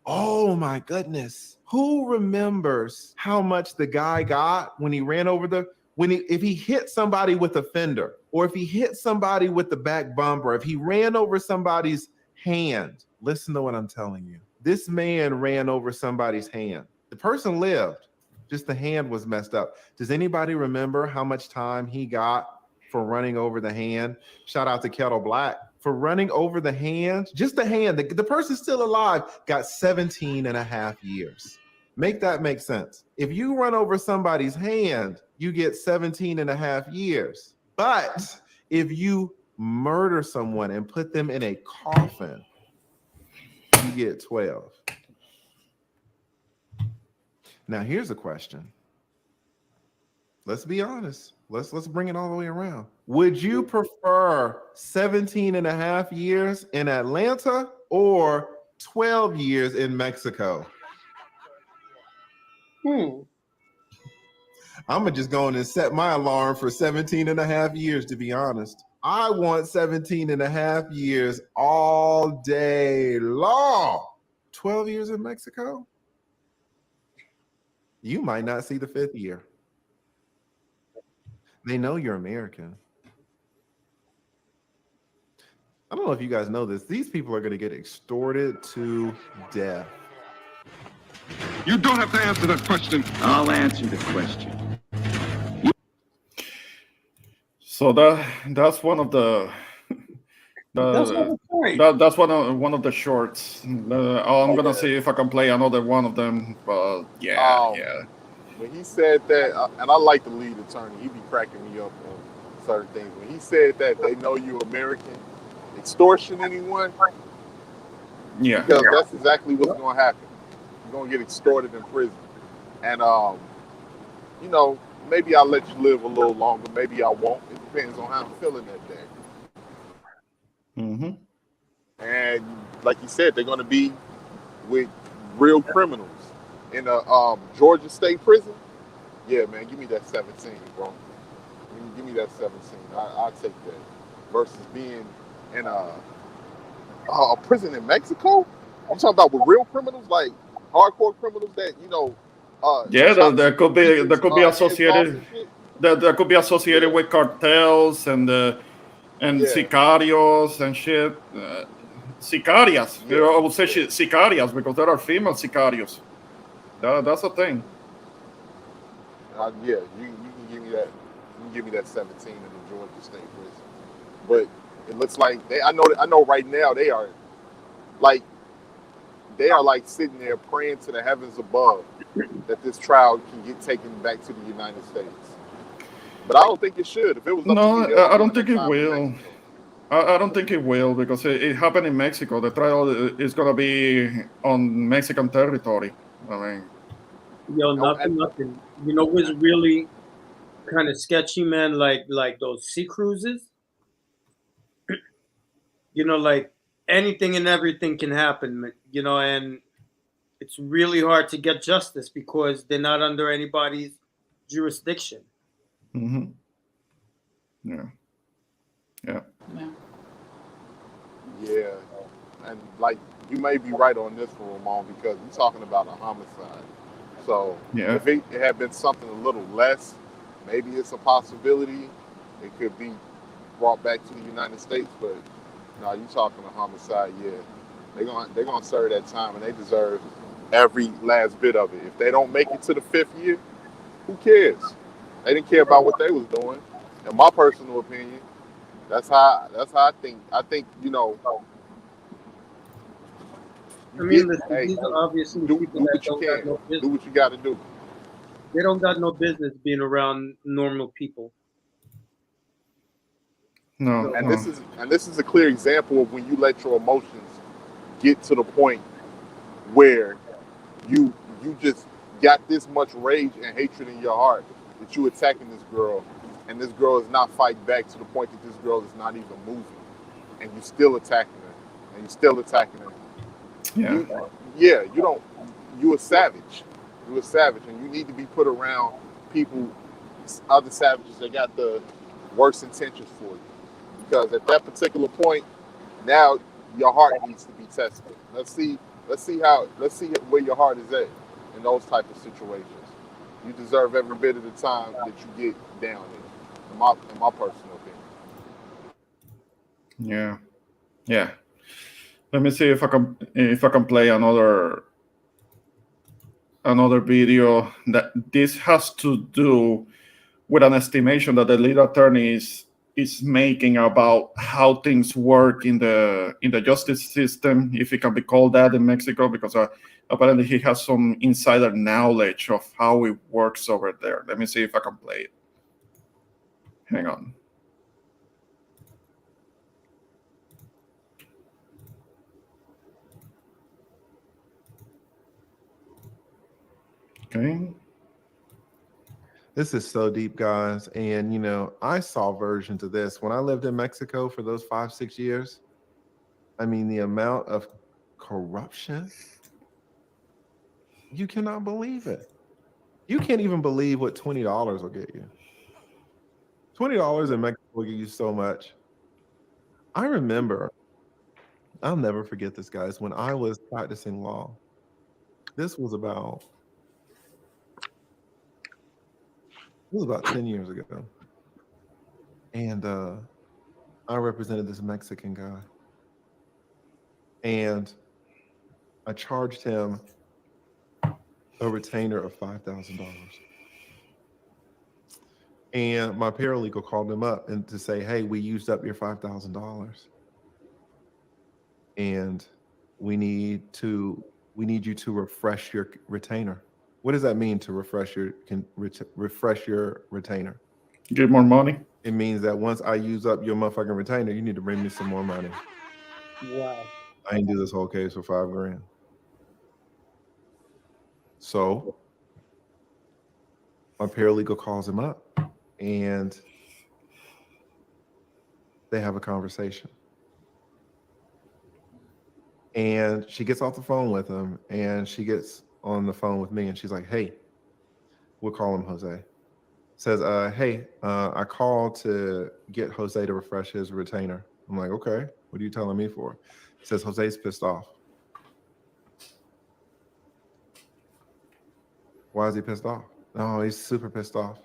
Oh my goodness. Who remembers how much the guy got when he ran over if he hit somebody with a fender, or if he hit somebody with the back bumper, if he ran over somebody's hand? Listen to what I'm telling you. This man ran over somebody's hand. The person lived, just the hand was messed up. Does anybody remember how much time he got for running over the hand? Shout out to Kettle Black. For running over the hand, just the hand, the person still alive got 17 and a half years. Make that make sense. If you run over somebody's hand, you get 17 and a half years. But if you murder someone and put them in a coffin, you get 12. Now here's a question. Let's be honest. Let's bring it all the way around. Would you prefer 17 and a half years in Atlanta or 12 years in Mexico? I'm gonna just go in and set my alarm for 17 and a half years, to be honest. I want 17 and a half years all day long. 12 years in Mexico? You might not see the 5th year. They know you're American. I don't know if you guys know this. These people are going to get extorted to death. You don't have to answer that question. I'll answer the question. So that's one of the That's the not the point. that's one of the shorts. I'm gonna see if I can play another one of them. But yeah. When he said that, and I like the lead attorney, he be cracking me up on certain things. When he said that they know you American, extortion anyone, Yeah. because that's exactly what's going to happen. You're going to get extorted in prison. And, you know, maybe I'll let you live a little longer. Maybe I won't. It depends on how I'm feeling that day. Mm-hmm. And like you said, they're going to be with real criminals in a Georgia State prison. Yeah, man, give me that 17, bro. Give me that 17. I'll take that. Versus being in a prison in Mexico. I'm talking about with real criminals, like hardcore criminals that That could be associated. That could be associated with cartels and sicarios and shit. Sicarias. I would say sicarias because there are female sicarios. That's a thing. You can give me that. You can give me that 17 in the Georgia State prison. But it looks like I know right now they are like sitting there praying to the heavens above that this trial can get taken back to the United States. But I don't think it should. If it was up to me, I don't think it will. I don't think it will because it happened in Mexico. The trial is going to be on Mexican territory. I mean, Nothing. You know what's really kind of sketchy, man? Like those sea cruises. You know, like anything and everything can happen. You know, and it's really hard to get justice because they're not under anybody's jurisdiction. Mm-hmm. Yeah. And like you may be right on this one, Ramon, because we're talking about a homicide. So if it had been something a little less, maybe it's a possibility it could be brought back to the United States. But no, you talking a homicide? Yeah, they're gonna serve that time, and they deserve every last bit of it. If they don't make it to the 5th year, who cares? They didn't care about what they was doing. In my personal opinion, that's how I think. I think I mean, these are obviously do people what that you don't can. got no business. Do what you got to do. They don't got no business being around normal people. No. This is a clear example of when you let your emotions get to the point where you just got this much rage and hatred in your heart that you attacking this girl, and this girl is not fighting back to the point that this girl is not even moving, and you still attacking her, and you still attacking her. You're a savage. You're a savage, and you need to be put around people, other savages that got the worst intentions for you. Because at that particular point, now your heart needs to be tested. Let's see where your heart is at in those type of situations. You deserve every bit of the time that you get down in my personal opinion. Yeah. Let me see if I can play another video. That this has to do with an estimation that the lead attorney is making about how things work in the justice system, if it can be called that in Mexico, because apparently he has some insider knowledge of how it works over there. Let me see if I can play it. Hang on. Okay. This is so deep, guys. And, you know, I saw versions of this when I lived in Mexico for those 5-6 years. I mean, the amount of corruption, you cannot believe it. You can't even believe what $20 will get you. $20 in Mexico will get you so much. I remember, I'll never forget this, guys, when I was practicing law. This was about 10 years ago. And I represented this Mexican guy. And I charged him a retainer of $5,000. And my paralegal called him up and to say, hey, we used up your $5,000. And we need you to refresh your retainer. What does that mean, to refresh your retainer? Get more money. It means that once I use up your motherfucking retainer, you need to bring me some more money. Wow. I ain't do this whole case for $5,000. So my paralegal calls him up and they have a conversation. And she gets off the phone with him and she gets on the phone with me and she's like, hey, we'll call him Jose. Says, hey, I called to get Jose to refresh his retainer. I'm like, okay, what are you telling me for? He says, Jose's pissed off. Why is he pissed off? Oh, he's super pissed off.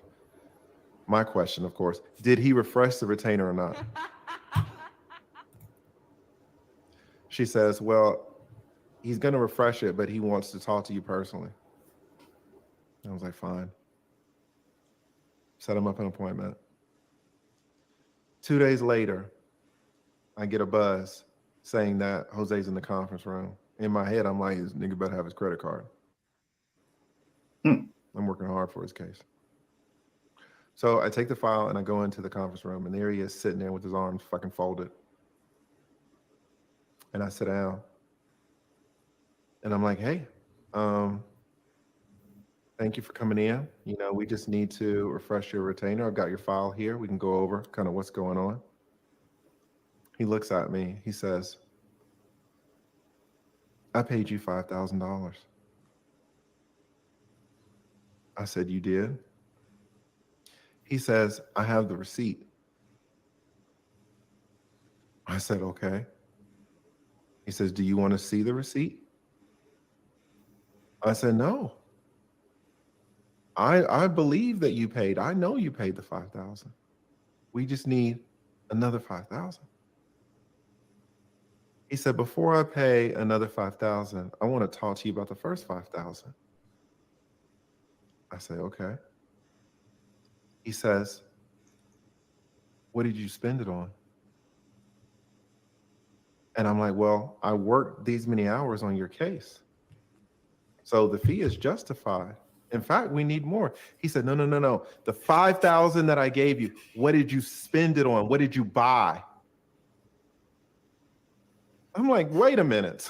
My question, of course, did he refresh the retainer or not? She says, well, he's going to refresh it, but he wants to talk to you personally. I was like, fine. Set him up an appointment. 2 days later, I get a buzz saying that Jose's in the conference room. In my head, I'm like, this nigga better have his credit card. I'm working hard for his case. So I take the file and I go into the conference room and there he is sitting there with his arms fucking folded. And I sit down and I'm like, hey, thank you for coming in. You know, we just need to refresh your retainer. I've got your file here. We can go over kind of what's going on. He looks at me. He says, I paid you $5,000. I said, you did? He says, I have the receipt. I said, okay. He says, do you want to see the receipt? I said, no. I believe that you paid. I know you paid the $5,000. We just need another $5,000. He said, before I pay another $5,000, I want to talk to you about the first $5,000. I say, okay. He says, what did you spend it on? And I'm like, well, I worked these many hours on your case. So the fee is justified. In fact, we need more. He said, no. The $5,000 that I gave you, what did you spend it on? What did you buy? I'm like, wait a minute.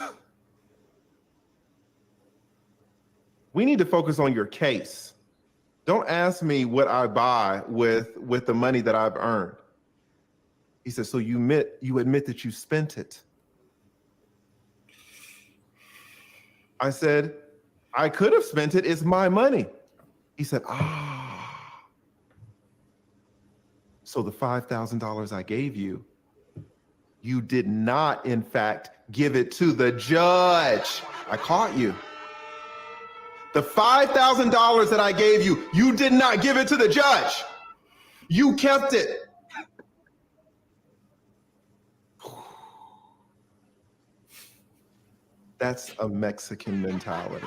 We need to focus on your case. Don't ask me what I buy with the money that I've earned. He said, so you admit that you spent it. I said, I could have spent it. It's my money. He said, so the $5,000 I gave you, you did not, in fact, give it to the judge. I caught you. The $5,000 that I gave you, you did not give it to the judge. You kept it. That's a Mexican mentality.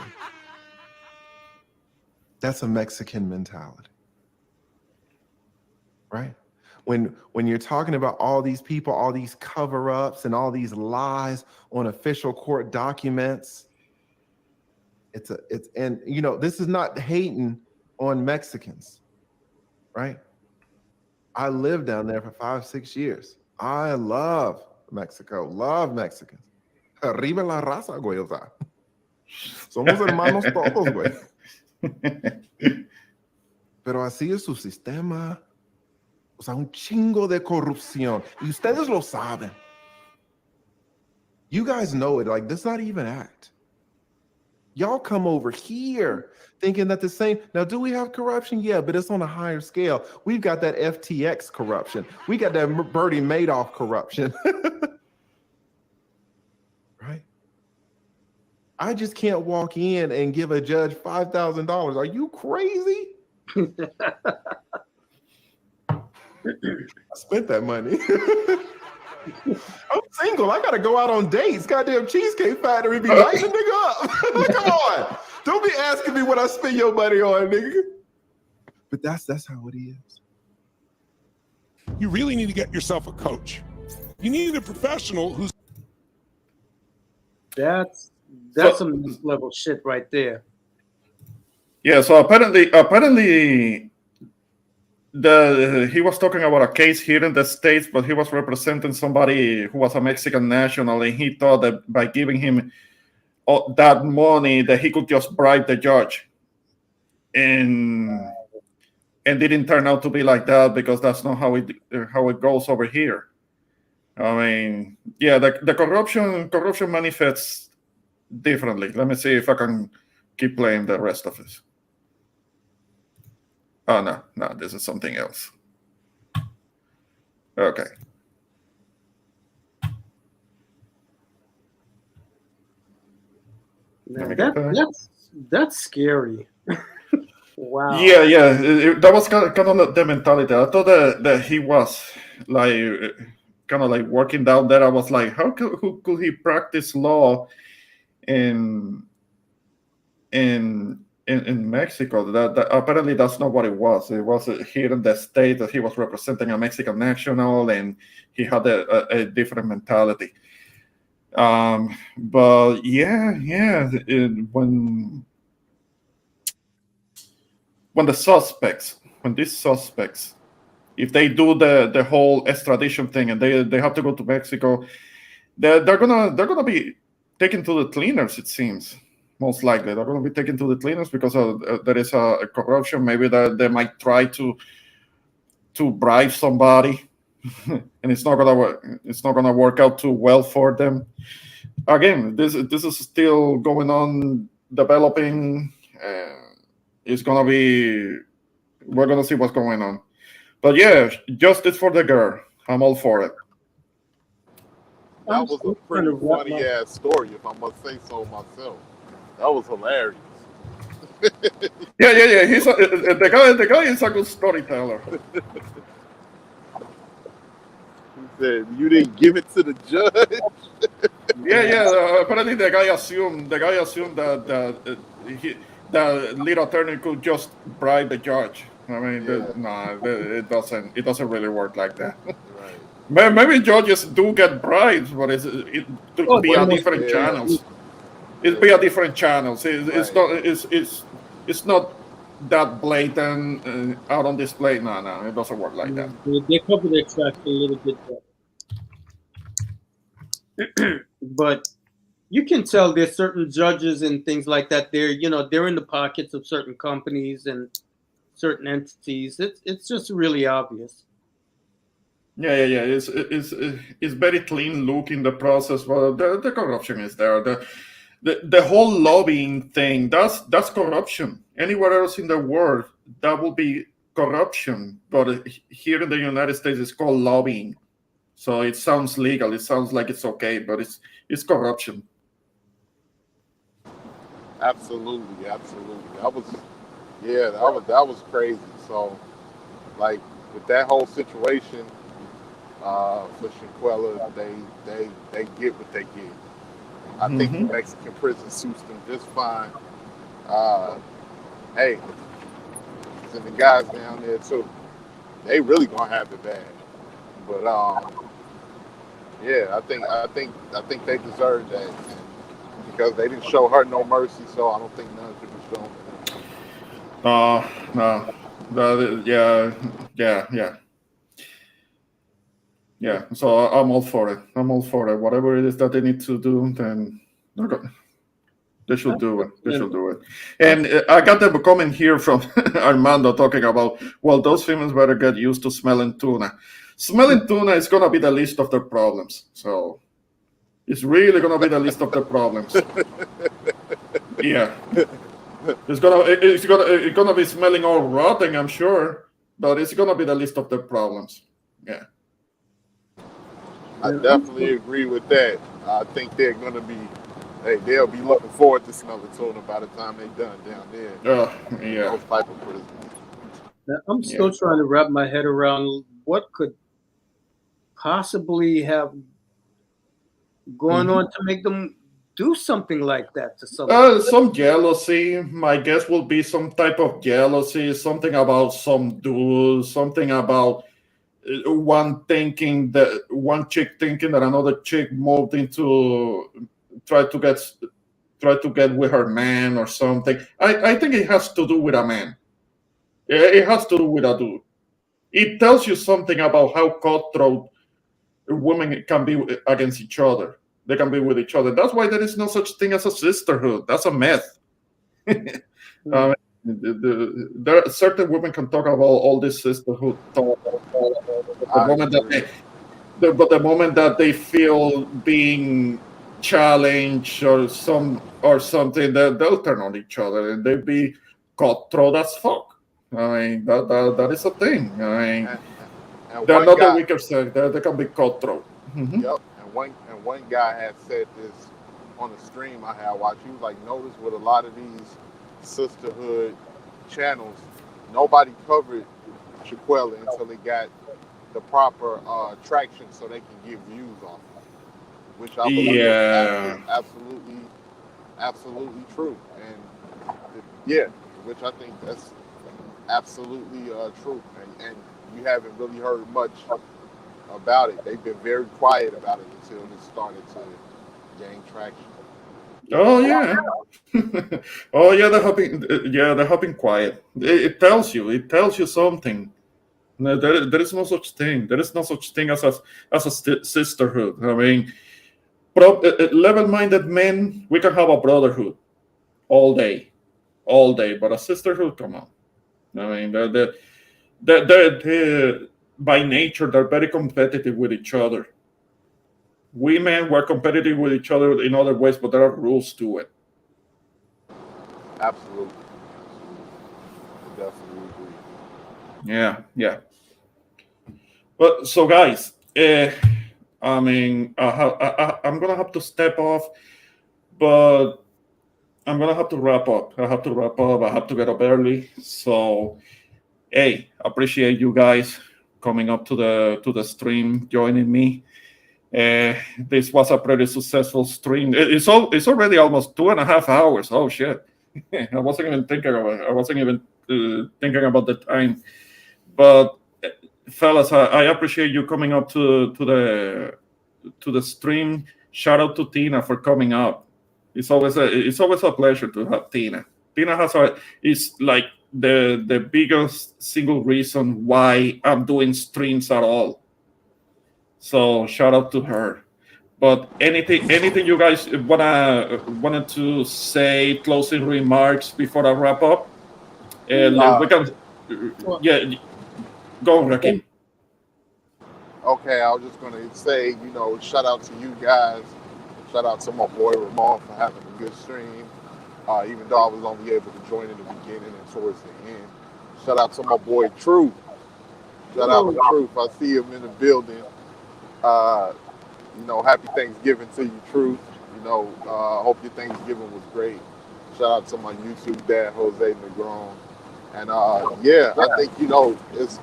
That's a Mexican mentality, right? When you're talking about all these people, all these cover-ups and all these lies on official court documents, and you know, this is not hating on Mexicans, right? I lived down there for 5-6 years. I love Mexico, love Mexicans. Arriba la raza, güey, o sea. Somos hermanos todos, güey. Pero así es su sistema. O sea, un chingo de corrupción. Y ustedes lo saben. You guys know it. Like, this not even act. Y'all come over here thinking that the same. Now, do we have corruption? Yeah, but it's on a higher scale. We've got that FTX corruption. We got that Bernie Madoff corruption. Right? I just can't walk in and give a judge $5,000. Are you crazy? I spent that money. I'm single. I gotta go out on dates. Goddamn Cheesecake Factory be lighting a nigga up. Come on. Don't be asking me what I spend your money on, nigga. But that's how it is. You really need to get yourself a coach. You need a professional who's That's So- some next level shit right there. Yeah, so apparently he was talking about a case here in the States, but he was representing somebody who was a Mexican national, and he thought that by giving him that money that he could just bribe the judge. And didn't turn out to be like that, because that's not how it goes over here. I mean, yeah, the corruption manifests differently. Let me see if I can keep playing the rest of this. Oh, no, this is something else. Okay. Let me get back. That's scary. Wow. Yeah. That was kind of the mentality. I thought that he was like kind of like working down there. I was like, how could he practice law in Mexico? That apparently that's not what it was. It was here in the state that he was representing a Mexican national, and he had a different mentality. But yeah, when these suspects, if they do the whole extradition thing and they have to go to Mexico, they're gonna be taken to the cleaners. It seems most likely they're gonna be taken to the cleaners because there is a corruption. Maybe that they might try to bribe somebody, and it's not gonna work out too well for them. Again, this is still going on, developing. We're gonna see what's going on. But yeah, justice for the girl. I'm all for it. That was a pretty funny ass story, if I must say so myself. That was hilarious. Yeah. The guy is a good storyteller. He said, "You didn't give it to the judge." Yeah. Apparently, the guy assumed that the lead attorney could just bribe the judge. I mean, it doesn't really work like that. Right. Maybe judges do get bribes, but it be a different channels. It's via different channels. It's not that blatant out on display. No, it doesn't work like that. They cover their tracks a little bit there. But you can tell there's certain judges and things like that. They're in the pockets of certain companies and certain entities. It's just really obvious. Yeah. It's very clean look in the process, but the corruption is there. The whole lobbying thing, that's corruption. Anywhere else in the world, that will be corruption. But here in the United States, it's called lobbying. So it sounds legal. It sounds like it's okay, but it's corruption. Absolutely. That was crazy. So, like, with that whole situation, for Shanquella, they get what they get. I think the Mexican prison suits them just fine. Hey, and the guys down there too, they really gonna have it bad. But yeah, I think they deserve that because they didn't show her no mercy. So I don't think none should be shown. No. Yeah, so I'm all for it. Whatever it is that they need to do, then they should do it. And I got the comment here from Armando talking about, well, those females better get used to smelling tuna. Smelling tuna is going to be the least of their problems. So it's really going to be the least of their problems. Yeah. It's gonna be smelling all rotten, I'm sure, but it's gonna be the least of their problems. Yeah. I definitely agree with that. I think they're gonna be. They'll be looking forward to smelling tuna by the time they're done down there. Yeah. Those type of prisons. I'm still trying to wrap my head around what could possibly have gone on to make them do something like that to someone? Some jealousy. My guess will be some type of jealousy, something about some dude, something about one chick thinking that another chick moved into try to get with her man or something. I think it has to do with a man. It has to do with a dude. It tells you something about how cutthroat women can be against each other. They can be with each other. That's why there is no such thing as a sisterhood. That's a myth. There are certain women can talk about all this sisterhood talk, but the moment that they feel being challenged or something, they'll turn on each other and they'll be cutthroat as fuck. I mean, that is a thing. I mean, And they're one not the guy, weaker sex. They can be cutthroat. Mhm. yep, and one guy had said this on a stream I had watched. He was like, notice with a lot of these sisterhood channels, nobody covered Chiquella until they got the proper traction so they can get views off it, which I believe Yeah. is absolutely true. And yeah, which I think that's absolutely true. And you haven't really heard much about it. They've been very quiet about it until it started to gain traction. Oh yeah. Oh yeah. They're hopping quiet. It tells you something. No, there is no such thing. There is no such thing as a sisterhood. I mean, level-minded men, we can have a brotherhood all day. But a sisterhood, come on. I mean, they're by nature they're very competitive with each other. Women were competitive with each other in other ways, but there are rules to it. Absolutely. Definitely agree. Yeah. But so, guys, I mean, I'm gonna have to step off, but I'm gonna have to wrap up. I have to get up early. So, hey, appreciate you guys coming up to the stream, joining me. This was a pretty successful stream. It's already almost 2.5 hours. Oh shit! I wasn't even thinking about it. I wasn't even thinking about the time. But fellas, I appreciate you coming up to the stream. Shout out to Tina for coming up. It's always a pleasure to have Tina. Tina is like the biggest single reason why I'm doing streams at all. So shout out to her. But anything you guys wanted to say, closing remarks before I wrap up? We can, yeah. Go on, Rakim. Okay, I was just gonna say, shout out to you guys. Shout out to my boy Ramon for having a good stream. Even though I was only able to join in the beginning and towards the end. Shout out to my boy Truth. Shout out to Truth. I see him in the building. Happy Thanksgiving to you, Truth. Hope your Thanksgiving was great. Shout out to my YouTube dad, Jose Negron. And I think, it's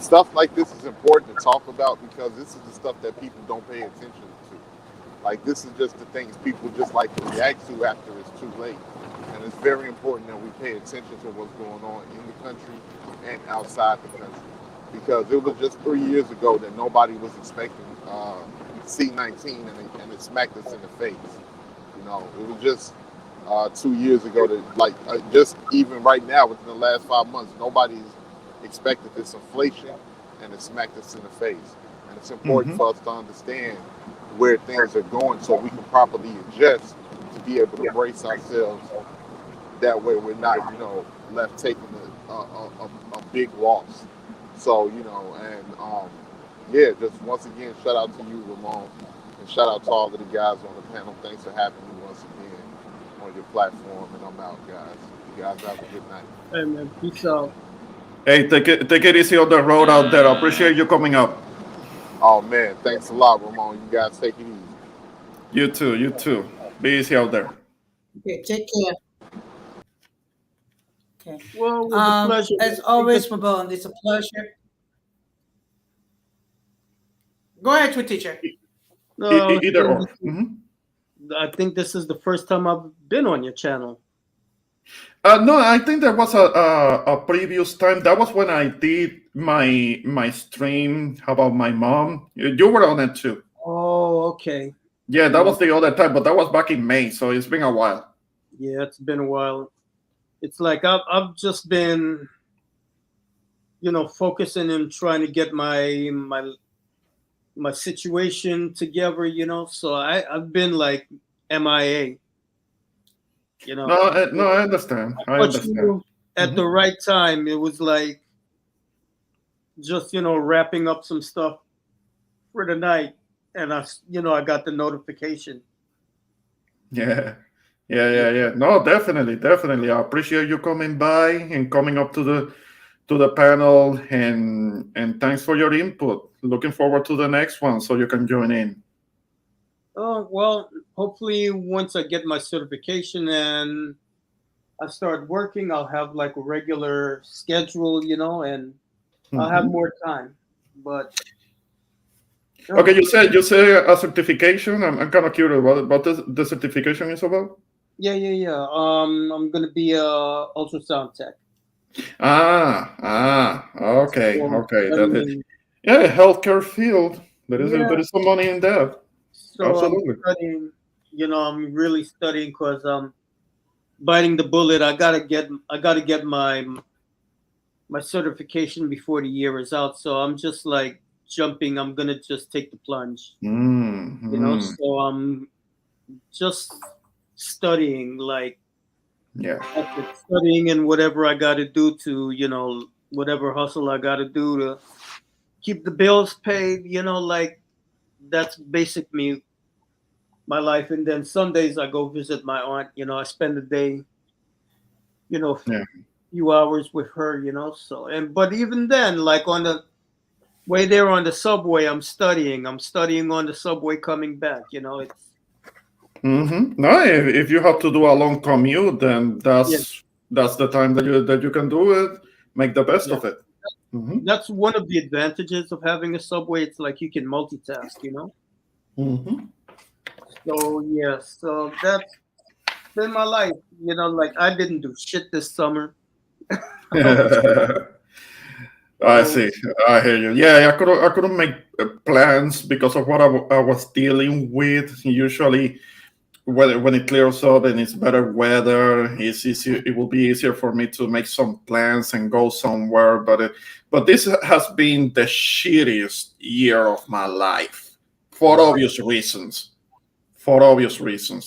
stuff like this is important to talk about because this is the stuff that people don't pay attention to. Like, this is just the things people just like to react to after it's too late. And it's very important that we pay attention to what's going on in the country and outside the country. Because it was just 3 years ago that nobody was expecting C-19 and it smacked us in the face. It was just 2 years ago that, just even right now within the last 5 months, nobody's expected this inflation and it smacked us in the face. And it's important for us to understand where things are going so we can properly adjust to be able to brace ourselves. That way we're not, left taking a big loss. So, just once again, shout out to you, Ramon, and shout out to all of the guys on the panel. Thanks for having me once again on your platform, and I'm out, guys. You guys have a good night. Hey, man, peace out. Hey, take it easy on the road out there. I appreciate you coming up. Oh, man, thanks a lot, Ramon. You guys take it easy. You too. Be easy out there. Okay, take care. Okay. Well, it was a pleasure. As always, Ramon, it's a pleasure. Go ahead, Twit Teacher. No, Either or. I think this is the first time I've been on your channel. No, I think there was a previous time. That was when I did my stream about my mom. You were on it too. Oh, okay. Yeah, that was the other time, but that was back in May, so it's been a while. Yeah, it's been a while. It's like I've just been, focusing and trying to get my situation together. So I've been like MIA. No, I understand. I But understand. at the right time, it was like just wrapping up some stuff for the night, and I got the notification. Yeah. No, definitely. I appreciate you coming by and coming up to the panel, and thanks for your input. Looking forward to the next one so you can join in. Oh, well, hopefully once I get my certification and I start working, I'll have like a regular schedule, and I'll have more time. But okay, you say a certification. I'm kind of curious what the certification is about. Yeah. I'm gonna be a ultrasound tech. Okay. So, Yeah, healthcare field. There is some money in that. So Absolutely. I'm studying, I'm really studying because I'm biting the bullet. I gotta get my certification before the year is out. So I'm just like jumping. I'm gonna just take the plunge. So I'm just studying, like studying and whatever I gotta do to, whatever hustle I gotta do to keep the bills paid, like that's basically my life. And then Sundays I go visit my aunt, I spend the day, few hours with her, but even then, like on the way there on the subway, I'm studying on the subway coming back, it's No, if you have to do a long commute, then that's the time that you can do it. Make the best of it. That's one of the advantages of having a subway. It's like you can multitask, So that's been my life. Like I didn't do shit this summer. I see. I hear you. Yeah, I couldn't make plans because of what I was dealing with. Usually, when it clears up and it's better weather, it's easier. It will be easier for me to make some plans and go somewhere. But this has been the shittiest year of my life for obvious reasons.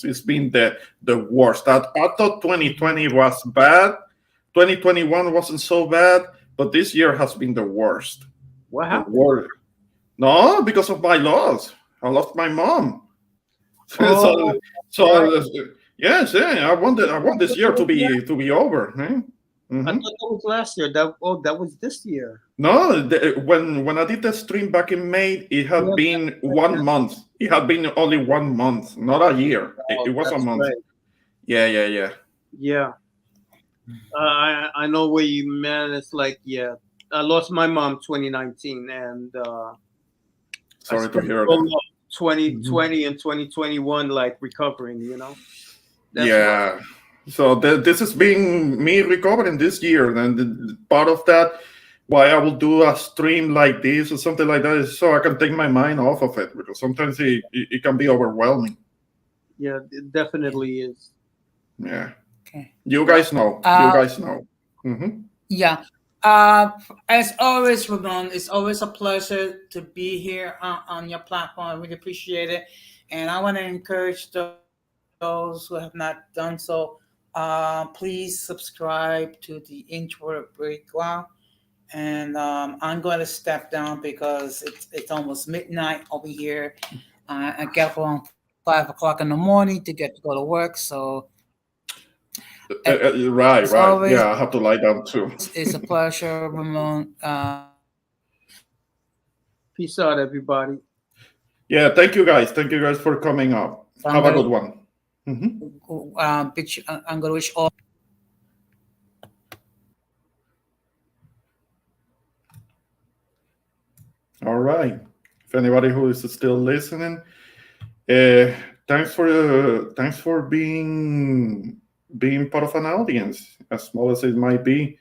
It's been the worst. I thought 2020 was bad. 2021 wasn't so bad, but this year has been the worst. What happened? No, because of my loss. I lost my mom. Yes, I want this year to be over. Eh? I thought that was last year. That was this year. No, when I did the stream back in May, it had been 1 month. It had been only 1 month, not a year. It was a month. Right. Yeah. Yeah. I know where you meant. It's like, I lost my mom 2019, and sorry to hear that. 2020 and 2021, like recovering, That's so this has been me recovering this year, and part of that why I will do a stream like this or something like that is so I can take my mind off of it, because sometimes it can be overwhelming. Yeah, it definitely is. Yeah. Okay. You guys know. Yeah. As always, Ramon, it's always a pleasure to be here on your platform. I really appreciate it. And I want to encourage those who have not done so, please subscribe to the Introvert Breakdown. And I'm going to step down because it's almost midnight over here. I get up around 5 o'clock in the morning to go to work. So right. Always, yeah, I have to lie down too. It's a pleasure, Ramon. Peace out, everybody. Yeah, thank you guys for coming up. Have a good one. I'm going to wish all. All right. If anybody who is still listening, thanks for being part of an audience, as small as it might be.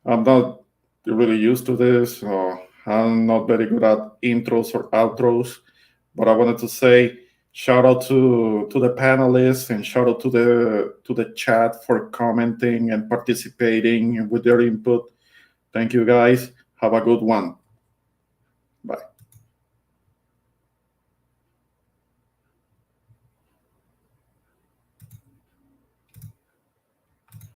I'm not really used to this, so I'm not very good at intros or outros, but I wanted to say shout out to the panelists and shout out to the chat for commenting and participating with their input. Thank you guys. Have a good one. Bye.